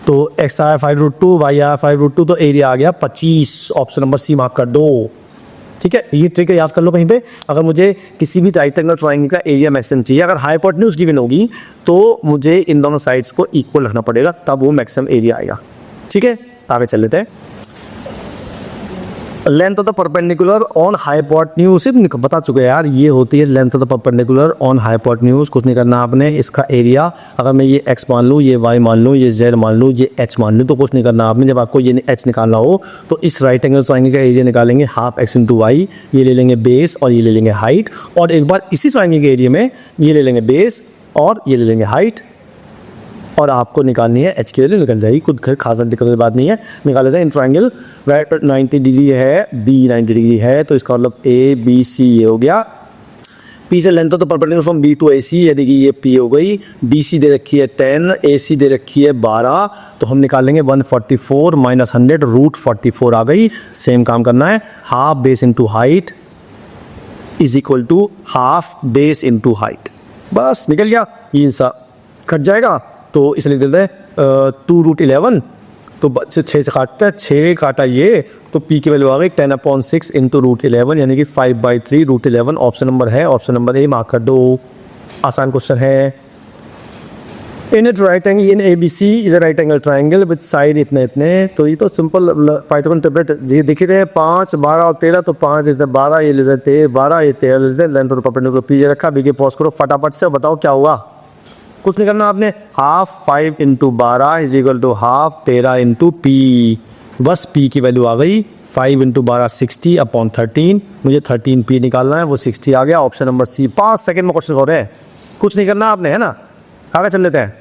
[SPEAKER 1] तो x आया 5√2, y आया 5√2, तो एरिया आ गया 25। ऑप्शन नंबर सी मार्क कर दो। ठीक है, ये ट्रिक याद कर लो कहीं पे। अगर मुझे किसी भी राइट एंगल ट्रायंगल का एरिया मैक्सिमम चाहिए, अगर हाइपोटेन्यूज गिवन होगी तो मुझे इन दोनों साइड्स को इक्वल रखना पड़ेगा, तब वो मैक्सिमम एरिया आएगा। ठीक है, आगे चल लेते हैं। Length of the perpendicular on hypotenuse, सिर्फ बता चुके यार, ये होती है length of the perpendicular on hypotenuse. कुछ नहीं करना आपने, इसका एरिया अगर मैं ये x मान लूँ, ये y मान लूँ, ये z मान लूँ, ये h मान लूँ, तो कुछ नहीं करना आपने। जब आपको ये h निकालना हो तो इस राइट एंगल ट्रायंगल का एरिया निकालेंगे, हाफ x इंटू वाई, ये ले लेंगे बेस और ये ले लेंगे हाइट, और एक बार इसी ट्रायंगल के एरिया में ये ले लेंगे बेस और ये ले लेंगे हाइट, और आपको निकालनी है h की वैल्यू, निकल जाएगी, खुद खास दिक्कत की बात नहीं है। निकाल लेते हैं। इन ट्रायंगल राइट 90 डिग्री है, b 90 डिग्री है, तो इसका मतलब a b c ये हो गया। p से लेंथ तो perpendicular from b to ac, यानी कि ये p हो गई, bc दे रखी है 10, ac दे रखी है 12, तो हम निकालेंगे 144 माइनस 100 √44 आ गई। सेम काम करना है, half base into height is equal to half base into height, बस निकल गया, ये सा कट जाएगा, तो इसलिए देते हैं 2√11, तो 6 से काटता है, 6 काटा ये, तो p की वैल्यू आ गई 10/6 इंटू √11, यानी कि 5/3 √11। ऑप्शन नंबर है, ऑप्शन नंबर ए मार्क कर दो। आसान क्वेश्चन है। इन ए राइट एंगल इन ABC is a right angle triangle with side इतने इतने, तो ये तो सिंपल पाइथागोरस टेबलेट ये देख रहे हैं, 5 12 और 13, तो 5 इज 12, ये ले 12, ये 13, लेंथ और परपेंडिकुलर p ये रखा, b के पॉज करो फटाफट से, बताओ क्या हुआ। कुछ नहीं करना आपने, half 5 into 12 is equal to half 13 into p, बस p की वैल्यू आ गई 5 इंटू 12 60/13, मुझे 13p निकालना है, वो 60 आ गया। Option number C. 5 सेकंड में क्वेश्चन हो रहे हैं, कुछ नहीं करना आपने, है ना। आगे चल लेते हैं।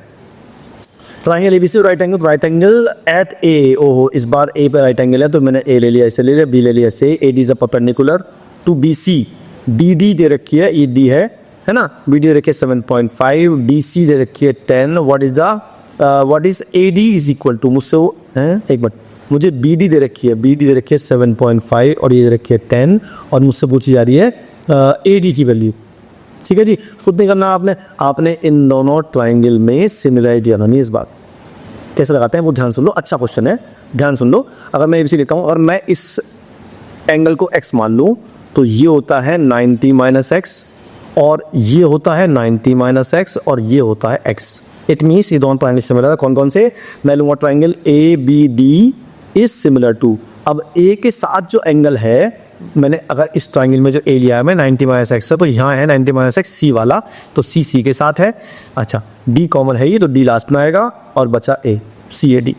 [SPEAKER 1] Triangle ABC right angle at A, ओहो इस बार ए पे राइट एंगल है, तो मैंने ए ले लिया, इसे ले लिया, बी ले लिया, say AD is a perpendicular to BC, BD दे रखी है, ED है ना, BD दे रखी है 7.5, BC दे रखी है 10, what is AD is equal to, मुझसे वो है एक बार, मुझे BD दे रखी है 7.5 और ये दे रखी है 10, और मुझसे पूछी जा रही है AD की वैल्यू। ठीक है जी, खुद नहीं करना आपने इन दोनों ट्राइंगल में सिमिलरिटी लगानी है। इस बात कैसे लगाते हैं वो ध्यान सुन लो, अच्छा क्वेश्चन है, ध्यान सुन लो। अगर मैं ABC लेता हूँ और मैं इस एंगल को x मान लूँ, तो ये होता है 90 माइनस एक्स, और ये होता है 90 माइनस एक्स, और ये होता है x। इट मीन्स ये दोनों ट्राइंगल सिमिलर है। कौन कौन से, मैं लूँगा triangle ABD is similar to, अब A के साथ जो एंगल है, मैंने अगर इस ट्राइंगल में जो A लिया है मैं 90 माइनस एक्स, तो यहाँ है 90 माइनस एक्स C वाला, तो C के साथ है। अच्छा D कॉमन है ये, तो D लास्ट में आएगा, और बचा A, CAD।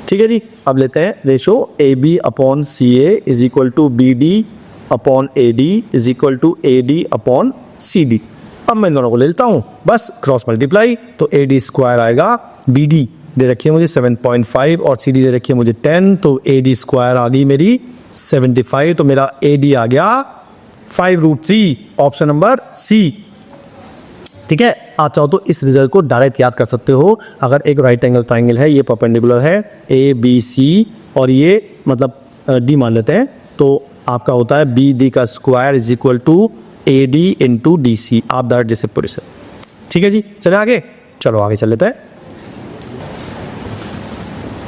[SPEAKER 1] ठीक है जी, अब लेते हैं ratio AB/CA is equal to BD/AD is equal to AD/CD। अब मैं इन दोनों को ले लेता हूँ, बस क्रॉस मल्टीप्लाई, तो AD² आएगा, BD दे रखी है मुझे 7.5 और CD दे रखी है मुझे 10, तो AD² आ गई मेरी 75, तो मेरा AD आ गया 5√3, ऑप्शन नंबर C। ठीक है, आप चाहो तो इस रिजल्ट को डायरेक्ट याद कर सकते हो। अगर एक राइट एंगल ट्राइंगल है, ये परपेंडिकुलर है ABC, और ये मतलब D मान लेते हैं, तो आपका होता है BD का square is equal to AD into DC, आप डायरेक्ट जैसे पूरे से। ठीक है जी, चले आगे, चलो आगे चल लेते हैं।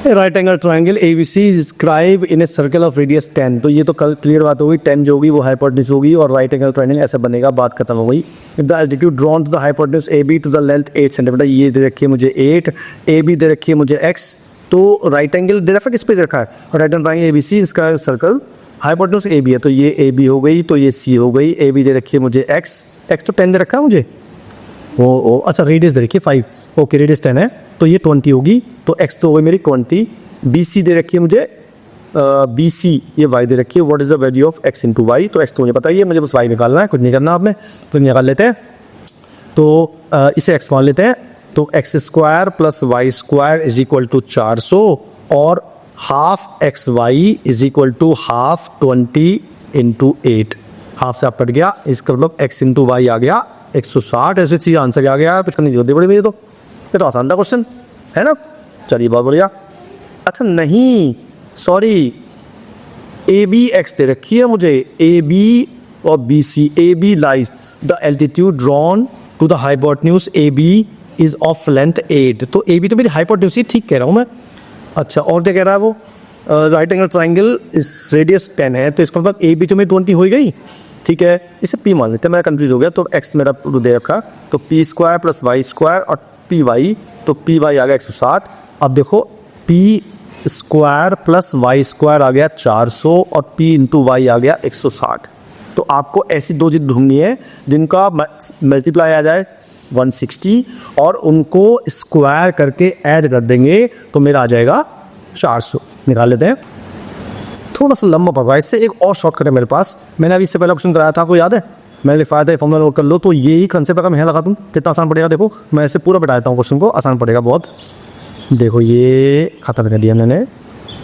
[SPEAKER 1] Right angle triangle ABC describe in a circle of radius 10, तो ये तो कल क्लियर बात होगी, 10 जो होगी वो हाइपोटेन्यूज होगी, और राइट एंगल ट्राइंगल ऐसा बनेगा, बात खत्म हो गई। If the altitude drawn to the hypotenuse AB to the length 8 centimetre, ये दे रखी है मुझे 8, AB दे रखी है मुझे x, तो राइट एंगल दे रखा किस पे दे रखा है, राइट एंगल ट्राइंगल ABC इसका सर्कल हाइपोटेन्यूज AB है, तो ये AB हो गई, तो ये C हो गई, AB दे रखी है मुझे x तो 10 दे रखा है मुझे, ओ अच्छा रेडियस दे रखी है 5, ओके रेडियस 10 है, तो ये 20 होगी, तो x तो हो गई मेरी 20, BC दे रखी है मुझे BC, ये y दे रखी है, what is the value of x into Y, तो x तो मुझे पता ही है, मुझे बस y निकालना है, कुछ नहीं करना आपने, तो निकाल लेते हैं। तो इसे x मान लेते हैं, तो x² plus y² is equal to 400, और half XY is equal to half 20 into 8, half से आप कट गया, इसका मतलब x इंटू वाई आ गया 160, ऐसे चीज आंसर आ गया, कुछ करने की जरूरत पड़ी, ये तो आसान था क्वेश्चन, है ना। चलिए बहुत बढ़िया। अच्छा नहीं, सॉरी ए बी एक्स दे रखी है मुझे, ए बी और B C. A B lies the altitude drawn to the hypotenuse A B is of length 8। तो ए बी तो मेरी हाइपोटेन्यूज ही, ठीक कह रहा हूँ मैं। अच्छा, और क्या कह रहा है वो, राइट एंगल ट्राइंगल इस रेडियस 10 है, तो इसका मतलब ए बी तो मेरी 20 हो गई, ठीक है। इसे पी मान लेते हैं, मैं कंफ्यूज हो गया। तो एक्स मेरा दे रखा, तो P square plus Y square और पी वाई, तो पी वाई आ गया 160। अब देखो P square plus Y square आ गया 400 और पी इंटू वाई आ गया 160। तो आपको ऐसी दो चीज़ ढूंढनी है जिनका मल्टीप्लाई आ जाए 160 और उनको स्क्वायर करके ऐड कर देंगे तो मेरा आ जाएगा 400। निकाल लेते हैं। थोड़ा सा लंबा पड़ रहा है, इससे एक और शॉर्टकट है मेरे पास। मैंने अभी इससे पहला क्वेश्चन कराया था, आपको याद है, मैंने लिखवाया था फॉर्मूला नोट कर लो। तो यही कंसेप्ट अगर मैं यहाँ लगा दूँ कितना आसान पड़ेगा। देखो मैं ऐसे पूरा बता देता हूँ क्वेश्चन को, आसान पड़ेगा बहुत। देखो ये खत्म कर दिया मैंने।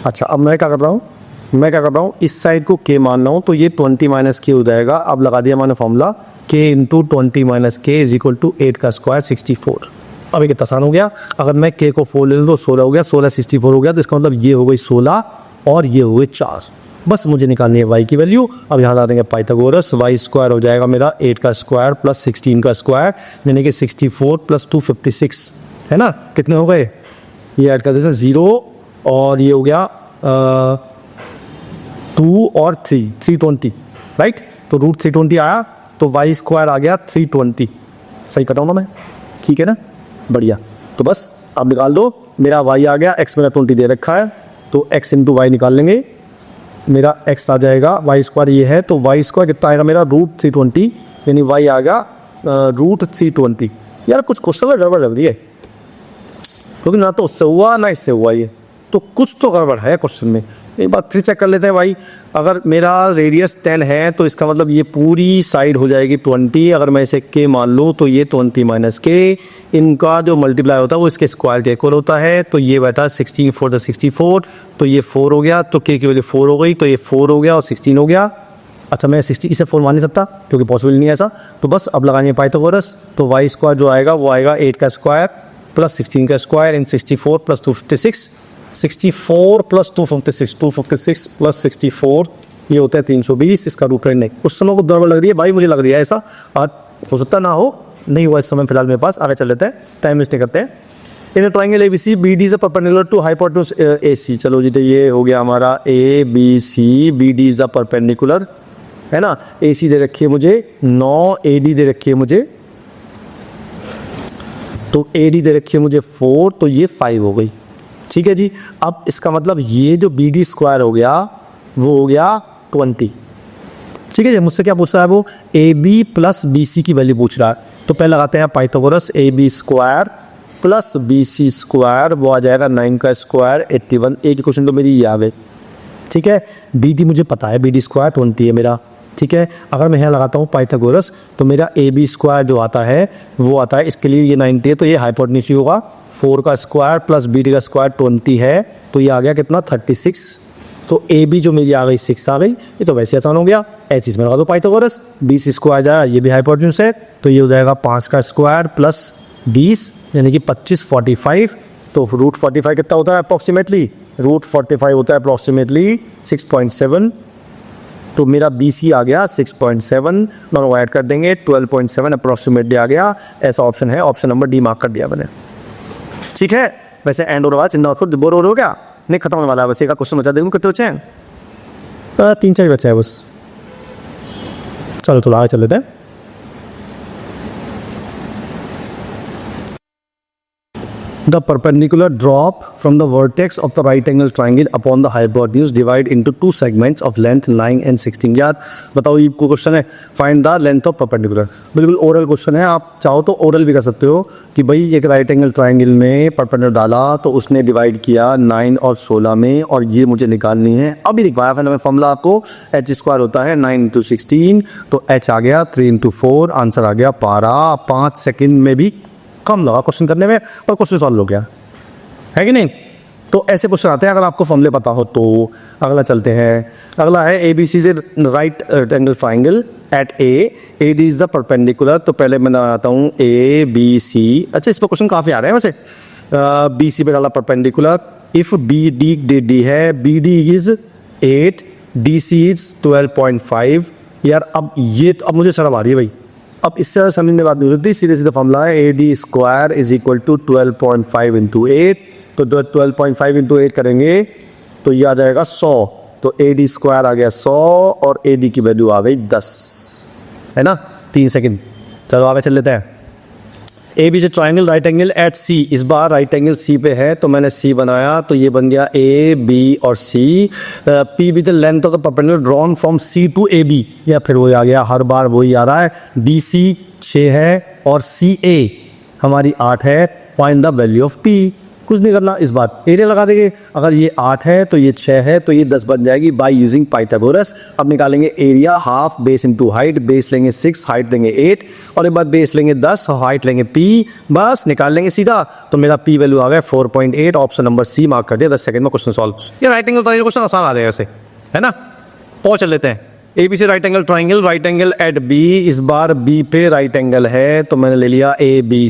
[SPEAKER 1] अच्छा, अब मैं क्या कर रहा हूँ, इस साइड को k मान रहा हूँ, तो ये 20 माइनस के हो जाएगा। अब लगा दिया मैंने फॉर्मूला k इंटू 20 माइनस के इज इक्वल टू 8 का स्क्वायर 64। अब ये कितना आसान हो गया, अगर मैं k को 4 ले लूँ तो 16 हो गया, 16 64 हो गया, तो इसका मतलब ये हो गई 16 और ये हो गई 4। बस मुझे निकालनी है y की वैल्यू। अब यहाँ ला देंगे पाइथागोरस, y स्क्वायर हो जाएगा मेरा 8 का स्क्वायर प्लस 16 का स्क्वायर, यानी कि 64 प्लस 256 है ना। कितने हो गए, ये ऐड कर देते हैं 0 और ये हो गया 2 और 320, राइट। तो रूट 320 आया, तो वाई स्क्वायर आ गया 320। सही कर रहा हूँ ना मैं, ठीक है ना, बढ़िया। तो बस अब निकाल दो, मेरा वाई आ गया, एक्स मेरा 20 दे रखा है, तो एक्स इंटू वाई निकाल लेंगे। मेरा एक्स आ जाएगा, वाई स्क्वायर ये है, तो वाई स्क्वायर कितना आएगा मेरा रूट 320, यानी वाई आ गया रूट 320। यार कुछ क्वेश्चन में गड़बड़ लग रही है, क्योंकि ना तो उससे हुआ ना इससे हुआ, ये तो कुछ तो गड़बड़ है क्वेश्चन में। एक बार फिर चेक कर लेते हैं भाई। अगर मेरा रेडियस 10 है तो इसका मतलब ये पूरी साइड हो जाएगी 20। अगर मैं इसे k मान लूँ तो ये 20 माइनस के, इनका जो मल्टीप्लाई होता है वो इसके स्क्वायर के इक्वल होता है। तो ये बैठा 16 4 द 64, तो ये 4 हो गया, तो k की वैल्यू 4 हो गई, तो ये 4 हो गया और 16 हो गया। अच्छा, मैं 60 इसे 4 मान नहीं सकता क्योंकि पॉसिबल नहीं है ऐसा। तो बस अब लगाएंगे पाइथागोरस, तो वाई स्क्वायर जो आएगा वो आएगा 8 का स्क्वायर प्लस 16 का स्क्वायर इन 64 प्लस 256, 64 प्लस 256, 256 प्लस 64 ये होता है 320। इसका रूट नहीं, उस समय को गड़बड़ लग रही है भाई, मुझे लग रही है ऐसा, और हो सकता ना हो, नहीं हुआ इस समय फिलहाल मेरे पास। आगे चल लेते हैं, टाइम वेस्ट नहीं करते हैं। In triangle A B C B D is perpendicular to hypotenuse A C. चलो जी, तो ये हो गया हमारा A B C, B D is the perpendicular, है ना। ए सी दे रखी है मुझे 9, ए डी दे रखी है मुझे, तो ए डी दे रखी है मुझे 4, तो ये 5 हो गई, ठीक है जी। अब इसका मतलब ये जो बी डी स्क्वायर हो गया वो हो गया 20, ठीक है जी। मुझसे क्या पूछ रहा है वो, A B plus B C की वैल्यू पूछ रहा है। तो पहले लगाते हैं Pythagoras, A B square plus B C square, वो आ जाएगा 9 का स्क्वायर 81। एक क्वेश्चन तो मेरी याद है, ठीक है। बी डी मुझे पता है, बी डी स्क्वायर 20 है मेरा, ठीक है। अगर मैं यहाँ लगाता हूँ पाइथागोरस, तो मेरा ए बी स्क्वायर जो आता है वो आता है, इसके लिए ये 90 है, तो ये हाइपोटेन्यूज होगा 4 का स्क्वायर प्लस बी डी का स्क्वायर 20 है, तो ये आ गया कितना 36। तो ए बी जो मेरी आ गई 6 आ गई, ये तो वैसे आसान हो गया। ऐसे इसमें लगा दो पाइथागोरस, 20 स्क्वायर जाएगा, ये भी हाइपोटेन्यूज है, तो ये हो जाएगा 5 का स्क्वायर प्लस 20 यानी कि 25 45। तो रूट 45 कितना होता है अप्रॉक्सीमेटली, रूट 45 होता है अप्रॉक्सीमेटली 6.7। तो मेरा बी सी आ गया 6.7, दोनों ऐड कर देंगे 12.7 अप्रॉक्सीमेटली आ गया। ऐसा ऑप्शन है, ऑप्शन नंबर डी मार्क कर दिया मैंने, ठीक है। वैसे एंड हो रहा है, चिंता मत, बोर हो गया नहीं, खत्म होने वाला है। बस एक क्वेश्चन बचा, देखूँ कितने बचे हैं, 3-4 बचा है बस। चलो थोड़ा आगे चल लेते हैं। The perpendicular drop from the vertex of the right angle triangle upon the hypotenuse divide into two segments of length 9 and 16। यार बताओ, ये क्वेश्चन है find the length of perpendicular. बिल्कुल ओरल क्वेश्चन है, आप चाहो तो ओरल भी कर सकते हो कि भाई एक राइट एंगल ट्राइंगल में परपेंडिकुलर डाला तो उसने डिवाइड किया 9 और 16 में, और ये मुझे निकालनी है। अभी लिखवाया फिर मैं फॉर्मूला आपको, एच स्क्वायर होता है 9 इंटू 16, तो एच आ गया 3 इंटू 4, आंसर आ गया 12। 5 सेकेंड में भी कम लगा क्वेश्चन करने में, पर क्वेश्चन सॉल्व हो गया है कि नहीं। तो ऐसे क्वेश्चन आते हैं अगर आपको फॉर्मूले पता हो तो। अगला चलते हैं, अगला है ए बी सी से right angle triangle at A D is the perpendicular. तो पहले मैं बनाता हूँ ए बी सी। अच्छा, इस पर क्वेश्चन काफ़ी आ रहे हैं वैसे। बी सी पे डाला परपेंडिकुलर, इफ बी डी है, B D is 8, D C is 12.5। यार अब मुझे शर्म आ रही है भाई, अब इससे समझने बात नहीं होती, सीधे सीधे फॉर्मूला है A D square is equal to 12.5 into 8। तो 12.5 इंटू 8 करेंगे तो ये आ जाएगा 100। तो ए डी स्क्वायर आ गया 100 और ए डी की वैल्यू आ गई 10, है ना। 3 सेकंड, चलो आगे चल लेते हैं। ए बी से ट्राइंगल राइट एंगल एट सी, इस बार राइट एंगल सी पे है तो मैंने सी बनाया, तो ये बन गया ए बी और C. P B the length of the perpendicular drawn from C to A B, या फिर वही आ गया, हर बार वही आ रहा है। बी सी 6 है और सी ए हमारी 8 है। Find the value of P, कुछ नहीं करना, इस बार एरिया लगा देंगे। अगर ये 8 है तो ये 6 है तो ये 10 बन जाएगी बाय यूजिंग पाइथागोरस। अब निकालेंगे area, half base into height, base लेंगे 6, हाइट लेंगे 8 और एक बार बेस लेंगे 10, हाइट लेंगे p, बस निकाल लेंगे सीधा। तो मेरा p वैल्यू आ गया 4.8, ऑप्शन नंबर सी मार्क कर दिया। 10 सेकंड में क्वेश्चन सॉल्व। ये राइट एंगल ट्रायंगल क्वेश्चन आसान आ जाएगा ऐसे, है ना। पहुंच लेते हैं। ए बी से right angle triangle, right angle at B, इस बार बी पे राइट एंगल है तो मैंने ले लिया A B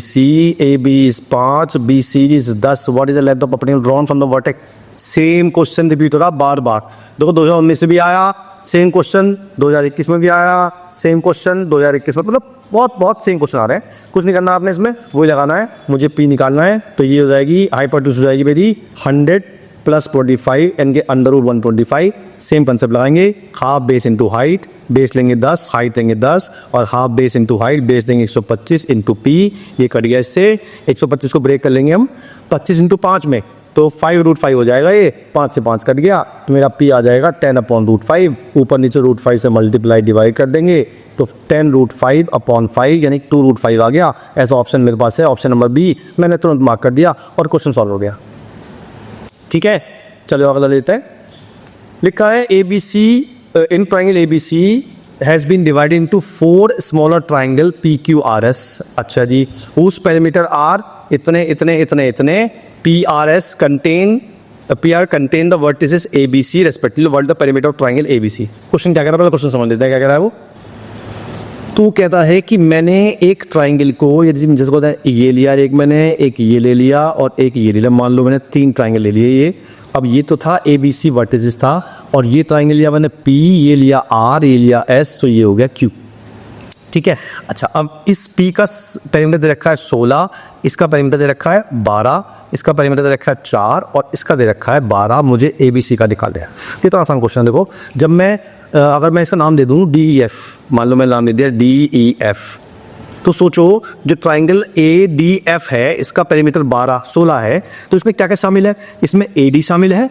[SPEAKER 1] is 5, B C is 10। What is the length of perpendicular drawn from the vertex. Same question repeat हो रहा बार बार। देखो 2019 में भी आया सेम क्वेश्चन, 2021 में भी आया सेम क्वेश्चन, 2021 में, मतलब बहुत सेम क्वेश्चन आ रहे हैं। कुछ नहीं करना आपने, इसमें वही लगाना है, मुझे पी निकालना है। तो ये हो जाएगी हाइपोटेन्यूज हो जाएगी मेरी 100 प्लस 45 एन के अंडर रूट 125। सेम कंसेप्ट लगाएंगे, half base into height, base लेंगे 10, हाइट लेंगे 10 और half base into height, base देंगे 125 इंटू पी। ये कट गया इससे, 125 को ब्रेक कर लेंगे हम 25 इंटू 5 में, तो 5√5 हो जाएगा। ये 5 से 5 कट गया तो मेरा पी आ जाएगा 10/√5। ऊपर नीचे √5 से मल्टीप्लाई डिवाइड कर देंगे तो 10√5/5 यानी 2√5 आ गया। ऐसा ऑप्शन मेरे पास है, ऑप्शन नंबर बी। मैंने तुरंत मार्क कर दिया और क्वेश्चन सॉल्व हो गया। ठीक है, चलो अगला लेते हैं। लिखा है A B C, in triangle A B C has been divided into 4 smaller triangle P Q R S. अच्छा जी, हुज पेरीमीटर आर इतने इतने इतने इतने, P R S contain the vertices A B C respectively, what the perimeter of triangle A B C. Question क्या कह रहा है, क्वेश्चन समझ लेते हैं क्या कह रहा है वो। तो कहता है कि मैंने एक ट्राइंगल को, यदि जैसे कहता है ये लिया, एक मैंने एक ये ले लिया और एक ये ले लिया, मान लो मैंने 3 ट्राइंगल ले लिए। ये अब ये तो था ए बी सी वर्टिसेस था, और ये ट्राइंगल लिया मैंने पी, ये लिया आर, ये लिया एस, तो ये हो गया क्यू। ठीक है। अच्छा, अब इस पी का पेरीमीटर दे रखा है 16, इसका पेरीमीटर दे रखा है 12, इसका पेरीमीटर दे रखा है 4 और इसका दे रखा है 12। मुझे ए बी सी का निकालना है। कितना आसान क्वेश्चन। देखो, जब मैं अगर मैं इसका नाम दे दूँ डी ई एफ, मान लो मैंने नाम दे दिया डी ई एफ, तो सोचो जो ट्राइंगल ए डी एफ है इसका पेरीमीटर 16 है, तो इसमें क्या क्या शामिल है। इसमें ए डी शामिल है,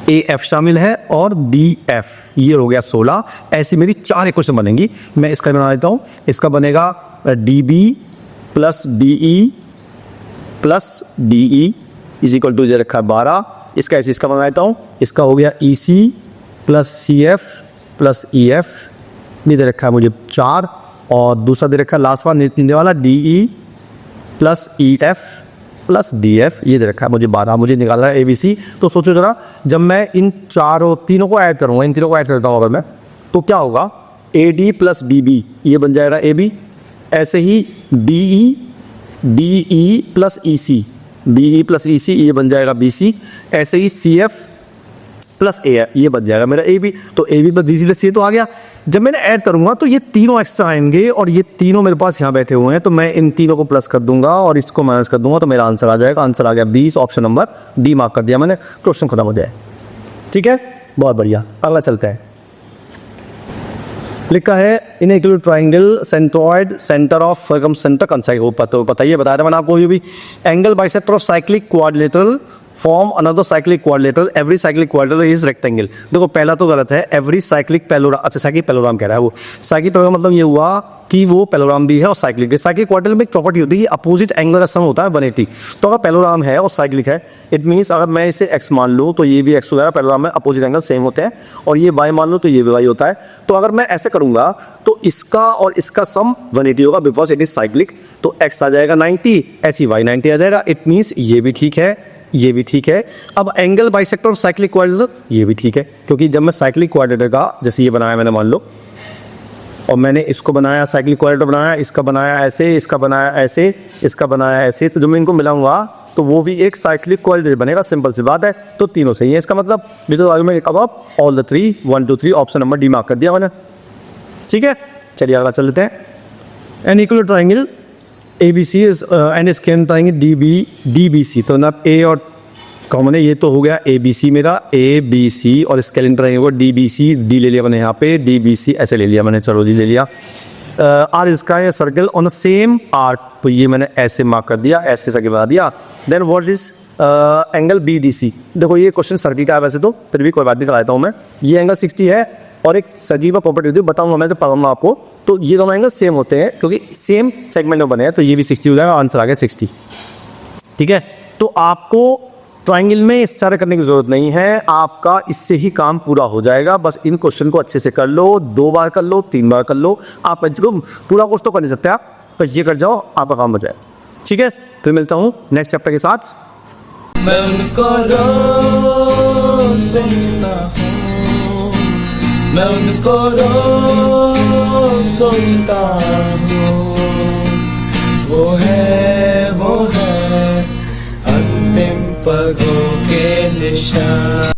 [SPEAKER 1] ए एफ शामिल है और बी एफ, ये हो गया 16। ऐसी मेरी 4 इक्वेशन बनेंगी। मैं इसका बना देता हूँ। इसका बनेगा D B plus B E plus D E is equal to, रखा है 12। इसका ऐसे इसका बना देता हूँ। इसका हो गया E C plus C F plus E F, ये दे रखा है मुझे 4, और दूसरा दे रखा है लास्ट वाला D E plus E F plus D F, ये दे रखा है मुझे 12। मुझे निकालना है ए बी सी। तो सोचो जरा, जब मैं इन तीनों को ऐड करूँगा, इन तीनों को ऐड करता हूँ अगर मैं, तो क्या होगा, A D plus B B, ये बन जाएगा ए बी। ऐसे ही B E plus E C, B E plus E C, ये बन जाएगा बी सी। ऐसे ही C F plus A F, ये बन जाएगा मेरा ए बी। तो A B plus B C plus C तो आ गया। जब मैंने ऐड करूंगा तो ये तीनों एक्स्ट्रा आएंगे और ये तीनों मेरे पास यहाँ बैठे हुए हैं, तो मैं इन तीनों को प्लस कर दूंगा और इसको माइनस कर दूंगा, तो मेरा आंसर आ जाएगा। आंसर आ गया 20, ऑप्शन नंबर डी मार्क कर दिया मैंने। क्वेश्चन खत्म हो जाए। ठीक है, बहुत बढ़िया। अगला चलते हैं। लिखा है in equal triangle centroid centre of circumcentre coincide, हो बताइए, बताया था मैंने आपको। ये भी angle bisector of cyclic quadrilateral form another cyclic quadrilateral, every cyclic quadrilateral is rectangle. देखो पहला तो गलत है, एवरी साइक्लिक पैलोराम, अच्छा साइक्लिक पैलोराम कह रहा है वो। साइक्लिक पैलोराम मतलब ये हुआ कि वो पैलोराम भी है और साइक्लिक। साइक्लिक क्वाड्रिलेटरल में एक प्रॉपर्टी होती है कि अपोजिट एंगल का सम होता है 180। तो अगर पैलोराम है और साइक्लिक है, इट मीन्स अगर मैं इसे एक्स मान लूँ तो ये भी एक्स हो जाएगा। पैलोराम में अपोजिट एंगल सेम होते हैं, और ये वाई मान लो तो ये भी वाई होता है। तो अगर मैं ऐसे करूंगा तो इसका और इसका सम 180 होगा, बिकॉज इट इज साइक्लिक। तो एक्स आ जाएगा 90, ऐसी वाई 90 आ जाएगा। इट मीन्स ये भी ठीक है, ये भी ठीक है। अब angle bisector of cyclic quadrilateral, ये भी ठीक है, क्योंकि जब मैं साइक्लिक क्वाड्रिलेटरल का, जैसे ये बनाया मैंने मान लो, और मैंने इसको बनाया साइक्लिक क्वाड्रिलेटरल बनाया, इसका बनाया ऐसे, इसका बनाया ऐसे, इसका बनाया ऐसे, तो जब मैं इनको मिलाऊंगा तो वो भी एक साइक्लिक क्वाड्रेटिक बनेगा, सिंपल सी बात है। तो तीनों सही है इसका मतलब। With argument above all the three, 1 2 3 option number D mark कर दिया मैंने। ठीक है, चलिए अगला चल लेते हैं। An equal triangle ABC is and scalene triangle DBC, तो ना ए और कॉमन है, ये तो हो गया ABC मेरा ABC, और स्केलिन ट्राइंगल DBC, D ले लिया मैंने यहाँ पे, DBC ऐसे ले लिया मैंने, चलो जी ले लिया। आर इसका है circle on the same arc, तो ये मैंने ऐसे मार्क कर दिया, ऐसे सर्कल बना दिया। Then what is angle BDC, देखो ये क्वेश्चन सर्कल का है वैसे तो, फिर भी कोई बात नहीं, कराता हूँ मैं। ये एंगल 60 है और एक सजीवा प्रॉपर्टी होती है, बताऊंगा मैं तो पढ़ाऊंगा आपको। तो ये दोनों एंगल सेम होते हैं क्योंकि सेम सेगमेंट में बने हैं, तो ये भी 60 हो जाएगा, आंसर आ गया 60। ठीक है, तो आपको ट्राइंगल में इस तरह करने की जरूरत नहीं है, आपका इससे ही काम पूरा हो जाएगा। बस इन क्वेश्चन को अच्छे से कर लो, 2 बार कर लो, 3 बार कर लो, आप पूरा कोर्स तो कर नहीं सकते आप, बस ये कर जाओ, आपका काम हो जाए। ठीक है, फिर मिलता हूँ नेक्स्ट चैप्टर के साथ।
[SPEAKER 2] मैं उनको रोज सोचता हूँ, मैं उनको रोज सोचता हूँ, वो है